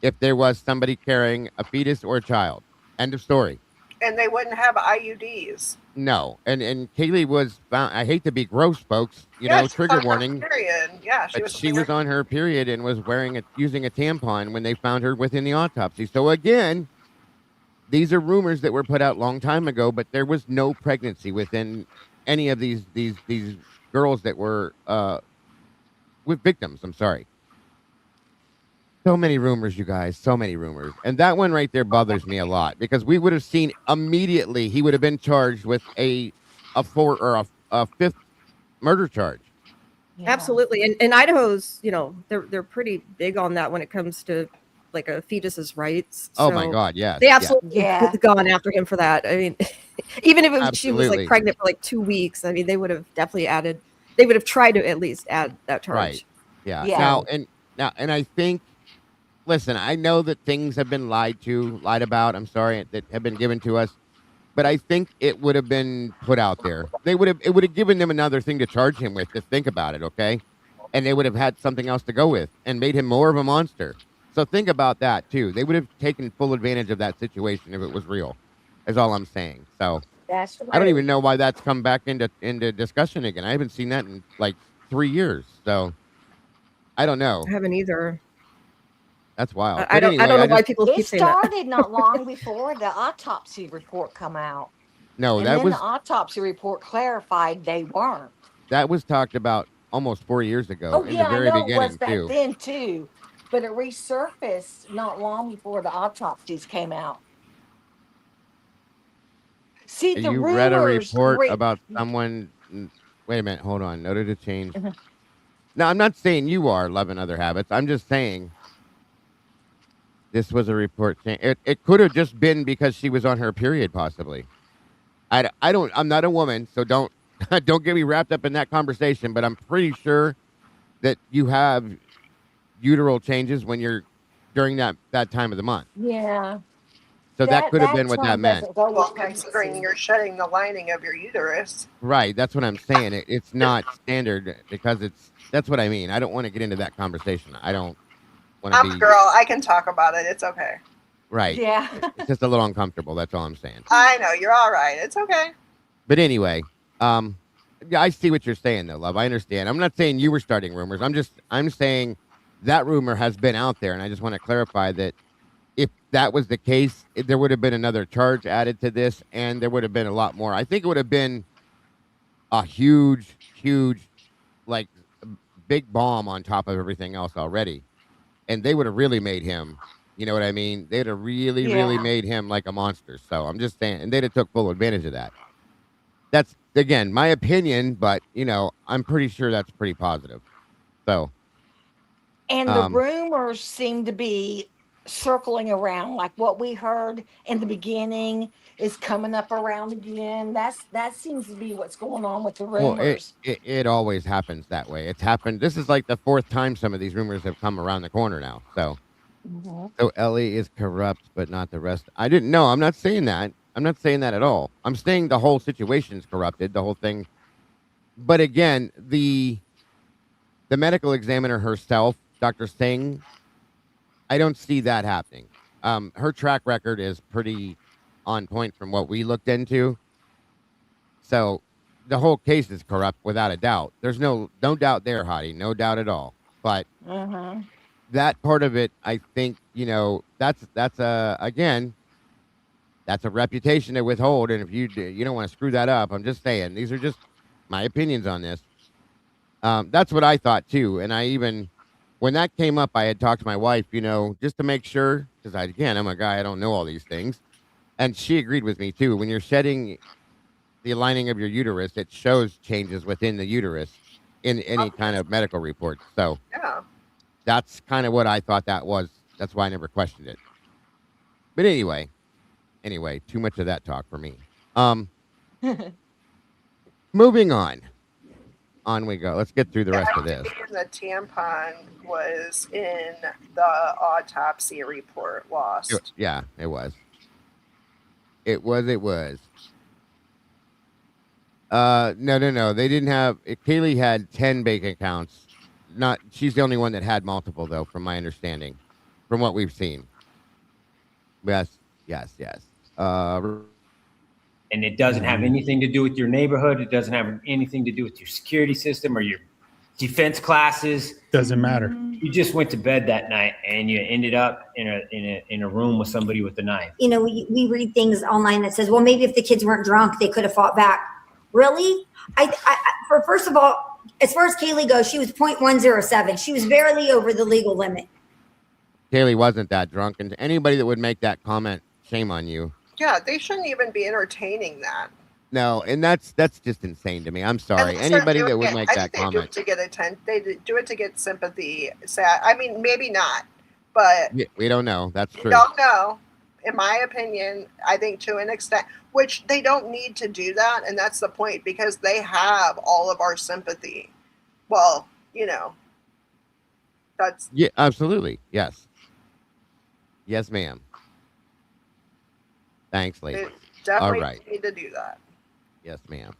if there was somebody carrying a fetus or a child. End of story. And they wouldn't have IUDs. No. And Kaylee was found, I hate to be gross, folks, trigger warning. Period. Yeah, she was on her period and was using a tampon when they found her within the autopsy. So again, these are rumors that were put out a long time ago, but there was no pregnancy within any of these girls that were with victims. I'm sorry. So many rumors, you guys. So many rumors. And that one right there bothers me a lot because we would have seen immediately he would have been charged with a fourth or a fifth murder charge. Yeah. Absolutely. And Idaho's, they're pretty big on that when it comes to like a fetus's rights. Oh my God, yes. They absolutely gone after him for that. I mean, even if she was like pregnant for like 2 weeks, I mean, they would have definitely they would have tried to at least add that charge. Right. Yeah. Now, and I think, listen, I know that things have been lied about, I'm sorry, that have been given to us, but I think it would have been put out there. It would have given them another thing to charge him with, to think about it, okay? And they would have had something else to go with and made him more of a monster. So think about that, too. They would have taken full advantage of that situation if it was real, is all I'm saying. So that's right. I don't even know why that's come back into discussion again. I haven't seen that in like 3 years. So I don't know. I haven't either. That's wild. I don't know why people keep saying that. It started not long before the autopsy report come out. No, and then the autopsy report clarified they weren't. That was talked about almost 4 years ago in the very beginning, it was back then too. But it resurfaced not long before the autopsies came out. See, the you read a report about someone. Wait a minute, hold on. Noted to change. Now, I'm not saying you are loving other habits. I'm just saying this was a report. It could have just been because she was on her period, possibly. I'm not a woman, so don't get me wrapped up in that conversation. But I'm pretty sure that you have uteral changes when you're during that time of the month. Yeah. So that could have been what that meant. Well, considering you're shedding the lining of your uterus. Right. That's what I'm saying. It's not standard because that's what I mean. I don't want to get into that conversation. I don't want to I'm a girl. I can talk about it. It's okay. Right. Yeah. It's just a little uncomfortable. That's all I'm saying. I know. You're all right. It's okay. But anyway, I see what you're saying though, love. I understand. I'm not saying you were starting rumors. I'm saying that rumor has been out there, and I just want to clarify that if that was the case, there would have been another charge added to this, and there would have been a lot more. I think it would have been a huge, like, big bomb on top of everything else already, and they would have really made him, you know what I mean? They'd have really made him like a monster. So I'm just saying, and they'd have took full advantage of that. That's, again, my opinion, but, I'm pretty sure that's pretty positive. So. And the rumors seem to be circling around, like what we heard in the beginning is coming up around again. That seems to be what's going on with the Well, rumors. it always happens that way. It's happened. This is like the fourth time some of these rumors have come around the corner now. So, Mhm. so Ellie is corrupt, but not the rest. I didn't know. I'm not saying that. I'm not saying that at all. I'm saying the whole situation's corrupted. The whole thing. But again, the medical examiner herself, Dr. Singh, I don't see that happening. Her track record is pretty on point from what we looked into. So the whole case is corrupt without a doubt. There's no doubt there, Hottie, no doubt at all. But that part of it, I think, that's again, that's a reputation to withhold. And if you don't want to screw that up, I'm just saying, these are just my opinions on this. That's what I thought too. And when that came up, I had talked to my wife, just to make sure, because I'm a guy, I don't know all these things. And she agreed with me too. When you're shedding the aligning of your uterus, it shows changes within the uterus in any kind of medical report. So that's kind of what I thought that was. That's why I never questioned it. But anyway, too much of that talk for me. Moving on. On we go. Let's get through the rest of this. The tampon was in the autopsy report lost. It was. It was. No. They didn't have. Kaylee had 10 bank accounts. She's the only one that had multiple, though, from my understanding, from what we've seen. Yes. And it doesn't have anything to do with your neighborhood. It doesn't have anything to do with your security system or your defense classes. Doesn't matter. You just went to bed that night and you ended up in a room with somebody with a knife. We read things online that says, well, maybe if the kids weren't drunk, they could have fought back. Really? First of all, as far as Kaylee goes, she was 0.107. She was barely over the legal limit. Kaylee wasn't that drunk, and anybody that would make that comment, shame on you. Yeah, they shouldn't even be entertaining that. No, and that's just insane to me. I'm sorry. Anybody that would make that comment. They do it to get attention. They do it to get sympathy. I mean, maybe not, but we don't know. That's true. We don't know. In my opinion, I think to an extent, which they don't need to do that, and that's the point, because they have all of our sympathy. Well, that's... Yeah, absolutely. Yes. Yes, ma'am. Thanks, lady. They definitely all right. need to do that. Yes, ma'am.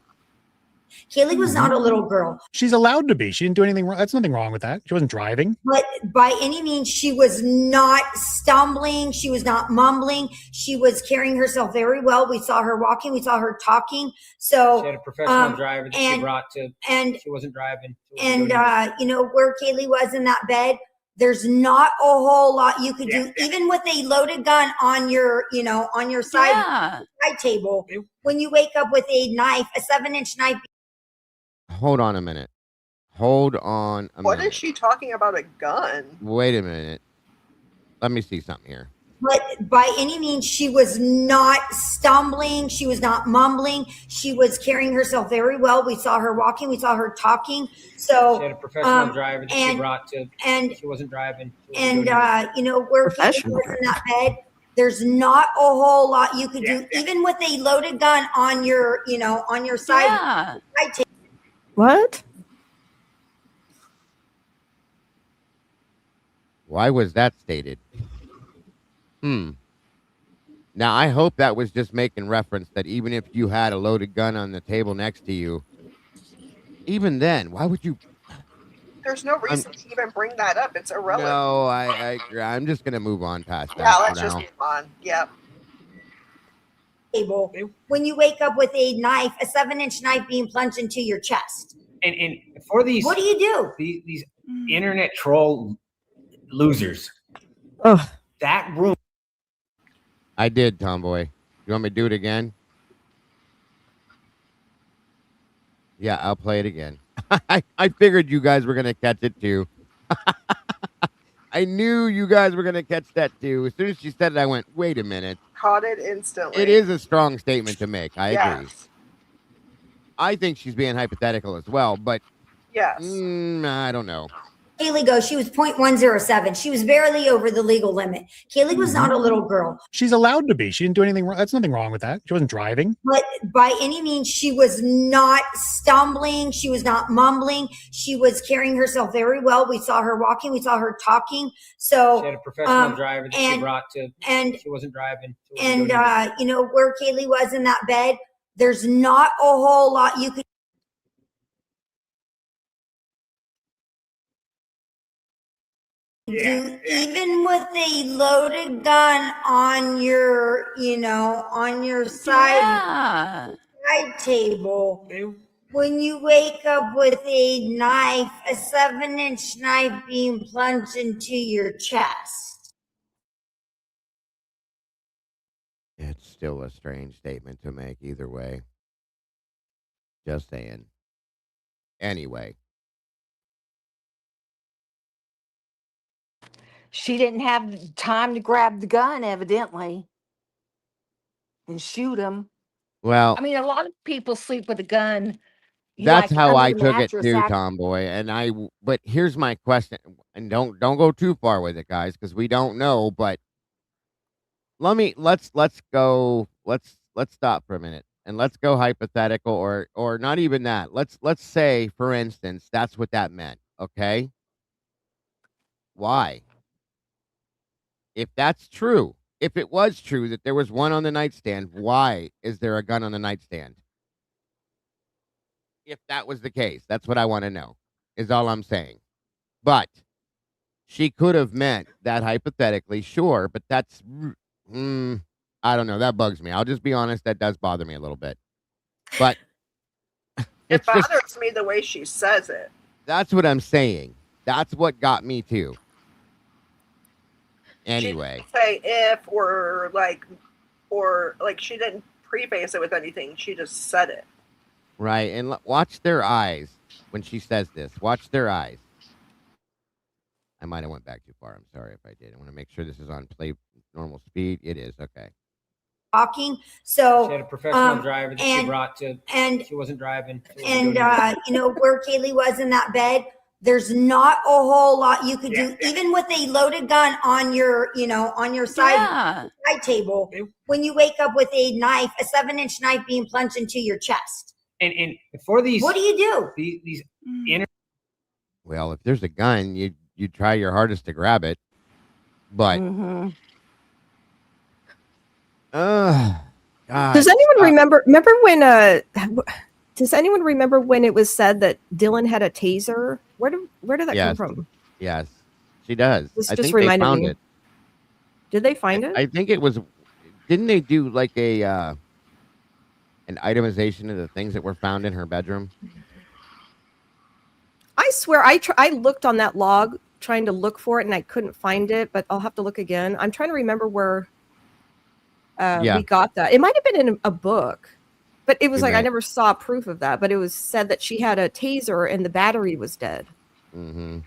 Kaylee was not a little girl. She's allowed to be. She didn't do anything wrong. That's nothing wrong with that. She wasn't driving. But by any means, she was not stumbling. She was not mumbling. She was carrying herself very well. We saw her walking. We saw her talking. So she had a professional driver that she brought to, and she wasn't driving. Where Kaylee was in that bed, there's not a whole lot you could do, even with a loaded gun on your side table. When you wake up with a knife, a 7-inch knife. Hold on a minute. What is she talking about a gun? Wait a minute. Let me see something here. But by any means, she was not stumbling. She was not mumbling. She was carrying herself very well. We saw her walking. We saw her talking. So she had a professional driver that she brought to, and she wasn't driving. Where Kaylee was in that bed, there's not a whole lot you could do, even with a loaded gun on your side table. What? Why was that stated? Now, I hope that was just making reference that even if you had a loaded gun on the table next to you, even then, why would you? There's no reason to even bring that up. It's irrelevant. No, I agree. I'm just going to move on past that. Yeah, let's just move on. Yep. Table. When you wake up with a knife, a 7-inch knife being plunged into your chest. And for these, what do you do? These internet troll losers. Oh, that room. I did, Tomboy. You want me to do it again? Yeah, I'll play it again. I figured you guys were going to catch it too. I knew you guys were going to catch that too. As soon as she said it, I went, wait a minute. Caught it instantly. It is a strong statement to make. I agree. I think she's being hypothetical as well, but yes. I don't know. Kaylee goes, she was 0.107. She was barely over the legal limit. Kaylee was not a little girl. She's allowed to be. She didn't do anything wrong. That's nothing wrong with that. She wasn't driving. But by any means, she was not stumbling. She was not mumbling. She was carrying herself very well. We saw her walking. We saw her talking. So she had a professional driver that she brought to, and she wasn't driving. You know, where Kaylee was in that bed, there's not a whole lot you could do, even with a loaded gun on your, you know, on your side table. When you wake up with a knife, a 7-inch knife being plunged into your chest. It's still a strange statement to make either way. Just saying. Anyway. She didn't have time to grab the gun, evidently, and shoot him. Well, I mean, a lot of people sleep with a gun. That's like, how under I the took it mattress too, Tomboy. And but here's my question, and don't go too far with it, guys, because we don't know. But let's stop for a minute and let's go hypothetical, or not even that. Let's say, for instance, that's what that meant. Okay, why? If that's true, if it was true that there was one on the nightstand, why is there a gun on the nightstand? If that was the case, that's what I want to know, is all I'm saying. But she could have meant that hypothetically, sure, but that's, I don't know. That bugs me. I'll just be honest. That does bother me a little bit. But it bothers me the way she says it. That's what I'm saying. That's what got me too. Anyway. She didn't say if or like she didn't preface it with anything. She just said it. Right. And watch their eyes when she says this. Watch their eyes. I might have went back too far. I'm sorry if I did. I want to make sure this is on play normal speed. It is. Okay. Talking. So she had a professional driver that she brought to, and she wasn't driving. You know, where Kaylee was in that bed, there's not a whole lot you could do, even with a loaded gun on your, you know, on your side table. When you wake up with a knife, a 7-inch knife being plunged into your chest. And for these, what do you do? These well, if there's a gun, you try your hardest to grab it, but does anyone remember when does anyone remember when it was said that Dylan had a taser? Where did that come from? Yes, she does. I think they found it. Did they find it? I think it was. Didn't they do like an itemization of the things that were found in her bedroom? I swear, I looked on that log trying to look for it and I couldn't find it, but I'll have to look again. I'm trying to remember where we got that. It might have been in a book, but it was I never saw proof of that. But it was said that she had a taser and the battery was dead. Mm-hmm.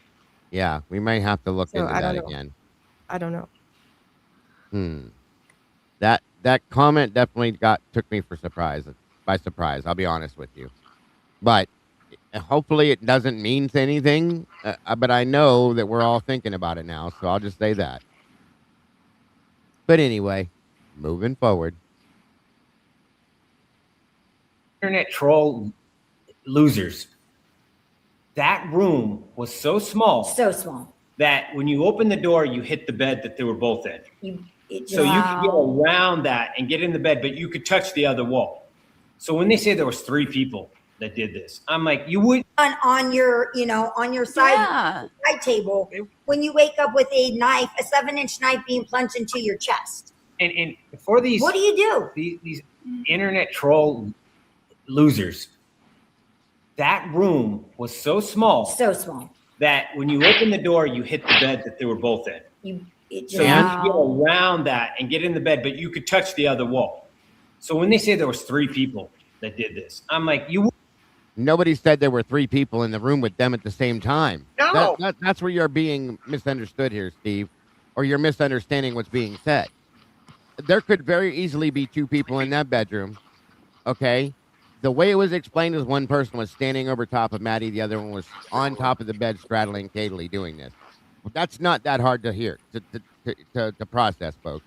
Yeah, we might have to look into that again. I don't know. That comment definitely took me by surprise. I'll be honest with you, but hopefully it doesn't mean anything. But I know that we're all thinking about it now, so I'll just say that. But anyway, moving forward. Internet troll losers. That room was so small that when you open the door, you hit the bed that they were both in. You could get around that and get in the bed, but you could touch the other wall. So when they say there was 3 people that did this, I'm like, you would on your, you know, on your side table. When you wake up with a knife, a 7-inch knife being plunged into your chest. And for these, what do you do? These internet troll losers. That room was so small that when you open the door, you hit the bed that they were both in. You could get around that and get in the bed, but you could touch the other wall. So when they say there was 3 people that did this, I'm like, nobody said there were 3 people in the room with them at the same time. No. That's where you're being misunderstood here, Steve, or you're misunderstanding what's being said. There could very easily be 2 people in that bedroom, okay? the way it was explained is one person was standing over top of Maddie, the other one was on top of the bed straddling Kaylee doing this. But that's not that hard to hear, to process, folks.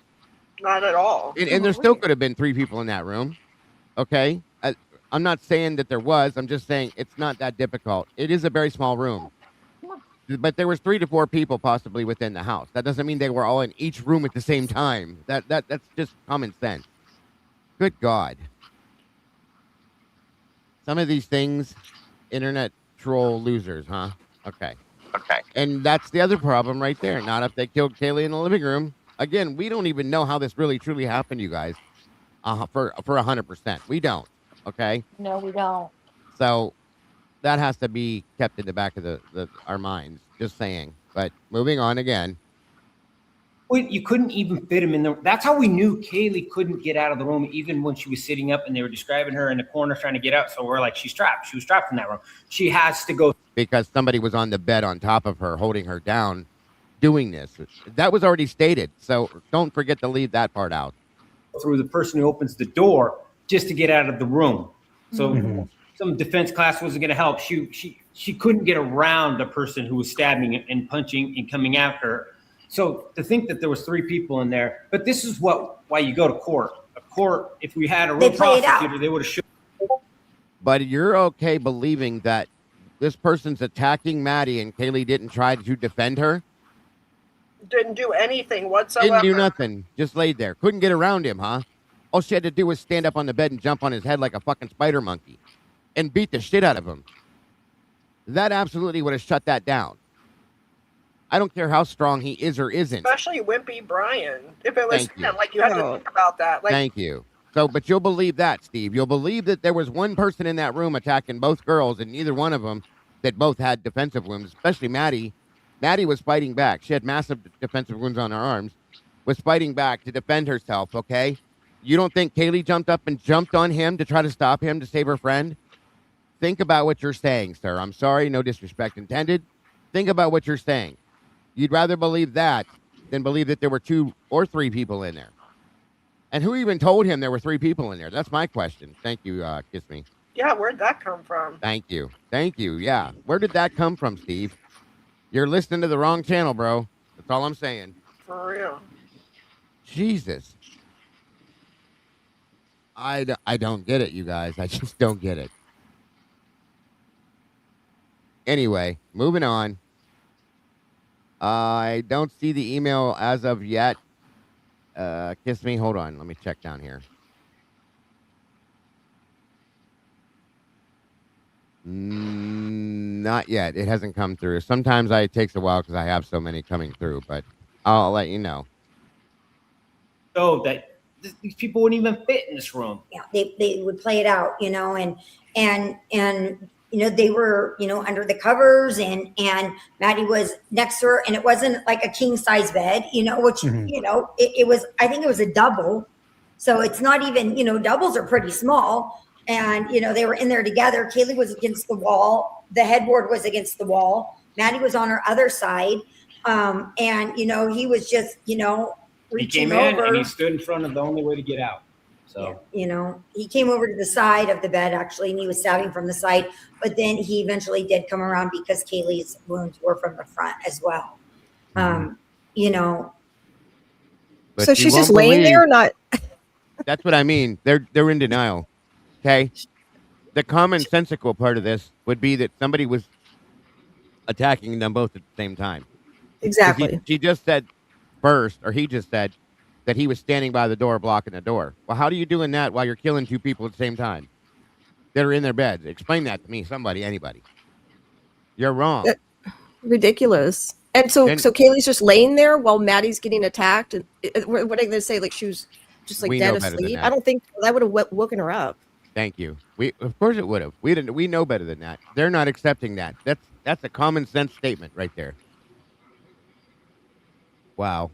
Not at all. And there still could have been 3 people in that room. Okay? I'm not saying that there was. I'm just saying it's not that difficult. It is a very small room. But there was 3 to 4 people possibly within the house. That doesn't mean they were all in each room at the same time. That's just common sense. Good God. Some of these things, internet troll losers, huh? Okay. And that's the other problem right there. Not if they killed Kaylee in the living room. Again, we don't even know how this really truly happened, you guys. For 100%. We don't. Okay? No, we don't. So that has to be kept in the back of our minds. Just saying. But moving on again. You couldn't even fit him in the. That's how we knew Kaylee couldn't get out of the room, even when she was sitting up and they were describing her in the corner trying to get out. So we're like, she's trapped. She was trapped in that room. She has to go because somebody was on the bed on top of her, holding her down, doing this. That was already stated. So don't forget to leave that part out. Through the person who opens the door just to get out of the room. So some defense class wasn't going to help. She couldn't get around the person who was stabbing and punching and coming after her. So to think that there was 3 people in there, but this is why you go to court. A court, if we had a real prosecutor, they would have shown. But you're okay believing that this person's attacking Maddie and Kaylee didn't try to defend her? Didn't do anything whatsoever. Didn't do nothing. Just laid there. Couldn't get around him, huh? All she had to do was stand up on the bed and jump on his head like a fucking spider monkey and beat the shit out of him. That absolutely would have shut that down. I don't care how strong he is or isn't. Especially Wimpy Brian. If it was him, like you have to think about that. Like, Thank you. So, but you'll believe that, Steve. You'll believe that there was one person in that room attacking both girls, and neither one of them that both had defensive wounds, especially Maddie. Maddie was fighting back. She had massive defensive wounds on her arms, was fighting back to defend herself, okay? You don't think Kaylee jumped up and jumped on him to try to stop him to save her friend? Think about what you're saying, sir. I'm sorry, no disrespect intended. Think about what you're saying. You'd rather believe that than believe that there were 2 or 3 people in there. And who even told him there were 3 people in there? That's my question. Thank you, Kiss Me. yeah, where'd that come from? Thank you. Yeah. Where did that come from, Steve? You're listening to the wrong channel, bro. That's all I'm saying. For real. Jesus. I don't get it, you guys. I just don't get it. Anyway, moving on. I don't see the email as of yet. Kiss Me. Hold on. Let me check down here. Not yet. It hasn't come through. Sometimes it takes a while because I have so many coming through, but I'll let you know. So that these people wouldn't even fit in this room. Yeah, they would play it out, and they were, under the covers, and Maddie was next to her, and it wasn't like a king size bed, which, it was, I think it was a double. So it's not even, doubles are pretty small. And, they were in there together. Kaylee was against the wall. The headboard was against the wall. Maddie was on her other side. And, he was just, reaching he came over. in and he stood in front of the only way to get out. So, he came over to the side of the bed, actually, and he was stabbing from the side. But then he eventually did come around because Kaylee's wounds were from the front as well. But so she's just laying there or not? That's what I mean. They're in denial. Okay. The commonsensical part of this would be that somebody was attacking them both at the same time. Exactly. She just said first, or he just said that he was standing by the door, blocking the door. Well, how are you doing that while you're killing 2 people at the same time that are in their beds? Explain that to me, somebody, anybody. You're wrong. Ridiculous. And so Kaylee's just laying there while Maddie's getting attacked. And what are they going to say? Like she was just like dead asleep? I don't think that would have woken her up. Thank you. Of course it would have. We know better than that. They're not accepting that. That's a common sense statement right there. Wow.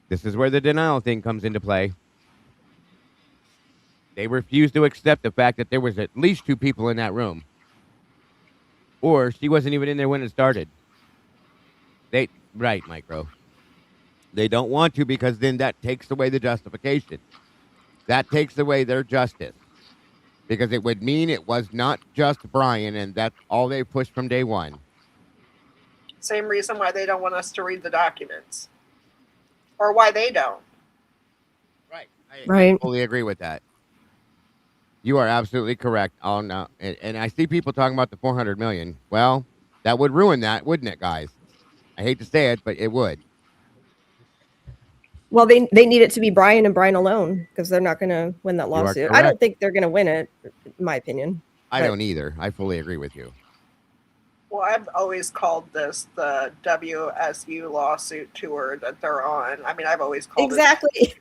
This is where the denial thing comes into play. They refuse to accept the fact that there was at least 2 people in that room. Or she wasn't even in there when it started. Right, Micro. They don't want to because then that takes away the justification. That takes away their justice. because it would mean it was not just Brian, and that's all they pushed from day one. Same reason why they don't want us to read the documents, or why they don't. Right. Right. I fully agree with that. You are absolutely correct. Oh no, and I see people talking about the 400 million. Well, that would ruin that, wouldn't it, guys? I hate to say it, but it would. Well, they need it to be Brian and Brian alone, because they're not going to win that lawsuit. I don't think they're going to win it, in my opinion. I don't either. I fully agree with you. Well, I've always called this the WSU lawsuit tour that they're on. I mean, I've always called it.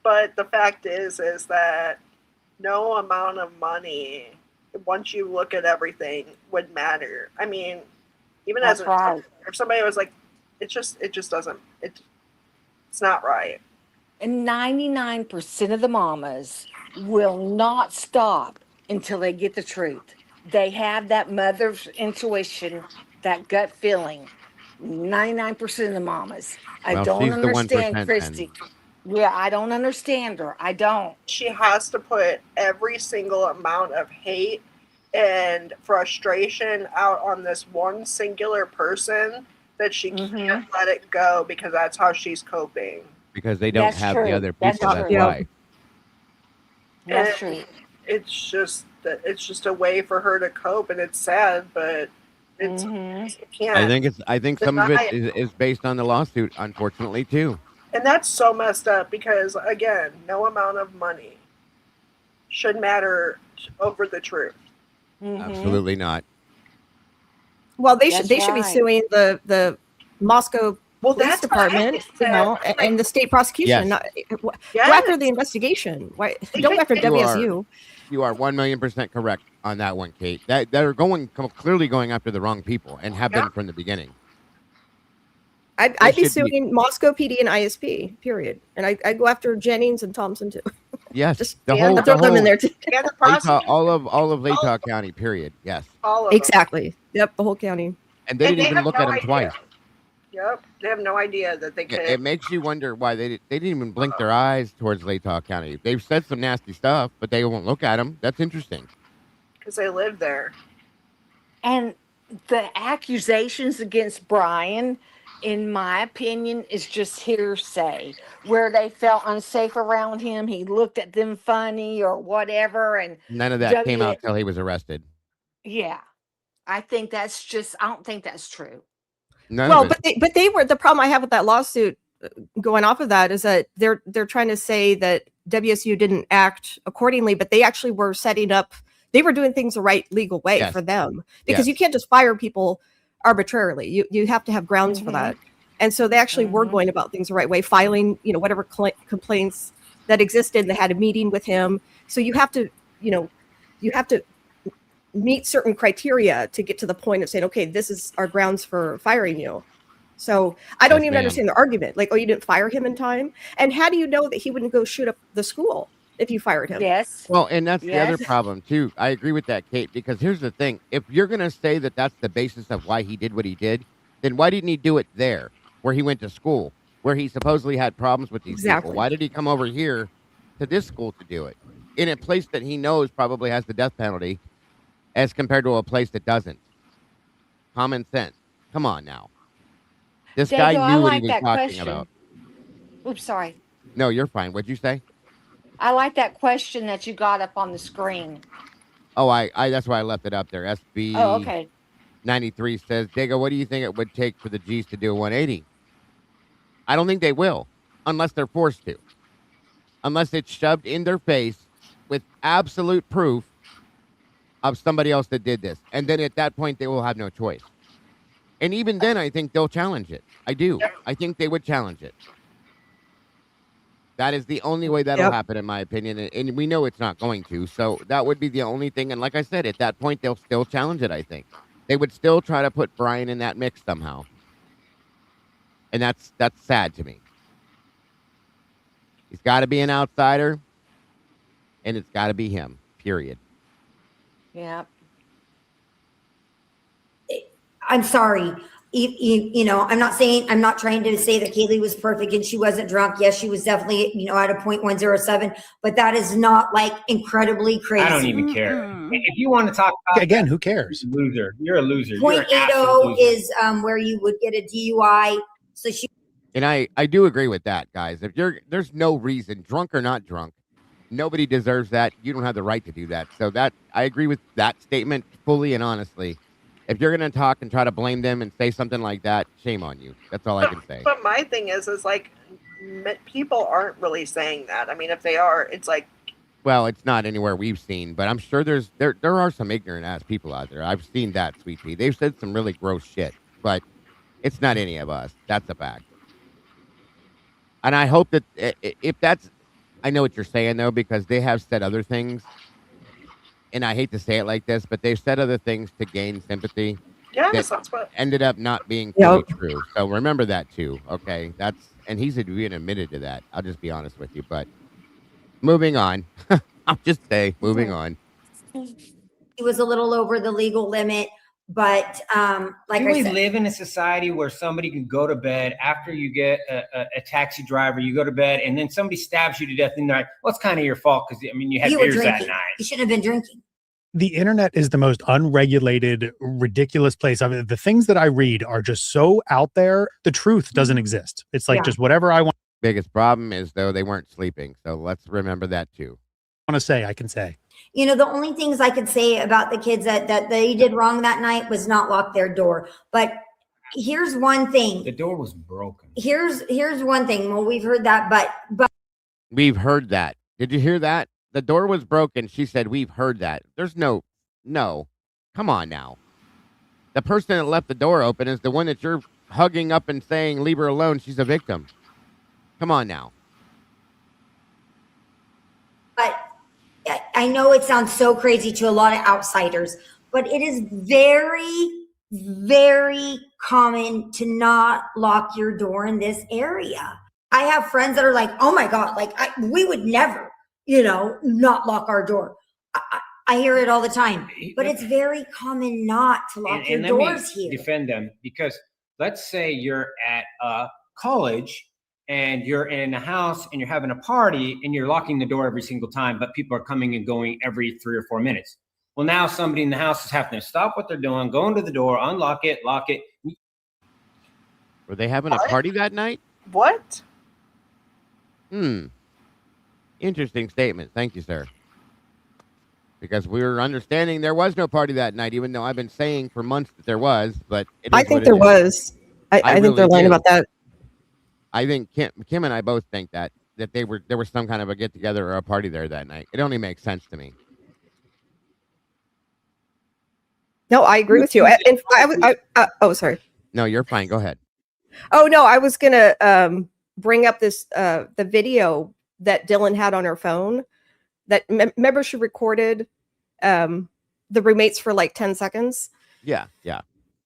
But the fact is that no amount of money, once you look at everything, would matter. I mean, even if somebody was like, it just doesn't. It's not right. And 99% of the mamas will not stop until they get the truth. They have that mother's intuition, that gut feeling. 99% of the mamas. I don't understand Christy. Yeah, I don't understand her. I don't. She has to put every single amount of hate and frustration out on this one singular person that she can't let it go, because that's how she's coping. Because they don't have the other people. That's why. That's true. It's just a way for her to cope, and it's sad, but it's you can't. I think some of it is based on the lawsuit, unfortunately, too. And that's so messed up, because again, no amount of money should matter over the truth. Absolutely not. Well, they should be suing the Moscow Police Department, and the state prosecution. Go after the investigation. Why don't go after WSU? You are 1,000,000% correct on that one, Kate. That they're clearly going after the wrong people, and have been from the beginning. I'd be suing Moscow PD and ISP, period. And I go after Jennings and Thompson too. Yes, just throw them in there too. all of Latah County, period. Yes, exactly. Yep, the whole county. And they didn't even look at him twice. Yep, they have no idea that they could. It makes you wonder why they didn't even blink their eyes towards Latah County. They've said some nasty stuff, but they won't look at them. That's interesting. Because they live there. And the accusations against Brian, in my opinion, is just hearsay. Where they felt unsafe around him, he looked at them funny or whatever, and none of that came out till he was arrested. Yeah, I think that's just. I don't think that's true. But they were the problem I have with that lawsuit. Going off of that is that they're trying to say that WSU didn't act accordingly, but they actually were setting up. They were doing things the right legal way for them, because you can't just fire people arbitrarily. You have to have grounds for that. And so they actually were going about things the right way, filing, whatever complaints that existed. They had a meeting with him. So you have to meet certain criteria to get to the point of saying, okay, this is our grounds for firing you. So I don't even understand the argument. Like, oh, you didn't fire him in time. And how do you know that he wouldn't go shoot up the school if you fired him? Yes. Well, and that's the other problem too. I agree with that, Kate, because here's the thing. If you're going to say that that's the basis of why he did what he did, then why didn't he do it there where he went to school, where he supposedly had problems with these people? Why did he come over here to this school to do it in a place that he knows probably has the death penalty as compared to a place that doesn't? Common sense. Come on now. This guy knew what he was talking about. Oops, sorry. No, you're fine. What'd you say? I like that question that you got up on the screen. Oh, I that's why I left it up there. SB 93 says, Dago, what do you think it would take for the G's to do a 180? I don't think they will, unless they're forced to. Unless it's shoved in their face with absolute proof of somebody else that did this. And then at that point, they will have no choice. And even then, I think they'll challenge it. I do. I think they would challenge it. That is the only way that'll happen, in my opinion. And we know it's not going to. So that would be the only thing. And like I said, at that point, they'll still challenge it, I think. They would still try to put Brian in that mix somehow. And that's sad to me. He's got to be an outsider. And it's got to be him, period. Yeah. I'm sorry. you know, I'm not trying to say that Kaylee was perfect and she wasn't drunk. Yes, she was definitely, you know, at a 0.107, but that is not like incredibly crazy. I don't even care. If you want to talk about again, who cares? Loser. You're a loser. 0.80 is where you would get a DUI. So she. And I do agree with that, guys. If there's no reason, drunk or not drunk, nobody deserves that. You don't have the right to do that. So that I agree with that statement fully and honestly. If you're going to talk and try to blame them and say something like that, shame on you. That's all I can say. But my thing is like, people aren't really saying that. I mean, if they are, it's like. Well, it's not anywhere we've seen, but I'm sure there are some ignorant ass people out there. I've seen that, Sweet Pea. They've said some really gross shit, but it's not any of us. That's a fact. And I hope that if that's, I know what you're saying though, because they have said other things. And I hate to say it like this, but they've said other things to gain sympathy. Yes, that's what ended up not being fully true. So remember that too. Okay, and he's even admitted to that. I'll just be honest with you. But moving on, I'll just say moving on. He was a little over the legal limit, but like Do I we said, live in a society where somebody can go to bed after you get a taxi driver, you go to bed, and then somebody stabs you to death in the night? Well, it's kind of your fault because, I mean, you had beers that night. You shouldn't have been drinking. The internet is the most unregulated, ridiculous place. I mean, the things that I read are just so out there. The truth doesn't exist. It's like just whatever I want. Biggest problem is though they weren't sleeping. So let's remember that too. Want to say, I can say. You know, the only things I could say about the kids that they did wrong that night was not lock their door. But here's one thing. The door was broken. Here's one thing. Well, we've heard that, but we've heard that. Did you hear that? The door was broken. She said, we've heard that. There's no. Come on now. The person that left the door open is the one that you're hugging up and saying, leave her alone. She's a victim. Come on now. But I know it sounds so crazy to a lot of outsiders, but it is very, very common to not lock your door in this area. I have friends that are like, oh my God, like we would never, you know, not lock our door. I hear it all the time, but it's very common not to lock your doors here. Defend them, because let's say you're at a college and you're in a house and you're having a party and you're locking the door every single time, but people are coming and going every 3 or 4 minutes. Well, now somebody in the house is having to stop what they're doing, go into the door, unlock it, lock it. Were they having a party that night? What? Interesting statement. Thank you, sir. Because we were understanding there was no party that night, even though I've been saying for months that there was. But I think there was. I think they're lying about that. I think Kim and I both think that there was some kind of a get together or a party there that night. It only makes sense to me. No, I agree with you. And oh, sorry. No, you're fine. Go ahead. Oh no, I was gonna bring up this the video that Dylan had on her phone. That remember she recorded the roommates for like 10 seconds. Yeah.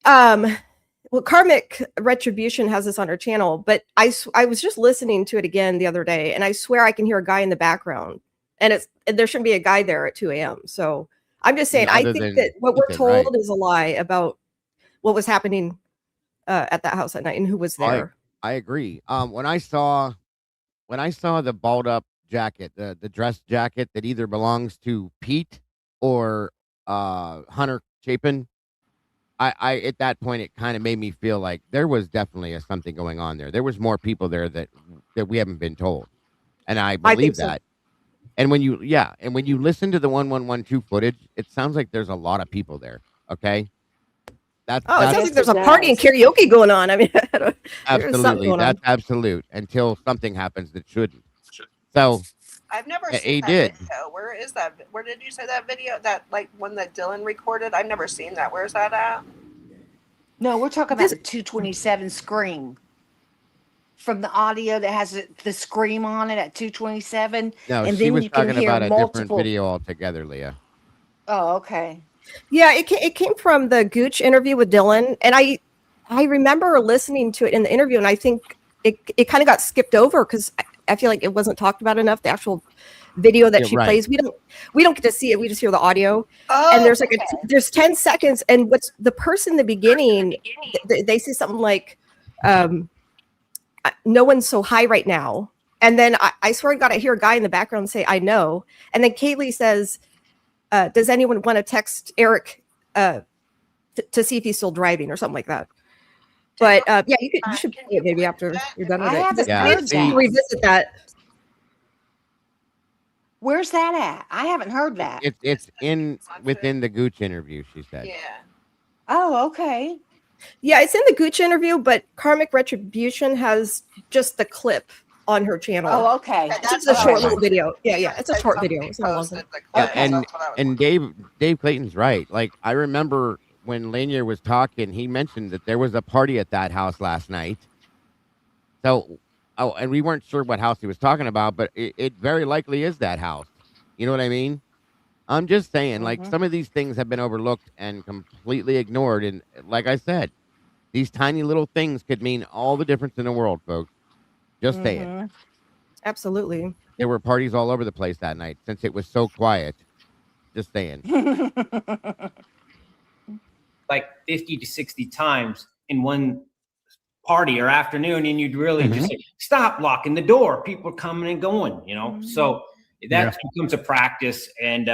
Well, Karmic Retribution has this on her channel, but I was just listening to it again the other day, and I swear I can hear a guy in the background, and there shouldn't be a guy there at 2 a.m. So I'm just saying, I think that what we're told is a lie about what was happening at that house at night and who was there. I agree. When I saw the balled up jacket, the dress jacket that either belongs to Pete or Hunter Chapin, I at that point it kind of made me feel like there was definitely something going on there. There was more people there that we haven't been told, and I believe that. And when you listen to the 1112 footage, it sounds like there's a lot of people there. Okay. It sounds like there's a party and karaoke going on. I mean, absolutely, that's absolute until something happens that shouldn't. So I've never seen that video. Where is that? Where did you say that video? That like one that Dylan recorded? I've never seen that. Where's that at? No, we're talking about the 227 scream. From the audio that has the scream on it at 227. No, and she then was you can talking hear about a multiple... different video altogether, Leah. Oh, okay. Yeah, it came from the Gooch interview with Dylan, and I remember listening to it in the interview, and I think it kind of got skipped over because I feel like it wasn't talked about enough, the actual video that she plays. We don't get to see it. We just hear the audio. And there's like there's 10 seconds. And what's the person in the beginning, they say something like, no one's so high right now. And then I swear to God, I hear a guy in the background say, I know. And then Kaylee says, does anyone want to text Eric to see if he's still driving or something like that? But yeah, you should play it maybe after you're done with it. I haven't heard revisit that. Where's that at? I haven't heard that. It's within the Gooch interview, she said. Yeah. Oh, okay. Yeah, it's in the Gooch interview, but Karmic Retribution has just the clip on her channel. Oh, okay. It's just a short little video. Yeah, it's a short video. It's not long. Yeah, and Dave Clayton's right. Like, I remember when Lanier was talking, he mentioned that there was a party at that house last night. So, and we weren't sure what house he was talking about, but it very likely is that house. You know what I mean? I'm just saying, like, some of these things have been overlooked and completely ignored. And like I said, these tiny little things could mean all the difference in the world, folks. Just saying. Absolutely. There were parties all over the place that night since it was so quiet. Just saying. Like 50 to 60 times in one party or afternoon, and you'd really just say, stop locking the door. People are coming and going, you know? So that becomes a practice, and,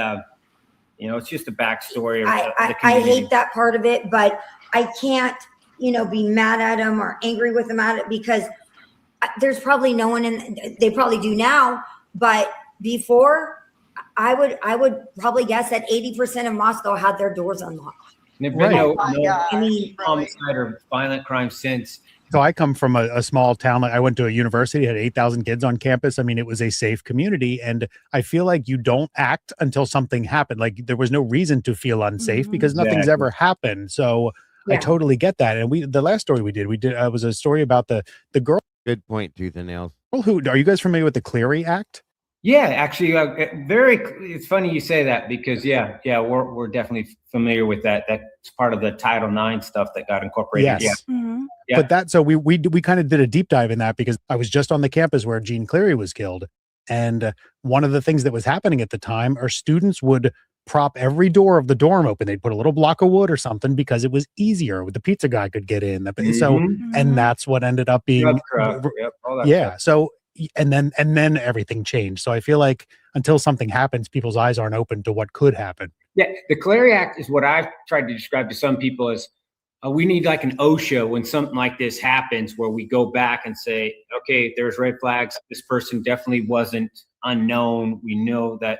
you know, it's just a backstory. I hate that part of it, but I can't, you know, be mad at them or angry with them at it, because there's probably no one they probably do now, but before, I would probably guess that 80% of Moscow had their doors unlocked. And there's been no homicide or violent crime since. So I come from a small town. Like, I went to a university, had 8,000 kids on campus. I mean, it was a safe community. And I feel like you don't act until something happened. Like, there was no reason to feel unsafe because nothing's ever happened. So I totally get that. And the last story we did was a story about the girl. Good point, Tooth and Nails. Who are you guys familiar with the Cleary Act? Yeah, actually, it's funny you say that, because we're definitely familiar with that. That's part of the Title IX stuff that got incorporated. Yes. Yeah. But so we kind of did a deep dive in that, because I was just on the campus where Gene Cleary was killed. And one of the things that was happening at the time are students would prop every door of the dorm open. They'd put a little block of wood or something because it was easier. The pizza guy could get in. So, and that's what ended up being. Stuff. So, and then everything changed. So I feel like until something happens, people's eyes aren't open to what could happen. Yeah. The Cleary Act is what I've tried to describe to some people as we need like an OSHA when something like this happens, where we go back and say, okay, there's red flags. This person definitely wasn't unknown. We know that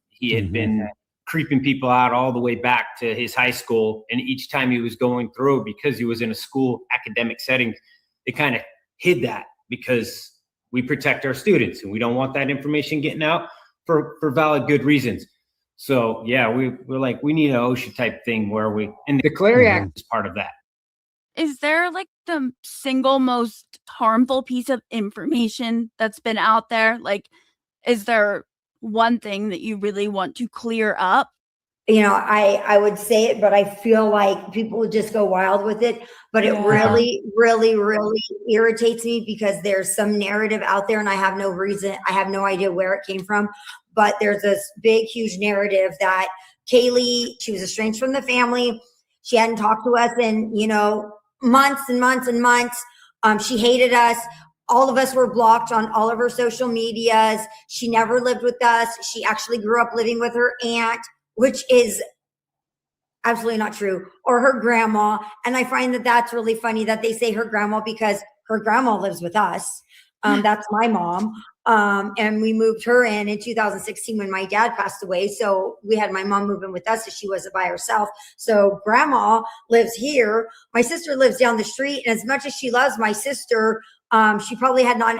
he had been creeping people out all the way back to his high school. And each time he was going through, because he was in a school academic setting, they kind of hid that because we protect our students and we don't want that information getting out for valid good reasons. So yeah, we're like, we need an OSHA type thing and the Cleary Act is part of that. Is there like the single most harmful piece of information that's been out there? Like, is there one thing that you really want to clear up? You know, I would say it, but I feel like people would just go wild with it. But it really, really, really irritates me, because there's some narrative out there and I have no idea where it came from. But there's this big, huge narrative that Kaylee, she was estranged from the family. She hadn't talked to us in, you know, months and months and months. She hated us. All of us were blocked on all of her social medias. She never lived with us. She actually grew up living with her aunt, which is absolutely not true, or her grandma. And I find that that's really funny that they say her grandma, because her grandma lives with us. That's my mom. And we moved her in 2016 when my dad passed away. So we had my mom move in with us, so she wasn't by herself. So grandma lives here. My sister lives down the street. And as much as she loves my sister, she probably had not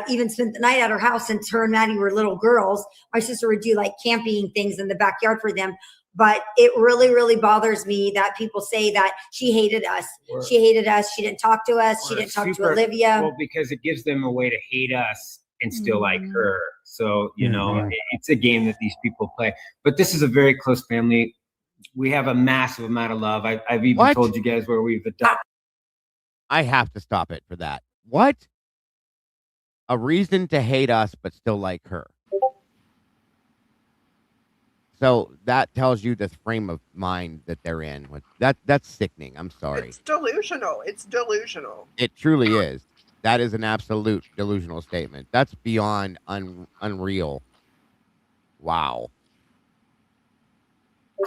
even spent the night at her house since her and Maddie were little girls. My sister would do like camping things in the backyard for them. But it really, really bothers me that people say that she hated us. She hated us. She didn't talk to us. She didn't talk to Olivia. Well, because it gives them a way to hate us and still like her. So, you know, it's a game that these people play. But this is a very close family. We have a massive amount of love. I've even told you guys where we've adopted. I have to stop it for that. What? A reason to hate us, but still like her. So that tells you the frame of mind that they're in. That's sickening. I'm sorry. It's delusional. It's delusional. It truly is. That is an absolute delusional statement. That's beyond unreal. Wow.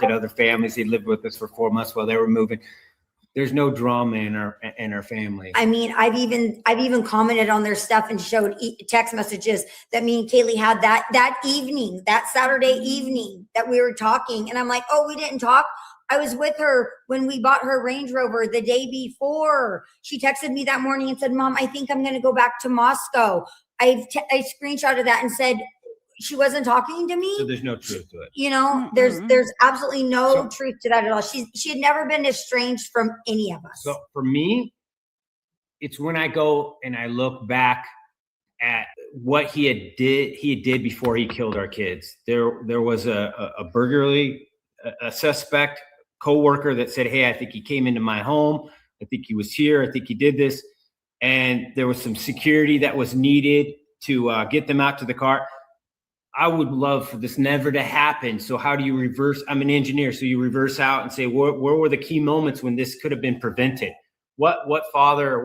At other families, he lived with us for 4 months while they were moving. There's no drama in our family. I mean, I've even commented on their stuff and showed text messages that me and Kaylee had that evening, that Saturday evening that we were talking. And I'm like, oh, we didn't talk. I was with her when we bought her Range Rover the day before. She texted me that morning and said, Mom, I think I'm going to go back to Moscow. I screenshotted that and said, she wasn't talking to me. So there's no truth to it. You know, there's absolutely no truth to that at all. She had never been estranged from any of us. So for me, it's when I go and I look back at what he did before he killed our kids. There was a burglary, a suspect coworker that said, hey, I think he came into my home. I think he was here. I think he did this. And there was some security that was needed to get them out to the car. I would love for this never to happen. So how do you reverse? I'm an engineer. So you reverse out and say, where were the key moments when this could have been prevented? What father,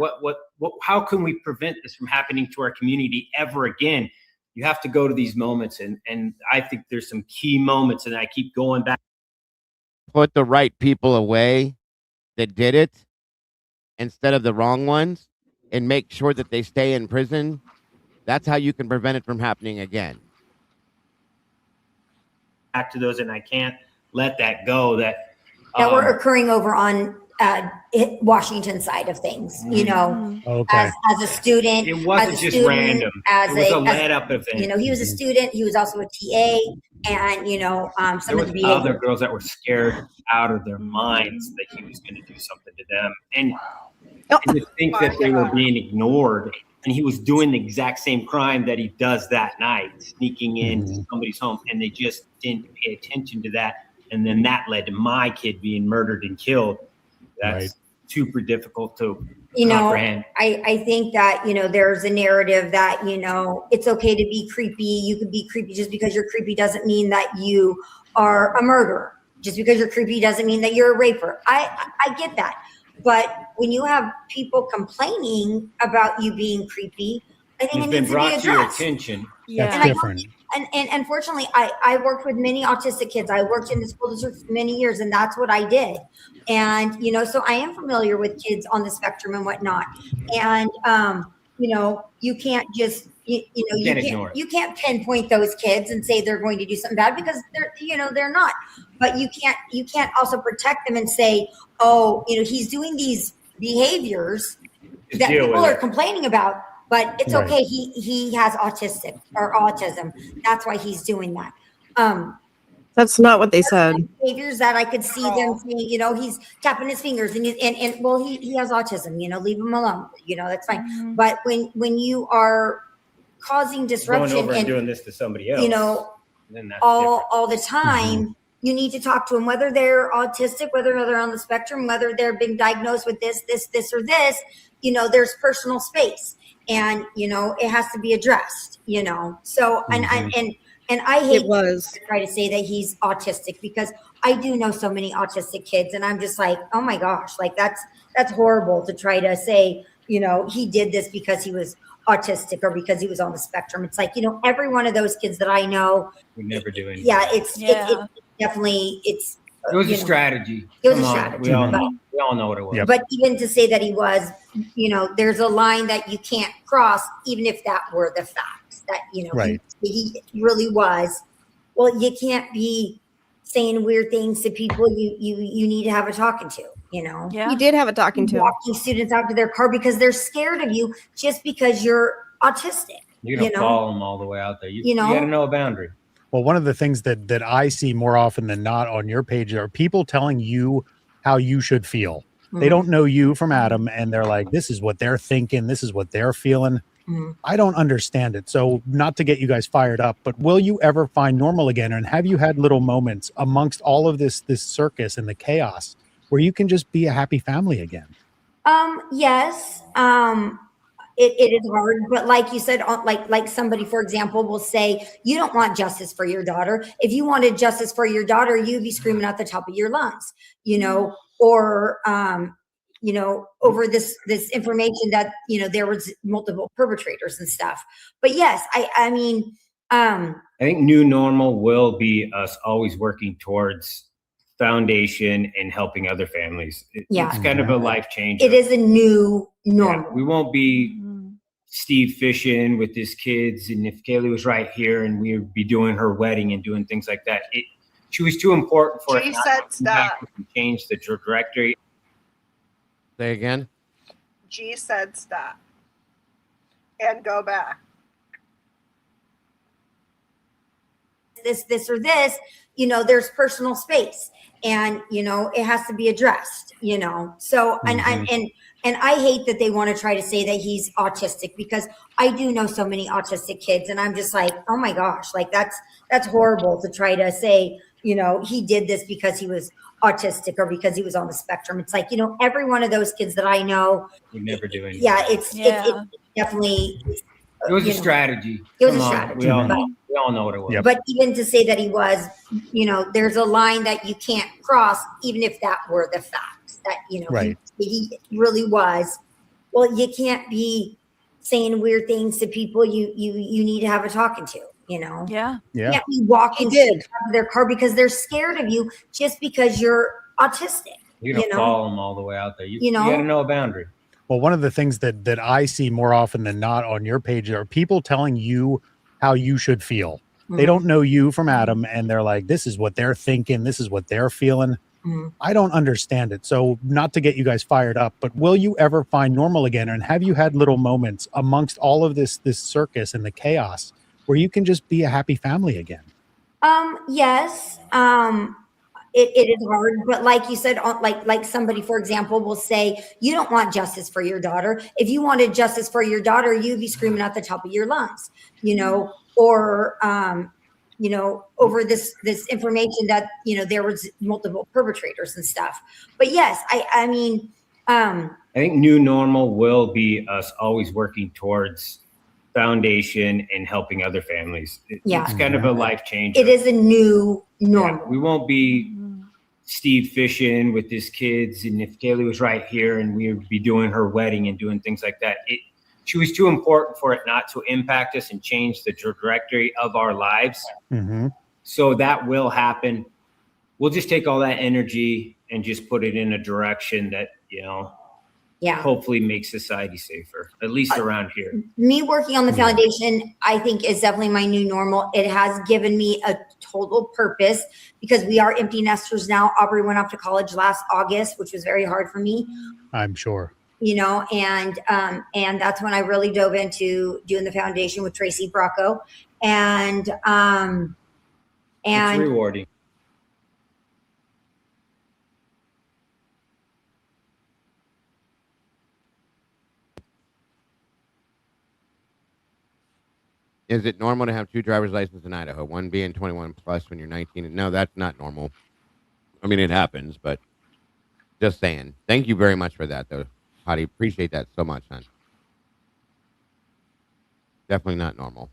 how can we prevent this from happening to our community ever again? You have to go to these moments. And I think there's some key moments, and I keep going back. Put the right people away that did it instead of the wrong ones, and make sure that they stay in prison. That's how you can prevent it from happening again. Back to those, and I can't let that go. That were occurring over on Washington side of things. You know, Okay. as a student, it wasn't just random. It was a let up event. You know, he was a student. He was also a TA, and you know, some there of was the other girls that were scared out of their minds that he was going to do something to them, and to think that they were being ignored. And he was doing the exact same crime that he does that night, sneaking into somebody's home, and they just didn't pay attention to that. And then that led to my kid being murdered and killed. That's super difficult to comprehend. I think that, you know, there's a narrative that, you know, it's okay to be creepy. You can be creepy. Just because you're creepy doesn't mean that you are a murderer. Just because you're creepy doesn't mean that you're a raper. I get that. But when you have people complaining about you being creepy, I think it needs to be addressed. Brought to your attention. That's different. And unfortunately, I worked with many autistic kids. I worked in the school district for many years, and that's what I did. And, you know, so I am familiar with kids on the spectrum and whatnot. And, you know, you can't just, you can't pinpoint those kids and say they're going to do something bad, because they're not. But you can't also protect them and say, oh, you know, he's doing these behaviors that people are complaining about, but it's okay. He has autism. That's why he's doing that. That's not what they said. Behaviors that I could see them saying, you know, he's tapping his fingers and well, he has autism, you know, leave him alone. You know, that's fine. But when you are causing disruption going over and doing this to somebody else, you know, all the time, you need to talk to them, whether they're autistic, whether they're on the spectrum, whether they're being diagnosed with this, or this, you know, there's personal space, and, you know, it has to be addressed, you know? So, and I hate to try to say that he's autistic, because I do know so many autistic kids, and I'm just like, oh my gosh, like that's horrible to try to say, you know, he did this because he was autistic or because he was on the spectrum. It's like, you know, every one of those kids that I know would never do anything. Yeah, it's definitely, it was a strategy. It was a strategy. We all know what it was. But even to say that he was, you know, there's a line that you can't cross, even if that were the facts, that, you know, he really was. Well, you can't be saying weird things to people you need to have a talking to, you know? Yeah. You did have a talking to. Walking students out to their car because they're scared of you just because you're autistic. You're going to follow them all the way out there. You got to know a boundary. Well, one of the things that I see more often than not on your page are people telling you how you should feel. They don't know you from Adam, and they're like, this is what they're thinking. This is what they're feeling. I don't understand it. So not to get you guys fired up, but will you ever find normal again? And have you had little moments amongst all of this circus and the chaos where you can just be a happy family again? Yes. it is hard, but like you said, like somebody, for example, will say, you don't want justice for your daughter. If you wanted justice for your daughter, you'd be screaming at the top of your lungs, or over this information that there was multiple perpetrators and stuff. But yes, I mean, I think new normal will be us always working towards foundation and helping other families. It's kind of a life changer. It is a new normal. Yeah, we won't be Steve fishing with his kids, and if Kaylee was right here and we would be doing her wedding and doing things like that, she was too important for G said stop. Change the trajectory. Say again. G said stop and go back. This or this, there's personal space, and it has to be addressed. So and I hate that they want to try to say that he's autistic, because I do know so many autistic kids, and I'm just like, oh my gosh, like that's horrible to try to say he did this because he was autistic or because he was on the spectrum. It's like every one of those kids that I know would never do anything. Yeah, it's definitely. It was a strategy. It was a strategy. We all know what it was. But even to say that he was, there's a line that you can't cross, even if that were the facts, that, right. he really was. Well, you can't be saying weird things to people you need to have a talking to, Yeah. You can't be walking to their car because they're scared of you just because you're autistic. You don't follow them all the way out there. You got to know a boundary. Well, one of the things that I see more often than not on your page are people telling you how you should feel. Mm-hmm. They don't know you from Adam, and they're like, this is what they're thinking. This is what they're feeling. Mm-hmm. I don't understand it. So not to get you guys fired up, but will you ever find normal again? And have you had little moments amongst all of this circus and the chaos where you can just be a happy family again? Yes. It is hard, but like you said, like somebody, for example, will say, you don't want justice for your daughter. If you wanted justice for your daughter, you'd be screaming at the top of your lungs, or over this information that there was multiple perpetrators and stuff. But yes, I mean, I think new normal will be us always working towards foundation and helping other families. It's kind of a life changer. It is a new normal. Yeah, we won't be Steve fishing with his kids, and if Kaylee was right here and we would be doing her wedding and doing things like that, she was too important for it not to impact us and change the trajectory of our lives. Mm-hmm. So that will happen. We'll just take all that energy and just put it in a direction that hopefully make society safer, at least around here. Me working on the foundation, I think, is definitely my new normal. It has given me a total purpose, because we are empty nesters now. Aubrey went off to college last August, which was very hard for me. I'm sure. And that's when I really dove into doing the foundation with Tracy Bracco. And it's rewarding. Is it normal to have two driver's licenses in Idaho? One being 21 plus when you're 19? No, that's not normal. I mean, it happens, but just saying. Thank you very much for that, though, Hottie. Appreciate that so much, hon. Definitely not normal.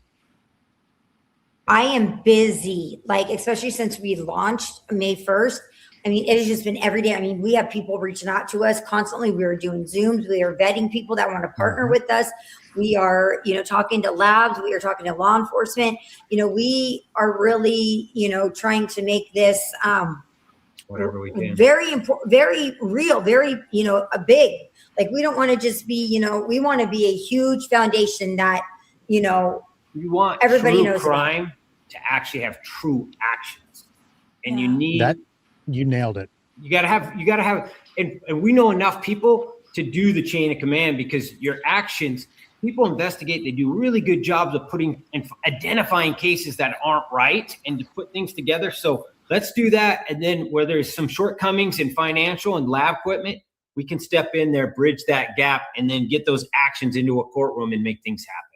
I am busy, especially since we launched May 1st. I mean, it has just been every day. I mean, we have people reaching out to us constantly. We are doing Zooms. We are vetting people that want to partner with us. We are, talking to labs. We are talking to law enforcement. We are really, trying to make this whatever we can. Very important, very real, very, a big. We don't want to just be, we want to be a huge foundation that, we want everybody knows crime to actually have true actions, and you need that. You nailed it. You gotta have, and we know enough people to do the chain of command, because your actions, people investigate, they do really good jobs of putting and identifying cases that aren't right and to put things together. So let's do that. And then where there's some shortcomings in financial and lab equipment, we can step in there, bridge that gap, and then get those actions into a courtroom and make things happen.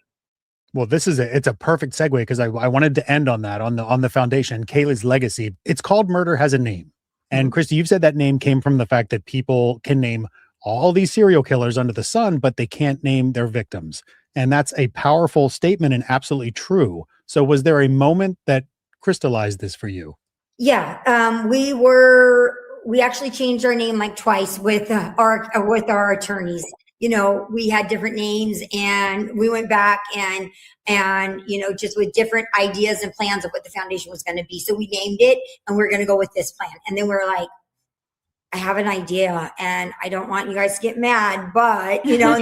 Well, it's a perfect segue, because I wanted to end on that, on the foundation, Kaylee's legacy. It's called Murder Has a Name. And Christy, you've said that name came from the fact that people can name all these serial killers under the sun, but they can't name their victims. And that's a powerful statement and absolutely true. So was there a moment that crystallized this for you? Yeah, we actually changed our name like twice with our attorneys. You know, we had different names, and we went back and you know, just with different ideas and plans of what the foundation was going to be. So we named it, and we're going to go with this plan. And then we're like, I have an idea, and I don't want you guys to get mad, but you know,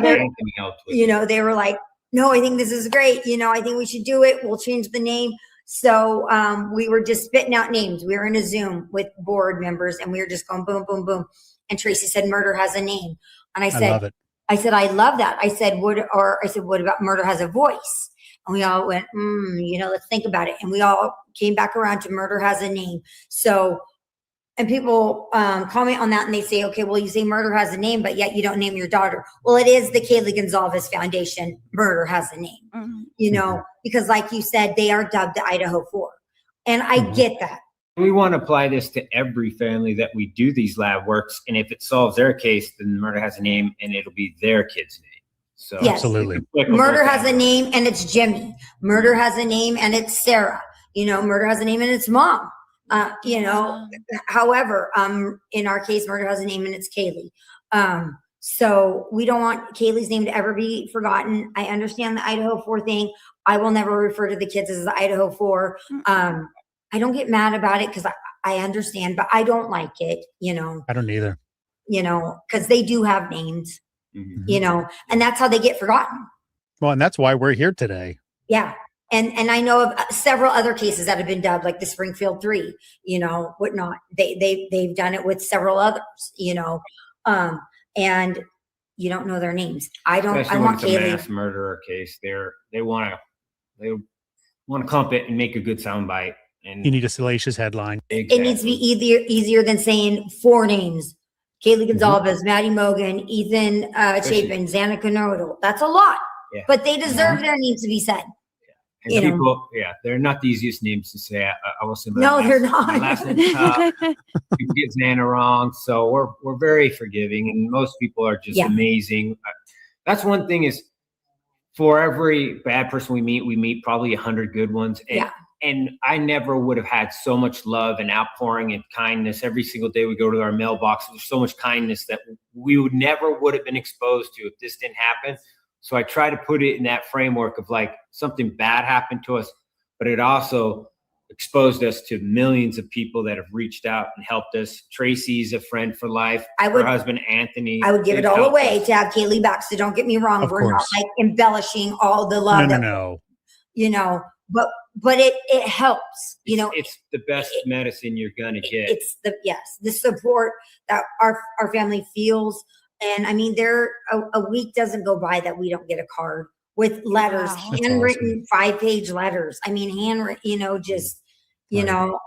they were like, no, I think this is great. You know, I think we should do it. We'll change the name. So we were just spitting out names. We were in a Zoom with board members, and we were just going boom, boom, boom. And Tracy said, "Murder has a name." And I love it. I love that. I said, what about Murder Has a Voice? And we all went, you know, let's think about it. And we all came back around to Murder Has a Name. So, and people comment on that, and they say, okay, well, you say murder has a name, but yet you don't name your daughter. Well, it is the Kaylee Gonzalez Foundation. Murder has a name, you know, because like you said, they are dubbed the Idaho 4. And I get that. We want to apply this to every family that we do these lab works. And if it solves their case, then murder has a name, and it'll be their kid's name. So yes. Absolutely. Murder has a name, and it's Jimmy. Murder has a name, and it's Sarah. You know, murder has a name, and it's Mom. You know, however, in our case, murder has a name, and it's Kaylee. So we don't want Kaylee's name to ever be forgotten. I understand the Idaho 4 thing. I will never refer to the kids as the Idaho 4. I don't get mad about it because I understand, but I don't like it, you know. I don't either. You know, because they do have names, you know, and that's how they get forgotten. Well, and that's why we're here today. Yeah. And I know of several other cases that have been dubbed, like the Springfield 3, you know, whatnot. They've done it with several others, you know, and you don't know their names. Especially I want when it's Kaylee. a mass murderer case. They want to clump it and make a good soundbite. And you need a salacious headline. Exactly. It needs to be easier than saying 4 names: Kaylee Gonzalez, Maddie Mogan, Ethan Chapin, Xana Canodal. That's a lot, but they deserve their names to be said. And people, they're not the easiest names to say. I will say they're not. My last name's tough. People get Xana wrong, so we're very forgiving, and most people are just amazing. That's one thing is, for every bad person we meet probably 100 good ones. And I never would have had so much love and outpouring and kindness every single day we go to our mailbox. There's so much kindness that we would have been exposed to if this didn't happen. So I try to put it in that framework of like something bad happened to us, but it also exposed us to millions of people that have reached out and helped us. Tracy's a friend for life. Her husband, Anthony. I would give it all away to have Kaylee back. So don't get me wrong. We're not like embellishing all the love. No. You know, but it helps, you know. It's the best medicine you're going to get. It's the support that our family feels. And I mean, a week doesn't go by that we don't get a card with letters, handwritten 5-page letters. I mean, handwritten, you know, just, you know,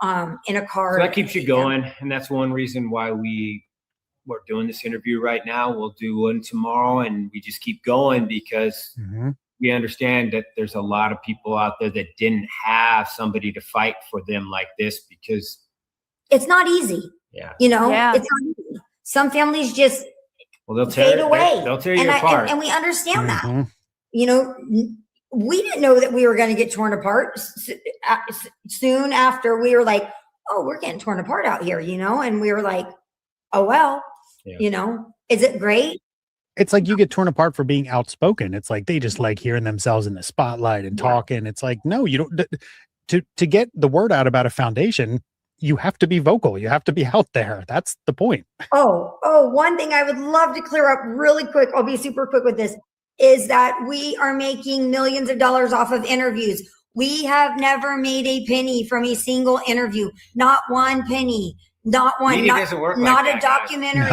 in a card. So that keeps you going. And that's one reason why we're doing this interview right now. We'll do one tomorrow, and we just keep going because we understand that there's a lot of people out there that didn't have somebody to fight for them like this, because it's not easy. You know, it's not easy. Some families just fade away. They'll tear you apart. And we understand that. You know, we didn't know that we were going to get torn apart soon after. We were like, oh, we're getting torn apart out here, you know? And we were like, oh, well, you know, is it great? It's like you get torn apart for being outspoken. It's like they just like hearing themselves in the spotlight and talking. It's like, no, you don't. To get the word out about a foundation, you have to be vocal. You have to be out there. That's the point. Oh, one thing I would love to clear up really quick. I'll be super quick with this. Is that we are making millions of dollars off of interviews. We have never made a penny from a single interview. Not one penny. Not one. Not a documentary.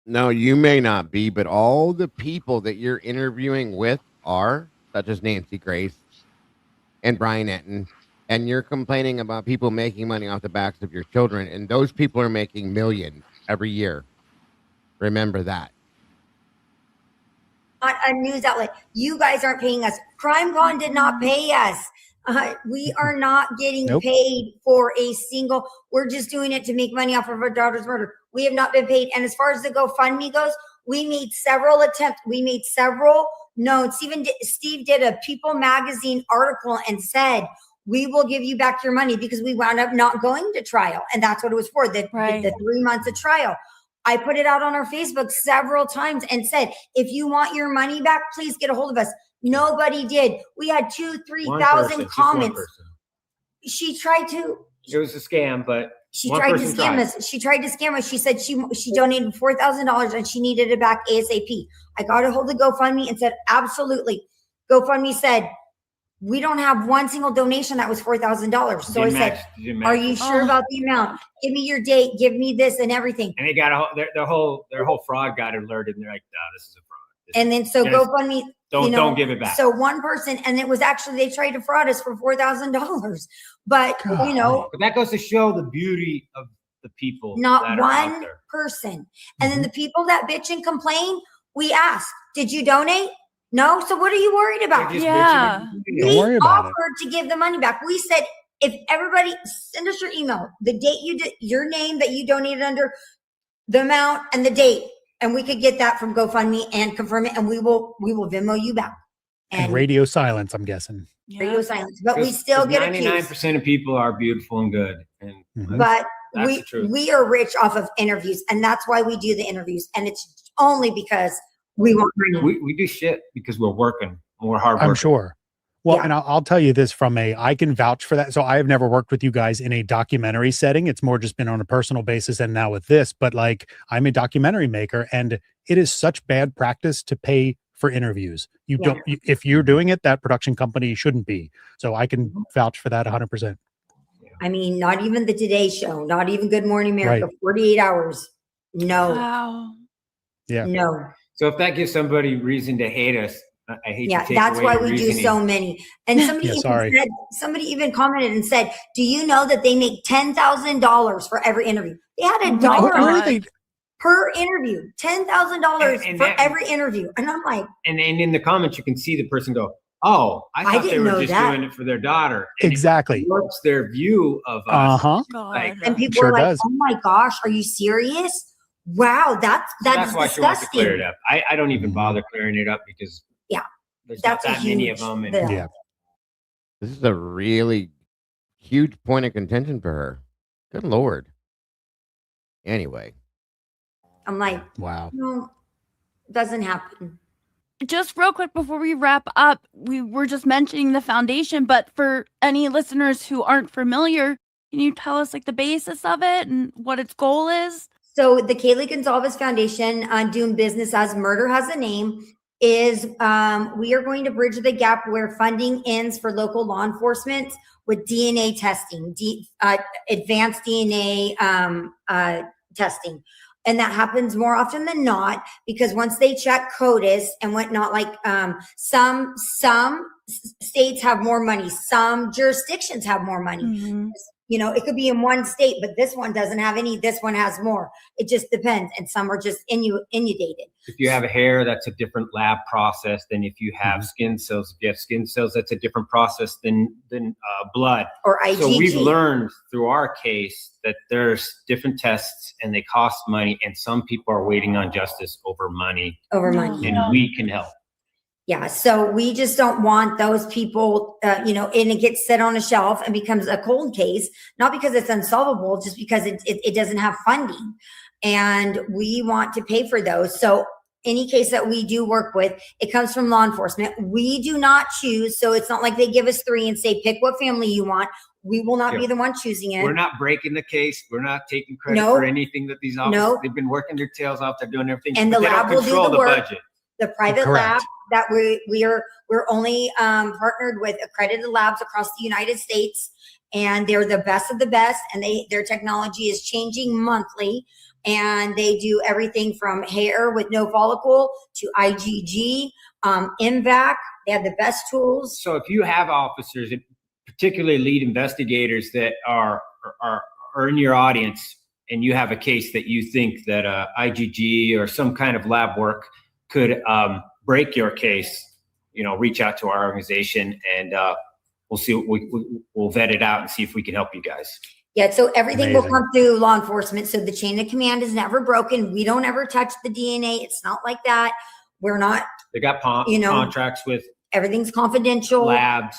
No, you may not be, but all the people that you're interviewing with are, such as Nancy Grace and Brian Etten, and you're complaining about people making money off the backs of your children, and those people are making millions every year. Remember that. Not a news outlet. You guys aren't paying us. CrimeCon did not pay us. We are not getting paid for a single. We're just doing it to make money off of our daughter's murder. We have not been paid. And as far as the GoFundMe goes, we made several attempts. We made several notes. Even Steve did a People magazine article and said, we will give you back your money, because we wound up not going to trial. And that's what it was for, the 3 months of trial. I put it out on our Facebook several times and said, if you want your money back, please get a hold of us. Nobody did. We had 2,000-3,000 comments. She tried to. It was a scam, but she tried to scam us. She tried to scam us. She said she donated $4,000 and she needed it back ASAP. I got a hold of GoFundMe and said, absolutely. GoFundMe said, we don't have one single donation that was $4,000. So I said, are you sure about the amount? Give me your date. Give me this and everything. And they got their whole fraud got alerted, and they're like, "No, this is a fraud." And then so GoFundMe, don't give it back. So one person, and it was actually, they tried to fraud us for $4,000. But but that goes to show the beauty of the people. Not one person. And then the people that bitch and complain, we asked, did you donate? No. So what are you worried about? Yeah. Don't worry about it. Offered to give the money back. We said, if everybody send us your email, the date you did, your name that you donated under, the amount and the date, and we could get that from GoFundMe and confirm it, and we will Venmo you back. And radio silence, I'm guessing. Radio silence, but we still get 99% of people are beautiful and good, and but we are rich off of interviews, and that's why we do the interviews, and it's only because we want money. We do shit because we're working and we're hard working. I'm sure. Well, and I'll tell you this I can vouch for that. So I have never worked with you guys in a documentary setting. It's more just been on a personal basis and now with this, but like I'm a documentary maker, and it is such bad practice to pay for interviews. If you're doing it, that production company shouldn't be. So I can vouch for that 100%. I mean, not even the Today Show, not even Good Morning America, 48 hours. No. Wow. Yeah. No. So if that gives somebody reason to hate us, I hate to take that's away why the we reasoning. do so many. And somebody even commented and said, do you know that they make $10,000 for every interview? They had $1 per interview, $10,000 for every interview. And I'm like, and in the comments, you can see the person go, oh, I thought they were just doing it for their daughter. And exactly. What's their view of us? And people are like, oh my gosh, are you serious? Wow, that's why disgusting. she wants to clear it up. I don't even bother clearing it up because there's not that many of them. And this is a really huge point of contention for her. Good Lord. Anyway. I'm like, wow. No, doesn't happen. Just real quick before we wrap up, we were just mentioning the foundation, but for any listeners who aren't familiar, can you tell us like the basis of it and what its goal is? So the Kaylee Gonzalez Foundation, doing business as Murder Has a Name, is we are going to bridge the gap where funding ends for local law enforcement with DNA testing, advanced DNA testing. And that happens more often than not, because once they check CODIS and whatnot, like some states have more money, some jurisdictions have more money. Mm-hmm. You know, it could be in one state, but this one doesn't have any. This one has more. It just depends. And some are just inundated. If you have hair, that's a different lab process than if you have skin cells. If you have skin cells, that's a different process than blood. Or IgG. So we've learned through our case that there's different tests and they cost money. And some people are waiting on justice over money. And we can help. Yeah, so we just don't want those people, and it gets set on a shelf and becomes a cold case, not because it's unsolvable, just because it doesn't have funding. And we want to pay for those. So any case that we do work with, it comes from law enforcement. We do not choose. So it's not like they give us 3 and say, pick what family you want. We will not be the one choosing it. We're not breaking the case. We're not taking credit for anything that these officers, they've been working their tails off. They're doing everything. And the lab will do the work. Budget. The private lab that we're only partnered with accredited labs across the United States, and they're the best of the best, and their technology is changing monthly, and they do everything from hair with no follicle to IgG, MVAC. They have the best tools. So if you have officers, particularly lead investigators that are in your audience, and you have a case that you think that IgG or some kind of lab work could break your case, reach out to our organization and we'll see. We'll vet it out and see if we can help you guys. Yeah, so everything will Amazing. come through law enforcement. So the chain of command is never broken. We don't ever touch the DNA. It's not like that. We're not. They got contracts with everything's confidential. Labs.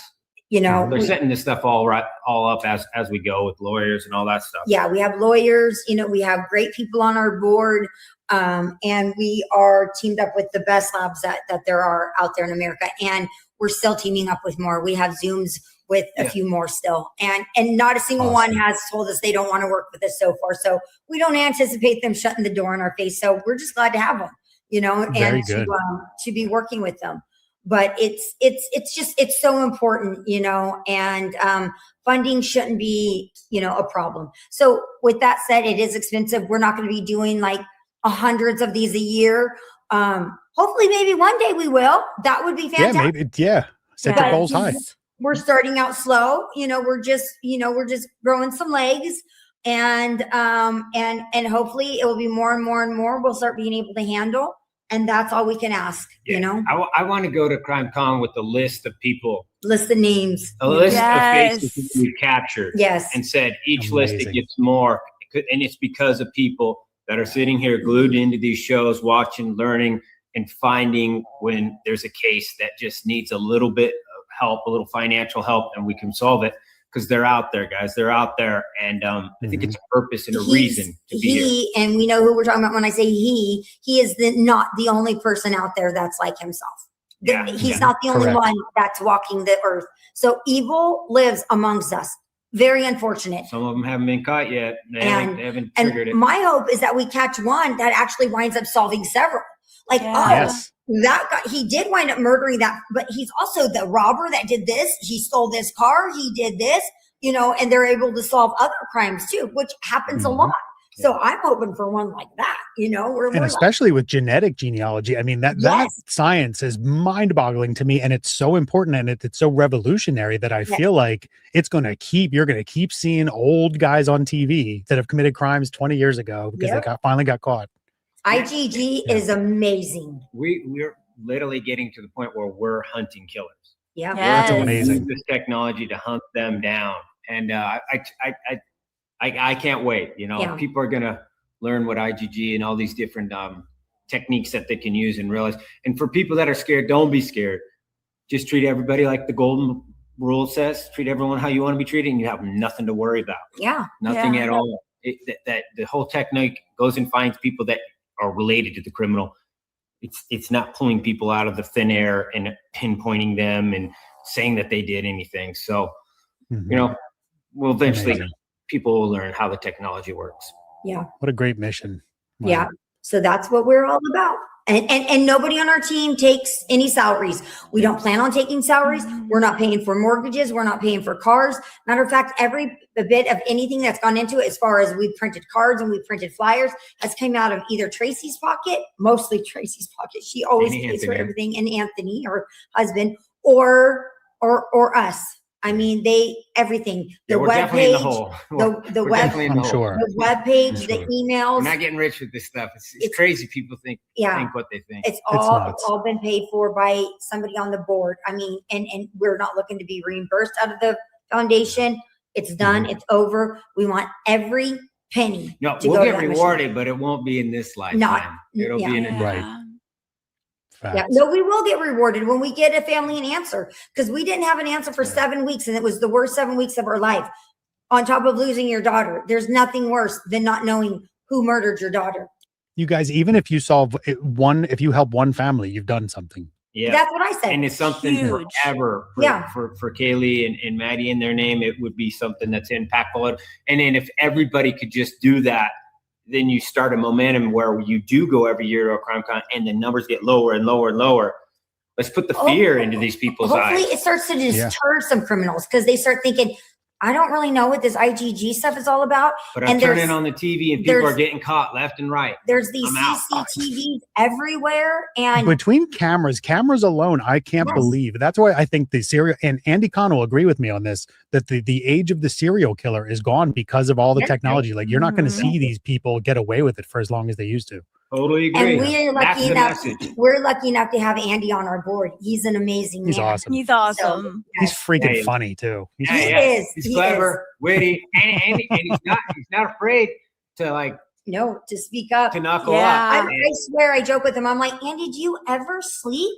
They're setting this stuff all up as we go with lawyers and all that stuff. Yeah, we have lawyers. We have great people on our board, and we are teamed up with the best labs that there are out there in America. And we're still teaming up with more. We have Zooms with a few more still. And not a single one has told us they don't want to work with us so far. So we don't anticipate them shutting the door in our face. So we're just glad to have them, and to be working with them. But it's so important, and funding shouldn't be, a problem. So with that said, it is expensive. We're not going to be doing like hundreds of these a year. Hopefully maybe one day we will. That would be fantastic. Set the goals high. We're starting out slow, we're just growing some legs, and hopefully it will be more and more and more we'll start being able to handle. And that's all we can ask, I want to go to Crime Con with a list of people. List the names. A list of faces that we captured. Yes. And said each list it gets more. And it's because of people that are sitting here glued into these shows, watching, learning, and finding when there's a case that just needs a little bit of help, a little financial help, and we can solve it. Because they're out there, guys. They're out there. And I think it's a purpose and a reason to be here. And we know who we're talking about when I say he is not the only person out there that's like himself. He's not the only one that's walking the earth. So evil lives amongst us. Very unfortunate. Some of them haven't been caught yet. They haven't triggered it. My hope is that we catch one that actually winds up solving several. Like, that guy, he did wind up murdering that, but he's also the robber that did this. He stole this car. He did this, and they're able to solve other crimes too, which happens a lot. So I'm hoping for one like that, and especially with genetic genealogy. I mean, that science is mind boggling to me, and it's so important and it's so revolutionary that I feel like you're going to keep seeing old guys on TV that have committed crimes 20 years ago because they finally got caught. IgG is amazing. We're literally getting to the point where we're hunting killers. Yeah, that's amazing. This technology to hunt them down, and I can't wait. People are gonna learn what IgG and all these different techniques that they can use and realize. And for people that are scared, don't be scared. Just treat everybody like the golden rule says. Treat everyone how you want to be treated, and you have nothing to worry about. Yeah, nothing at all. That the whole technique goes and finds people that are related to the criminal. It's not pulling people out of the thin air and pinpointing them and saying that they did anything. So, well, eventually people will learn how the technology works. Yeah. What a great mission. Wow. Yeah. So that's what we're all about. And nobody on our team takes any salaries. We don't plan on taking salaries. We're not paying for mortgages. We're not paying for cars. Matter of fact, every bit of anything that's gone into it, as far as we printed cards and we printed flyers, has come out of either Tracy's pocket, mostly Tracy's pocket. She always pays for everything, and Anthony, her husband, or us. I mean, everything. The web page, the web, I'm sure. The web page, the emails. We're not getting rich with this stuff. It's crazy. People think what they think. It's all been paid for by somebody on the board. I mean, and we're not looking to be reimbursed out of the foundation. It's done. It's over. We want every penny. No, we'll get rewarded, but it won't be in this lifetime. It'll be in a right. Yeah, no, we will get rewarded when we get a family an answer, because we didn't have an answer for 7 weeks, and it was the worst 7 weeks of our life. On top of losing your daughter, there's nothing worse than not knowing who murdered your daughter. You guys, even if you solve if you help one family, you've done something. Yeah, that's what I said. And it's something forever. For Kaylee and Maddie in their name, it would be something that's impactful. And then if everybody could just do that, then you start a momentum where you do go every year to a crime con and the numbers get lower and lower and lower. Let's put the fear into these people's eyes. Hopefully it starts to deter some criminals, because they start thinking, I don't really know what this IgG stuff is all about. But I'm turning on the TV and people are getting caught left and right. There's these CCTVs everywhere. And between cameras alone, I can't believe. That's why I think the serial, and Andy Kahn will agree with me on this, that the age of the serial killer is gone because of all the technology. Like, you're not going to see these people get away with it for as long as they used to. Totally agree. And we're That's lucky the enough. message. We're lucky enough to have Andy on our board. He's an amazing He's man. awesome. He's awesome. So, He's freaking Yeah, funny too. He's He funny. is. He's He clever, witty, and he's not afraid to like No, to speak up. to knuckle Yeah. up. I swear, I joke with him. I'm like, Andy, do you ever sleep?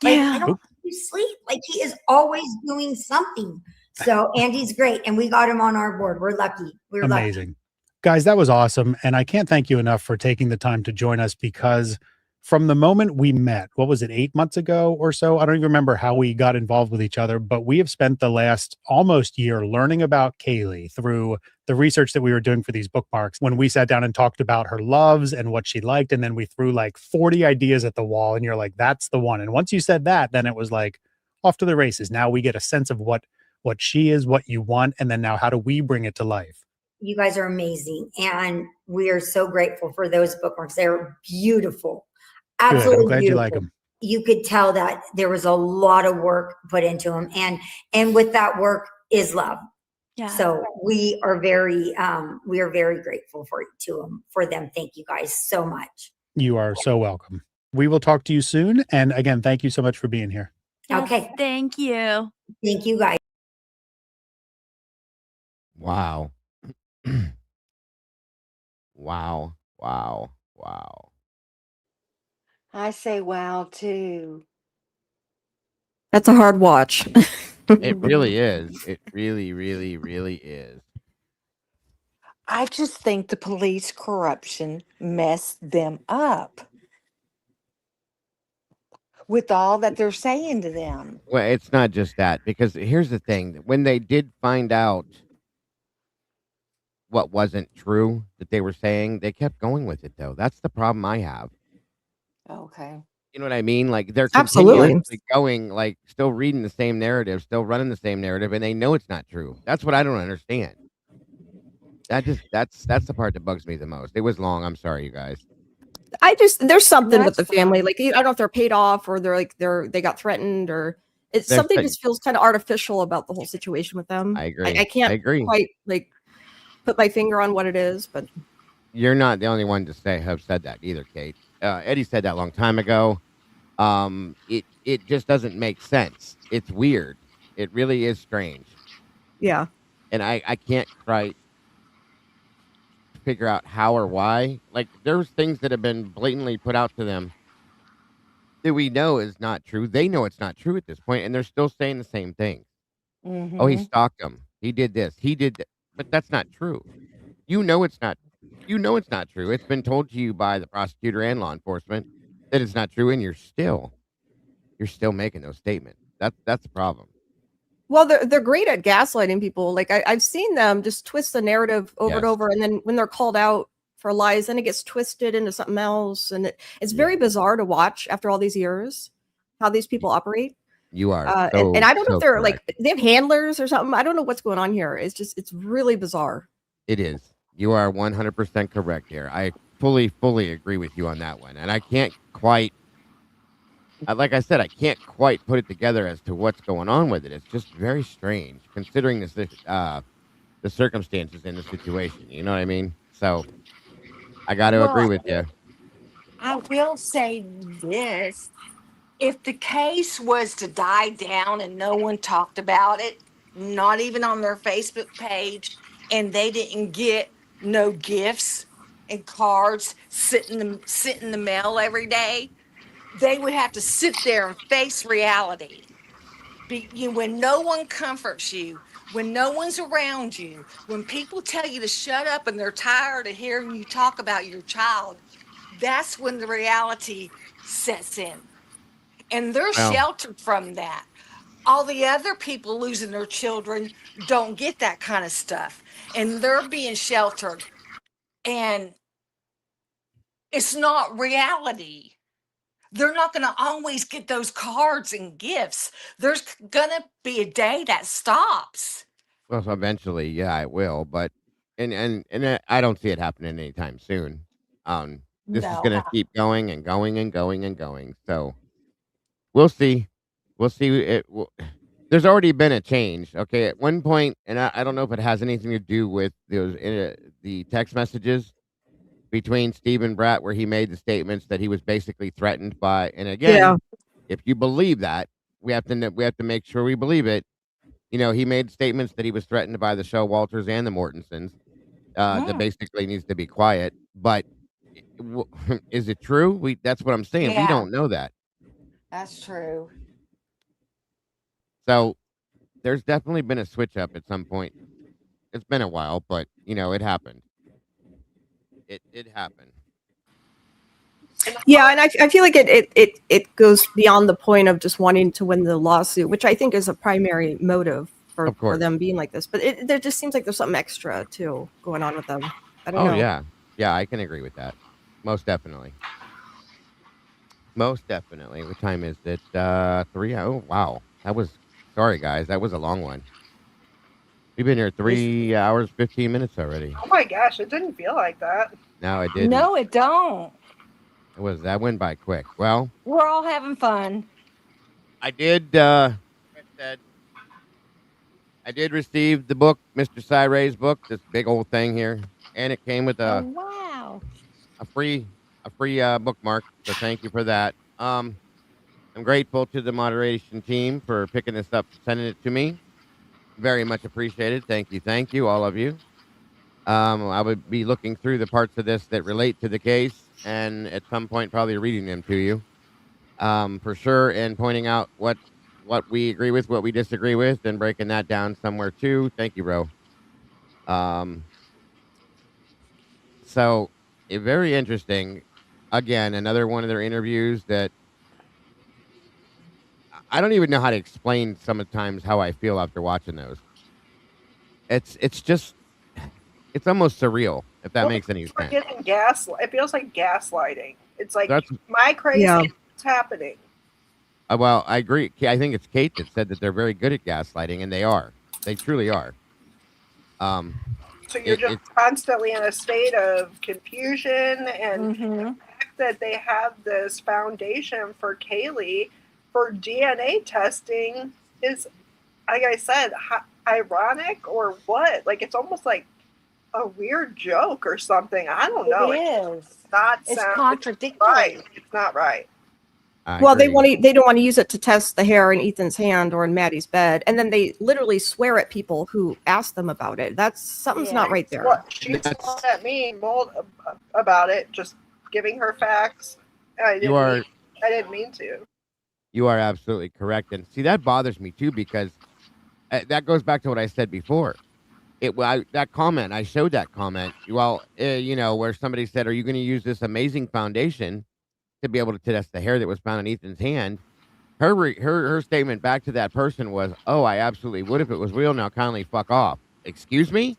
Like, Yeah. I don't think you sleep. Like, he is always doing something. So Andy's great, and we got him on our board. We're lucky. We're Amazing. lucky. Guys, that was awesome. And I can't thank you enough for taking the time to join us, because from the moment we met, what was it, 8 months ago or so? I don't even remember how we got involved with each other, but we have spent the last almost year learning about Kaylee through the research that we were doing for these bookmarks. When we sat down and talked about her loves and what she liked, and then we threw like 40 ideas at the wall, and you're like, that's the one. And once you said that, then it was like off to the races. Now we get a sense of what she is, what you want, and then now how do we bring it to life? You guys are amazing, and we are so grateful for those bookmarks. They're beautiful. Absolutely. Good. I'm glad beautiful. you like them. You could tell that there was a lot of work put into them, and with that work is love. Yeah. So we are very grateful for them. Thank you guys so much. You are so welcome. We will talk to you soon. And again, thank you so much for being here. Yes, Okay. Thank you. Thank you guys. Wow. Wow. Wow. Wow. I say wow too. That's a hard watch. It really is. It really, really, really is. I just think the police corruption messed them up with all that they're saying to them. Well, it's not just that, because here's the thing. When they did find out what wasn't true that they were saying, they kept going with it, though. That's the problem I have. Okay. You know what I mean? Like, they're Absolutely. continuously going, like, still reading the same narrative, still running the same narrative, and they know it's not true. That's what I don't understand. That's the part that bugs me the most. It was long. I'm sorry, you guys. There's something with That's the family. fine. Like, I don't know if they're paid off or they got threatened, or it's They're something saying- just feels kind of artificial about the whole situation with them. I agree. I can't I agree. quite like put my finger on what it is, but You're not the only one to have said that either, Kate. Eddie said that a long time ago. It just doesn't make sense. It's weird. It really is strange. yeah. And I can't quite figure out how or why. Like, there's things that have been blatantly put out to them that we know is not true. They know it's not true at this point, and they're still saying the same thing. Mm-hmm. Oh, he stalked him. He did this. He did that. But that's not true. You know it's not. You know it's not true. It's been told to you by the prosecutor and law enforcement that it's not true, and you're still making those statements. That's the problem. Well, they're great at gaslighting people. Like, I've seen them just twist the narrative over and Yes. over, and then when they're called out for lies, then it gets twisted into something else, and it's very bizarre to watch after all these years how these people operate. You are. And I don't know if they're correct. like they have handlers or something. I don't know what's going on here. It's really bizarre. It is. You are 100% correct here. I fully agree with you on that one. And I can't quite, like I said, I can't quite put it together as to what's going on with it. It's just very strange considering the circumstances in the situation. You know what I mean? So I got to agree with you. I will say this. If the case was to die down and no one talked about it, not even on their Facebook page, and they didn't get no gifts and cards sit in the mail every day, they would have to sit there and face reality. When no one comforts you, when no one's around you, when people tell you to shut up and they're tired of hearing you talk about your child, that's when the reality sets in. And they're sheltered from that. All the other people losing their children don't get that kind of stuff. And they're being sheltered. And it's not reality. They're not going to always get those cards and gifts. There's going to be a day that stops. Well, so eventually, yeah, it will. But and I don't see it happening anytime soon. This is going to keep going and going and going and going. So we'll see. We'll see. There's already been a change. Okay, at one point, and I don't know if it has anything to do with those the text messages, between Stephen Bratt, where he made the statements that he was basically threatened by, and again, if you believe that, we have to make sure we believe it. You know, he made statements that he was threatened by the Showalters and the Mortensons. That basically needs to be quiet. But is it true? That's what I'm saying. We don't know that. That's true. So there's definitely been a switch up at some point. It's been a while, but you know, it happened. It happened. Yeah, and I feel like it goes beyond the point of just wanting to win the lawsuit, which I think is a primary motive for them being like this. But there just seems like there's something extra too going on with them. I don't know. Yeah, I can agree with that. Most definitely. Most definitely. What time is it? 3. Oh wow, sorry guys, that was a long one. We've been here 3 hours 15 minutes already. Oh my gosh, it didn't feel like that. No, it didn't. No, it don't. That went by quick. Well, we're all having fun. I did receive the book, Mr. Cyray's book, this big old thing here, and it came with a free bookmark. So thank you for that. I'm grateful to the moderation team for picking this up, sending it to me. Very much appreciated. Thank you, all of you. I would be looking through the parts of this that relate to the case, and at some point probably reading them to you, for sure, and pointing out what we agree with, what we disagree with, and breaking that down somewhere too. Thank you, bro. So, very interesting. Again, another one of their interviews that I don't even know how to explain sometimes how I feel after watching those. It's just, it's almost surreal, if that makes any sense. It feels like gaslighting. It's like, my crazy, what's happening? Well, I agree. I think it's Kate that said that they're very good at gaslighting, and they are. They truly are. So you're just constantly in a state of confusion, and the fact that they have this foundation for Kaylee for DNA testing is, like I said, ironic or what? Like, it's almost like a weird joke or something. I don't know. It's contradictory. Right. It's not right. Well, they don't want to use it to test the hair in Ethan's hand or in Maddie's bed, and then they literally swear at people who ask them about it. Something's not right there. Well, she's yelling at me about it, just giving her facts. I didn't mean to. You are absolutely correct, and see, that bothers me too, because that goes back to what I said before. That comment, I showed that comment. Well, where somebody said, "Are you going to use this amazing foundation to be able to test the hair that was found in Ethan's hand?" Her statement back to that person was, "Oh, I absolutely would if it was real. Now kindly fuck off." Excuse me?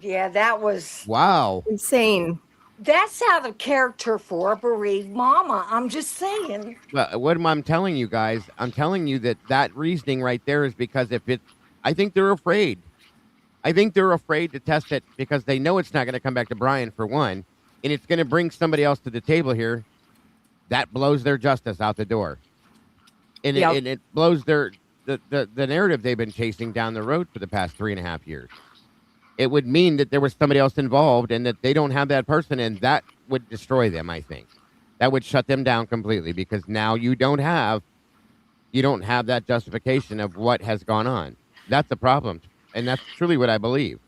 Yeah, that was insane. That's out of character for a bereaved mama. I'm just saying. Well, what am I telling you guys? I'm telling you that reasoning right there is because I think they're afraid. I think they're afraid to test it because they know it's not going to come back to Brian, for one, and it's going to bring somebody else to the table here. That blows their justice out the door, and it blows the narrative they've been chasing down the road for the past 3.5 years. It would mean that there was somebody else involved and that they don't have that person, and that would destroy them. I think that would shut them down completely, because now you don't have that justification of what has gone on. That's the problem, and that's truly what I believe.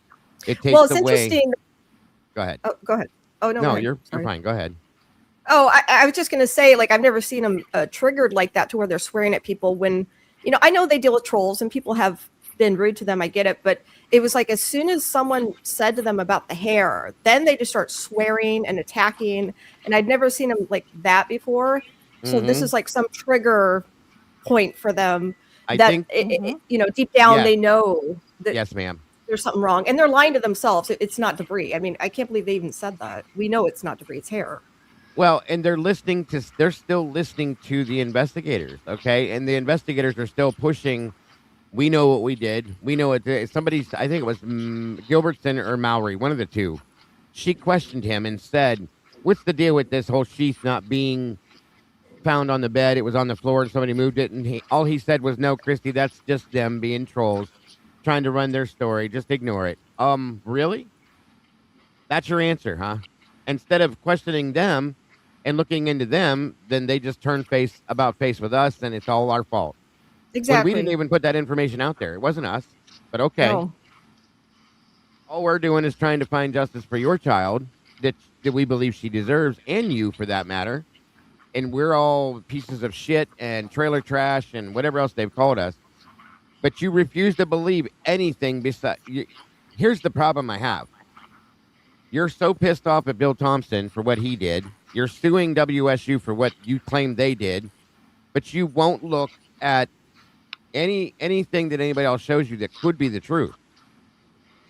It takes it's away. Interesting. Go ahead. Oh, go ahead. Oh no, no, you're fine. Go ahead. Oh, I was just going to say, like, I've never seen them triggered like that to where they're swearing at people when, I know they deal with trolls and people have been rude to them. I get it. But it was like, as soon as someone said to them about the hair, then they just start swearing and attacking. And I'd never seen them like that before. So this is like some trigger point for them. I think, deep down, they know that. Yes, ma'am. There's something wrong. And they're lying to themselves. It's not debris. I mean, I can't believe they even said that. We know it's not debris. It's hair. Well, and they're still listening to the investigators, okay? And the investigators are still pushing. We know what we did. We know it. I think it was Gilbertson or Mallory, one of the two. She questioned him and said, "What's the deal with this whole sheath not being found on the bed? It was on the floor and somebody moved it." And all he said was, "No, Christy, that's just them being trolls, trying to run their story. Just ignore it." Really? That's your answer, huh? instead of questioning them and looking into them, then they just turn face with us, and it's all our fault. When we didn't Exactly. even put that information out there. It wasn't us, but okay. No. All we're doing is trying to find justice for your child that we believe she deserves, and you for that matter. And we're all pieces of shit and trailer trash and whatever else they've called us. But you refuse to believe anything besides. Here's the problem I have. You're so pissed off at Bill Thompson for what he did. You're suing WSU for what you claim they did, but you won't look at anything that anybody else shows you that could be the truth,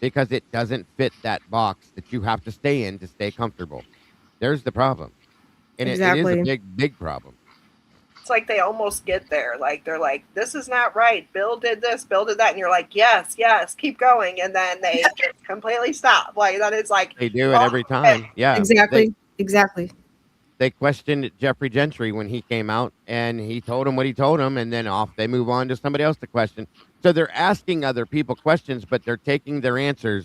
because it doesn't fit that box that you have to stay in to stay comfortable. There's the problem. And it is a big, big problem. It's like they almost get there. Like, they're like, this is not right. Bill did this, Bill did that. And you're like, yes, keep going. And then they just completely stop. Like, then it's like. They do it every time. Yeah. Exactly. They questioned Jeffrey Gentry when he came out, and he told them what he told them, and then off they move on to somebody else to question. So they're asking other people questions, but they're taking their answers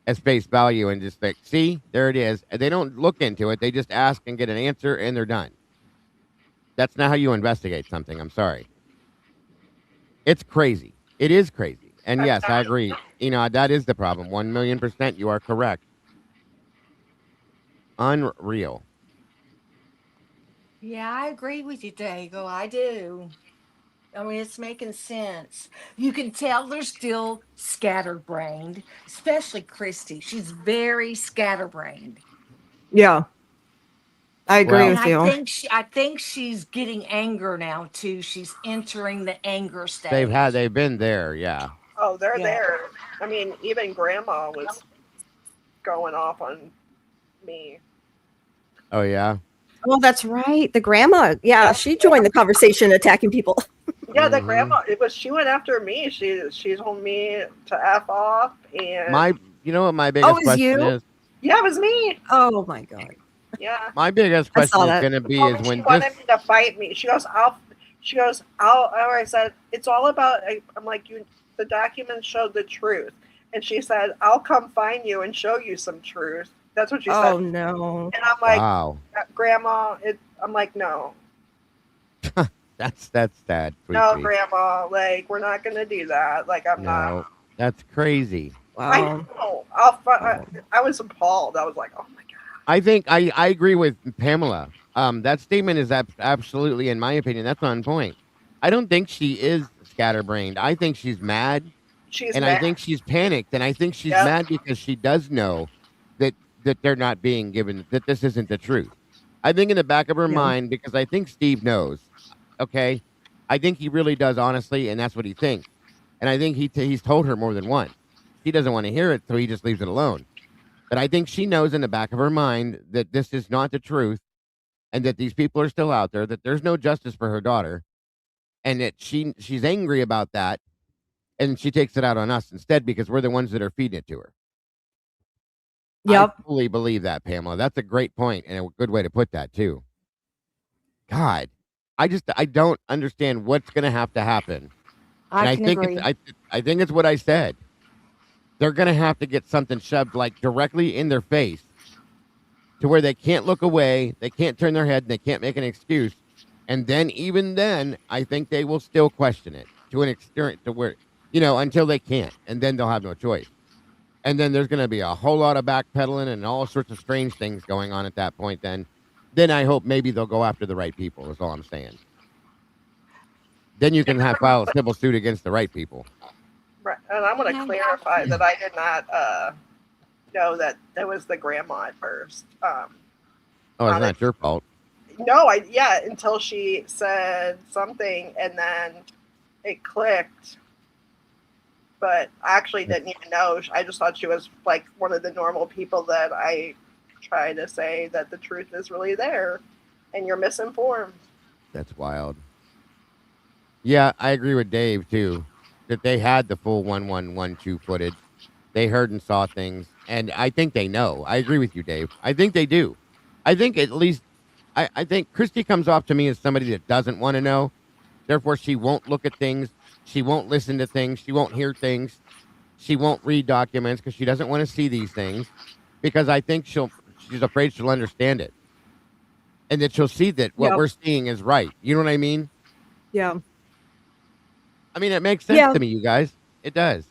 as face value and just like, see, there it is. And they don't look into it. They just ask and get an answer, and they're done. That's not how you investigate something. I'm sorry. It's crazy. It is crazy. And yes, I agree. You know, that is the problem. 1,000,000%. You are correct. Unreal. Yeah, I agree with you, Dago. I do. I mean, it's making sense. You can tell they're still scatterbrained, especially Christy. She's very scatterbrained. Yeah. I agree with you. I think she's getting anger now too. She's entering the anger stage. They've been there, yeah. Oh, they're there. I mean, even Grandma was going off on me. Oh yeah. Oh, that's right. The grandma. Yeah, she joined the conversation attacking people. Yeah, the grandma. She went after me. She told me to F off, and you know what my biggest question is? Yeah, it was me. Oh my God. Yeah. My biggest question is going to be is when she wanted me to fight me. She goes, I said, it's all about, I'm like, the documents showed the truth. And she said, I'll come find you and show you some truth. That's what she said. Oh no. And I'm like, wow. Grandma, I'm like, no. That's sad. No, Grandma, like, we're not going to do that. Like, I'm not. That's crazy. Wow. I know. I was appalled. I was like, oh my God. I think I agree with Pamela. That statement is absolutely, in my opinion, that's on point. I don't think she is scatterbrained. I think she's mad. She's mad. I think she's panicked. And I think she's mad because she does know that they're not being given, that this isn't the truth. I think in the back of her mind, because I think Steve knows, okay? I think he really does, honestly, and that's what he thinks. And I think he's told her more than once. He doesn't want to hear it, so he just leaves it alone. But I think she knows in the back of her mind that this is not the truth, and that these people are still out there, that there's no justice for her daughter, and that she's angry about that, and she takes it out on us instead because we're the ones that are feeding it to her. Yep. I fully believe that, Pamela. That's a great point and a good way to put that, too. God, I don't understand what's going to have to happen. I think agree. I think it's what I said. They're going to have to get something shoved like directly in their face to where they can't look away, they can't turn their head, and they can't make an excuse. And then, even then, I think they will still question it to an extent to where, until they can't. And then they'll have no choice. And then there's going to be a whole lot of backpedaling and all sorts of strange things going on at that point. Then I hope maybe they'll go after the right people, is all I'm saying. Then you can file a civil suit against the right people. Right. And I'm going to clarify that I did not know that it was the grandma at first. It's not your fault. No, until she said something and then it clicked. But I actually didn't even know. I just thought she was like one of the normal people that I try to say that the truth is really there and you're misinformed. That's wild. Yeah, I agree with Dave, too, that they had the full 1112 footage. They heard and saw things, and I think they know. I agree with you, Dave. I think they do. I think at least, I think Christy comes off to me as somebody that doesn't want to know. Therefore, she won't look at things. She won't listen to things. She won't hear things. She won't read documents because she doesn't want to see these things. Because I think she'll she's afraid she'll understand it. And that she'll see that what we're seeing is right. You know what I mean? Yeah. I mean, it makes sense to me, you guys. It does.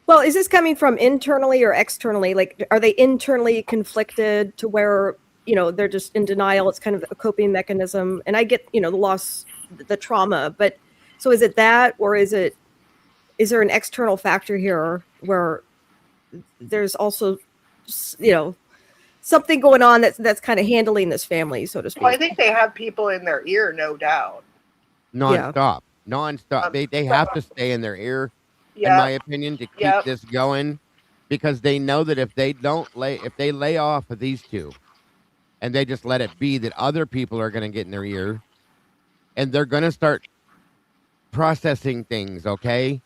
Well, is this coming from internally or externally? Like, are they internally conflicted to where, they're just in denial? It's kind of a coping mechanism. And I get, the loss, the trauma, but so is it that, or is there an external factor here where there's also, something going on that's kind of handling this family, so to speak? Well, I think they have people in their ear, no doubt. Nonstop. They have to stay in their ear, in my opinion, to keep this going, because they know that if they lay off of these two and they just let it be, that other people are going to get in their ear and they're going to start processing things. Okay.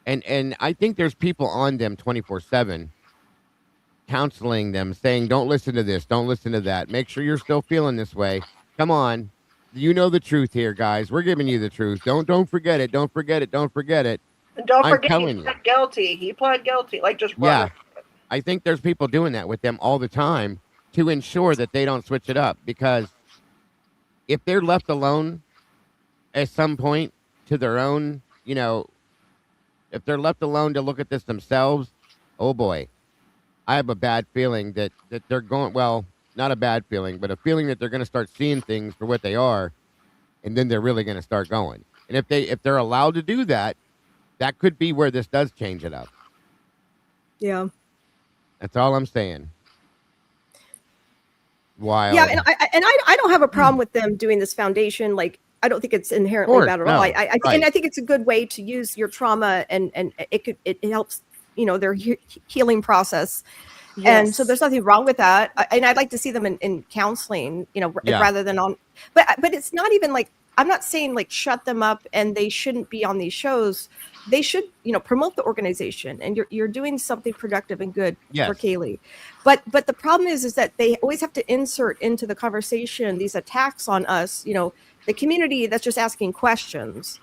And I think there's people on them 24/7 counseling them, saying, don't listen to this, don't listen to that. Make sure you're still feeling this way. Come on. You know the truth here, guys. We're giving you the truth. Don't forget it. Don't forget it. Don't forget it. And don't forget he pled guilty. He pled guilty. Like, just run. Yeah. I think there's people doing that with them all the time to ensure that they don't switch it up, because if they're left alone at some point to their own, if they're left alone to look at this themselves, oh boy, I have a bad feeling that they're going, well, not a bad feeling, but a feeling that they're going to start seeing things for what they are, and then they're really going to start going. And if they're allowed to do that, that could be where this does change it up. Yeah. That's all I'm saying. Wild. Yeah, and I don't have a problem with them doing this foundation. Like, I don't think it's inherently bad at all. And I think it's a good way to use your trauma, and it helps, their healing process. Yes. And so there's nothing wrong with that. And I'd like to see them in counseling, rather than on, but it's not even like, I'm not saying like shut them up and they shouldn't be on these shows. They should, promote the organization, and you're doing something productive and good for Kaylee. But the problem is that they always have to insert into the conversation these attacks on us, the community that's just asking questions.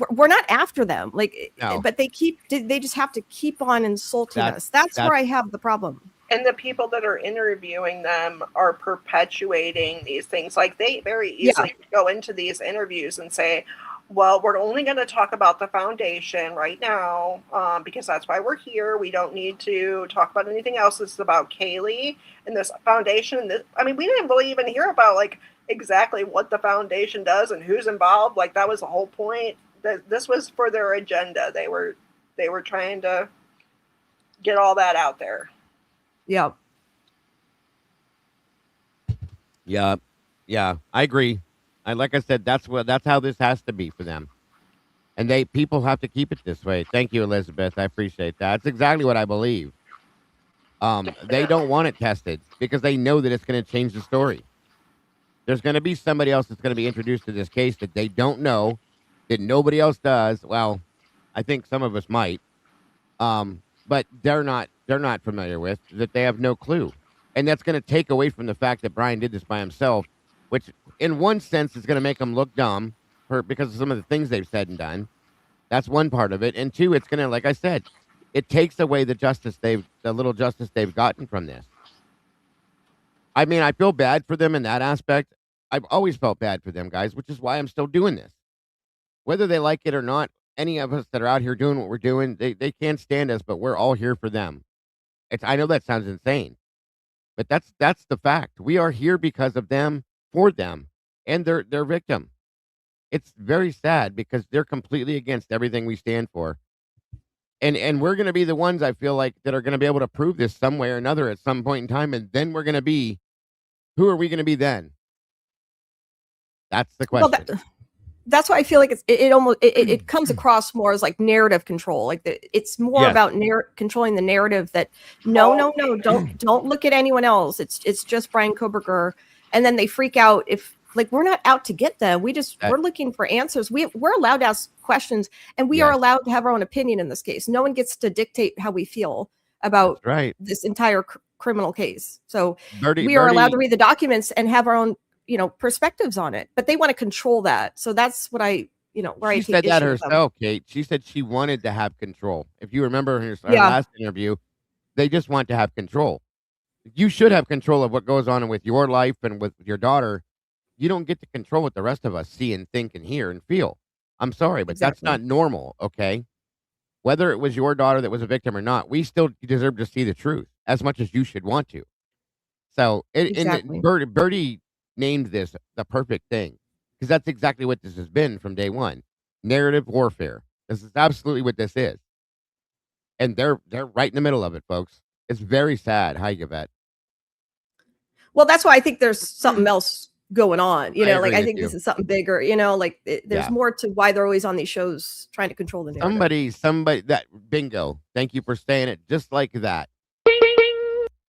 We're not after them, but they just have to keep on insulting us. That's where I have the problem. And the people that are interviewing them are perpetuating these things. Like, they very easily go into these interviews and say, well, we're only going to talk about the foundation right now, because that's why we're here. We don't need to talk about anything else. This is about Kaylee and this foundation. We didn't really even hear about exactly what the foundation does and who's involved. Like, that was the whole point. This was for their agenda. They were trying to get all that out there. Yeah. Yeah. Yeah. I agree. Like I said, that's how this has to be for them. And people have to keep it this way. Thank you, Elizabeth. I appreciate that. That's exactly what I believe. They don't want it tested because they know that it's going to change the story. There's going to be somebody else that's going to be introduced to this case that they don't know, that nobody else does. Well, I think some of us might, but they're not familiar with, that they have no clue. And that's going to take away from the fact that Brian did this by himself, which in one sense is going to make them look dumb because of some of the things they've said and done. That's one part of it. And two, it's going to, like I said, it takes away the little justice they've gotten from this. I mean, I feel bad for them in that aspect. I've always felt bad for them, guys, which is why I'm still doing this. Whether they like it or not, any of us that are out here doing what we're doing, they can't stand us, but we're all here for them. I know that sounds insane, but that's the fact. We are here because of them, for them, and their victim. It's very sad because they're completely against everything we stand for. And we're going to be the ones, I feel like, that are going to be able to prove this some way or another at some point in time. And then we're going to be, who are we going to be then? That's the question. Well, that's why I feel like it comes across more as like narrative control. Like it's more about controlling the narrative that no, don't look at anyone else. It's just Brian Koberger. And then they freak out if, like, we're not out to get them. We're looking for answers. We're allowed to ask questions, and we are allowed to have our own opinion in this case. No one gets to dictate how we feel about this entire criminal case. So we are allowed to read the documents and have our own, perspectives on it. But they want to control that. So that's what where she said that herself, Kate. She said she wanted to have control. If you remember her last interview, they just want to have control. You should have control of what goes on with your life and with your daughter. You don't get to control what the rest of us see and think and hear and feel. I'm sorry, but that's Exactly. not normal, okay? Whether it was your daughter that was a victim or not, we still deserve to see the truth as much as you should want to. So, Exactly. Birdie named this the perfect thing because that's exactly what this has been from day one. Narrative warfare. This is absolutely what this is. And they're right in the middle of it, folks. It's very sad. Hi, Yvette. Well, that's why I think there's something else going on. You I know, agree like I with think you. this is something bigger. You know, like there's Yeah. more to why they're always on these shows trying to control the narrative. Somebody that bingo. Thank you for saying it just like that.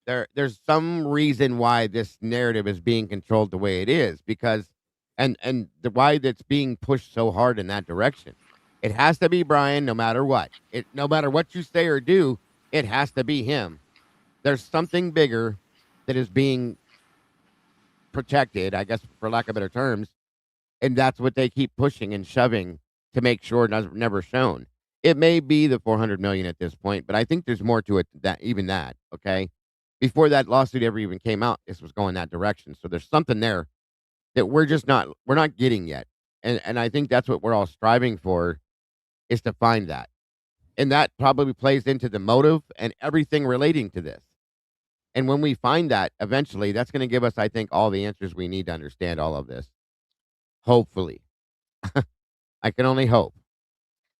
There's some reason why this narrative is being controlled the way it is because and the why that's being pushed so hard in that direction. It has to be Brian no matter what. No matter what you say or do, it has to be him. There's something bigger that is being protected, I guess for lack of better terms, and that's what they keep pushing and shoving to make sure it's never shown. It may be the 400 million at this point, but I think there's more to it than that, okay? Before that lawsuit ever even came out, this was going that direction. So there's something there that we're not getting yet. And I think that's what we're all striving for is to find that. And that probably plays into the motive and everything relating to this. And when we find that, eventually, that's going to give us, I think, all the answers we need to understand all of this. Hopefully. I can only hope.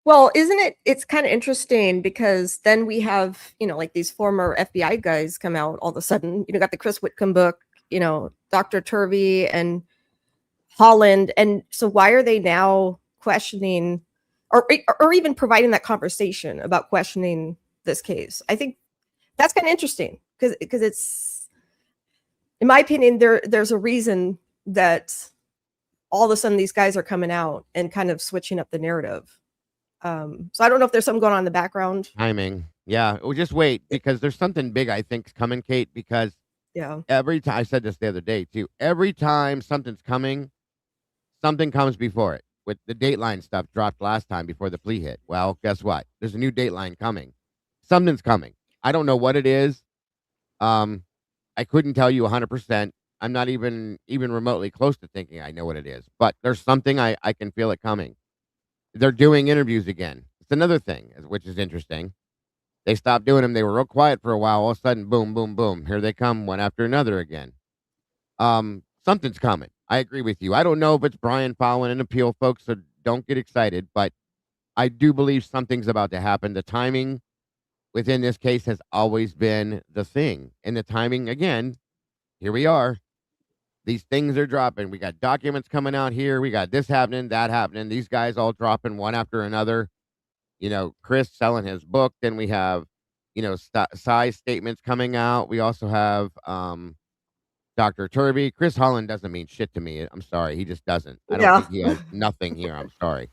Well, isn't it? It's kind of interesting because then we have, you know, like these former FBI guys come out all of a sudden. You know, got the Chris Whitcomb book, you know, Dr. Turvey and Holland. And so why are they now questioning or even providing that conversation about questioning this case? I think that's kind of interesting because it's, in my opinion, there's a reason that all of a sudden these guys are coming out and kind of switching up the narrative. So I don't know if there's something going on in the background. Timing. Yeah. Well, just wait because there's something big, I think, is coming, Kate, because Yeah. every time I said this the other day too, every time something's coming, something comes before it. With the Dateline stuff dropped last time before the plea hit. Well, guess what? There's a new Dateline coming. Something's coming. I don't know what it is. I couldn't tell you 100%. I'm not even remotely close to thinking I know what it is. But there's something I can feel it coming. They're doing interviews again. It's another thing, which is interesting. They stopped doing them. They were real quiet for a while. All of a sudden, boom, boom, boom. Here they come, one after another again. Something's coming. I agree with you. I don't know if it's Brian following an appeal, folks, so don't get excited, but I do believe something's about to happen. The timing within this case has always been the thing. And the timing, again, here we are. These things are dropping. We got documents coming out here. We got this happening, that happening. These guys all dropping one after another. You know, Chris selling his book. Then we have, you know, size statements coming out. We also have Dr. Turvey. Chris Holland doesn't mean shit to me. I'm sorry. He just doesn't. I don't think he has nothing here. I'm sorry.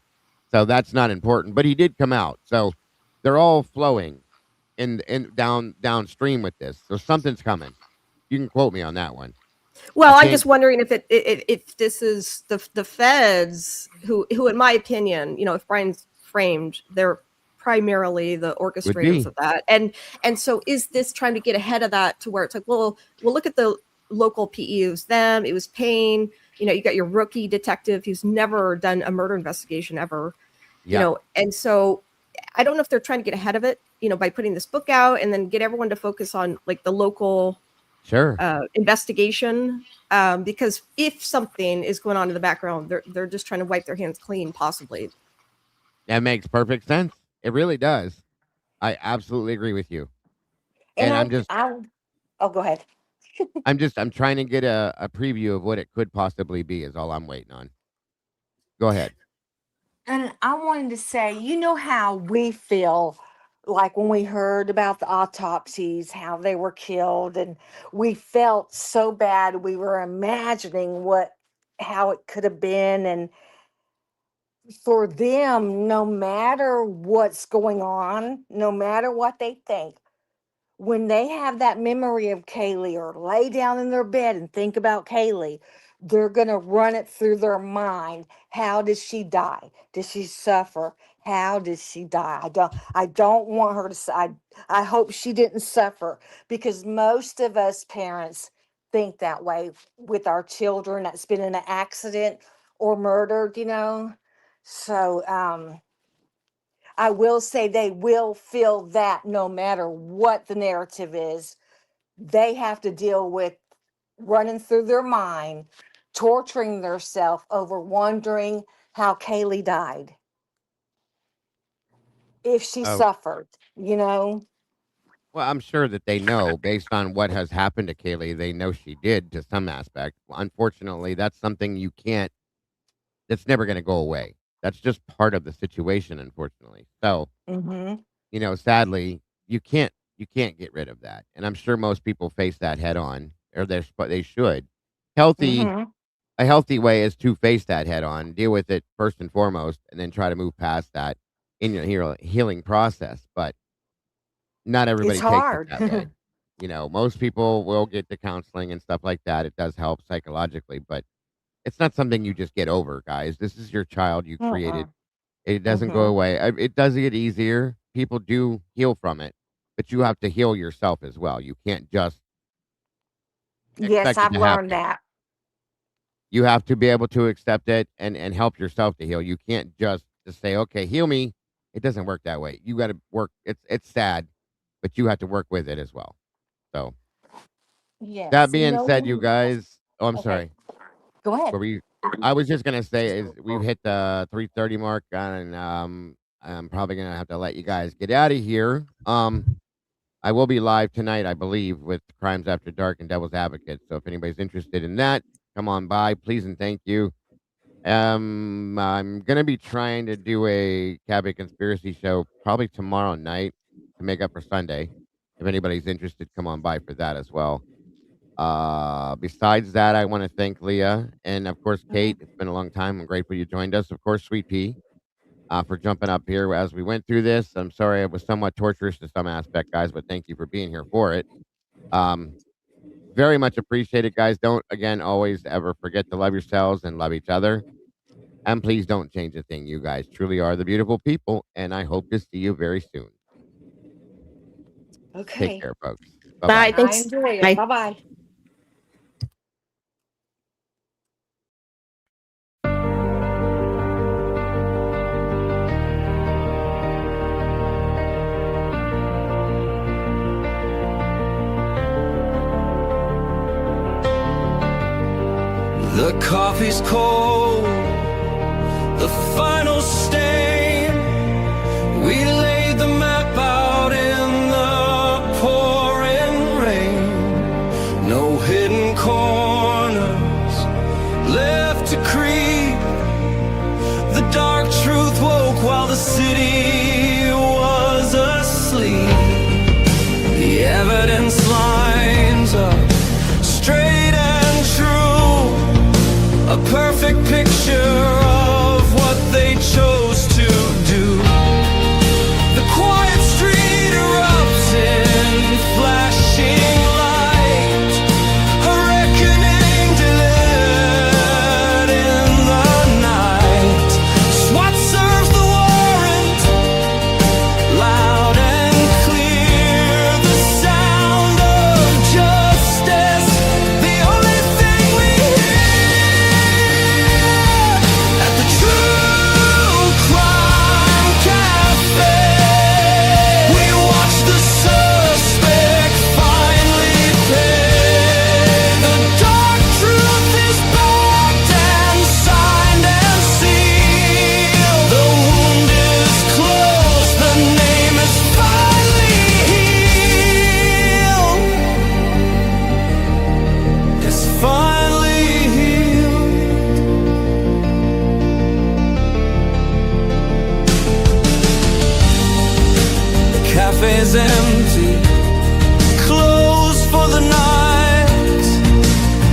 So that's not important. But he did come out. So they're all flowing in downstream with this. So something's coming. You can quote me on that one. Well, I'm just wondering if this is the feds who in my opinion, you know, if Brian's framed, they're primarily the orchestrators of that. And so is this trying to get ahead of that to where it's like, well, look at the local PE, it was them, it was Payne, you know, you got your rookie detective who's never done a murder investigation ever, you know, and so I don't know if they're trying to get ahead of it, you know, by putting this book out and then get everyone to focus on like the local investigation, because if something is going on in the background, they're just trying to wipe their hands clean, possibly. That makes perfect sense. It really does. I absolutely agree with you. And go ahead. I'm trying to get a preview of what it could possibly be is all I'm waiting on. Go ahead. And I wanted to say, you know how we feel like when we heard about the autopsies, how they were killed, and we felt so bad. We were imagining how it could have been. And for them, no matter what's going on, no matter what they think, when they have that memory of Kaylee or lay down in their bed and think about Kaylee, they're going to run it through their mind. How did she die? Did she suffer? how did she die? I don't want her to. I hope she didn't suffer, because most of us parents think that way with our children that's been in an accident or murdered. So I will say they will feel that no matter what the narrative is, they have to deal with running through their mind, torturing themselves over wondering how Kaylee died. If she suffered. Well, I'm sure that they know based on what has happened to Kaylee, they know she did to some aspect. Unfortunately, that's something that's never going to go away. That's just part of the situation, unfortunately. So, sadly, you can't get rid of that. And I'm sure most people face that head on, or they should. Healthy A healthy way is to face that head on, deal with it first and foremost, and then try to move past that in your healing process. But not It's everybody takes it hard. that way. Most people will get to counseling and stuff like that. It does help psychologically, but it's not something you just get over, guys. This is your child you created. Mm-mm. It doesn't go away. It does get easier. People do heal from it, but you have to heal yourself as well. You can't just Yes, expect it I've to learned happen. that. You have to be able to accept it and help yourself to heal. You can't just say, "Okay, heal me." It doesn't work that way. You got to work. It's sad, but you have to work with it as well. So that Yes. being said, you guys. Oh, I'm Okay. sorry. Go ahead. I was just gonna say is we've hit the 3:30 mark, and I'm probably gonna have to let you guys get out of here. I will be live tonight, I believe, with Crimes After Dark and Devil's Advocate. So if anybody's interested in that, come on by, please and thank you. I'm gonna be trying to do a Cafe Conspiracy show probably tomorrow night to make up for Sunday. If anybody's interested, come on by for that as well. Besides that, I want to thank Leah and of course Kate. It's been a long time. I'm grateful you joined us. Of course, Sweet Pea, for jumping up here as we went through this. I'm sorry it was somewhat torturous to some aspect, guys, but thank you for being here for it. Um, Very much appreciated, guys. Don't again always ever forget to love yourselves and love each other. And please don't change a thing. You guys truly are the beautiful people, and I hope to see you very soon. Take Okay. care, folks. Bye. Bye-bye. I Thanks. enjoy it. Bye. Bye-bye. The coffee's cold, the final stain. We laid the map out in the pouring rain. No hidden corners left to creep. The dark truth woke while the city was asleep. The evidence lines up straight and true, a perfect picture of what they chose to do. The quiet street erupts in flashing light, a reckoning delivered in the night. SWAT serves the warrant, loud and clear, the sound of justice, the only thing we hear at the TruCrime Cafe. We watch the suspect finally pay. The dark truth is backed and signed and sealed. The wound is closed, the name is finally healed. It's finally healed. The cafe's empty, closed for the night.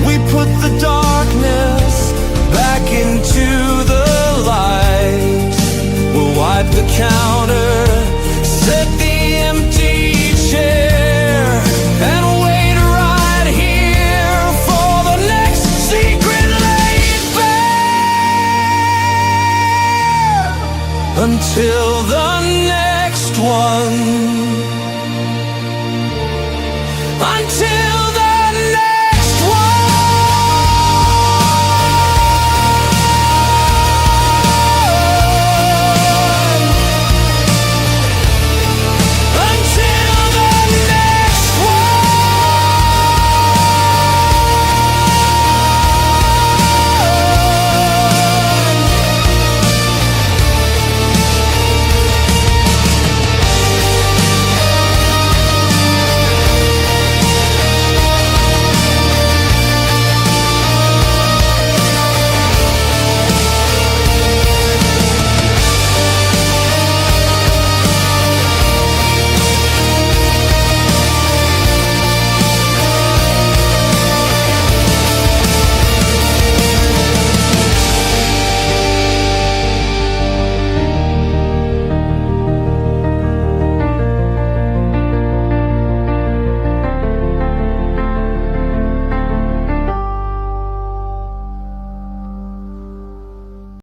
We put the darkness back into the light. We'll wipe the counter, set the empty chair, and wait right here for the next secret laid bare. Until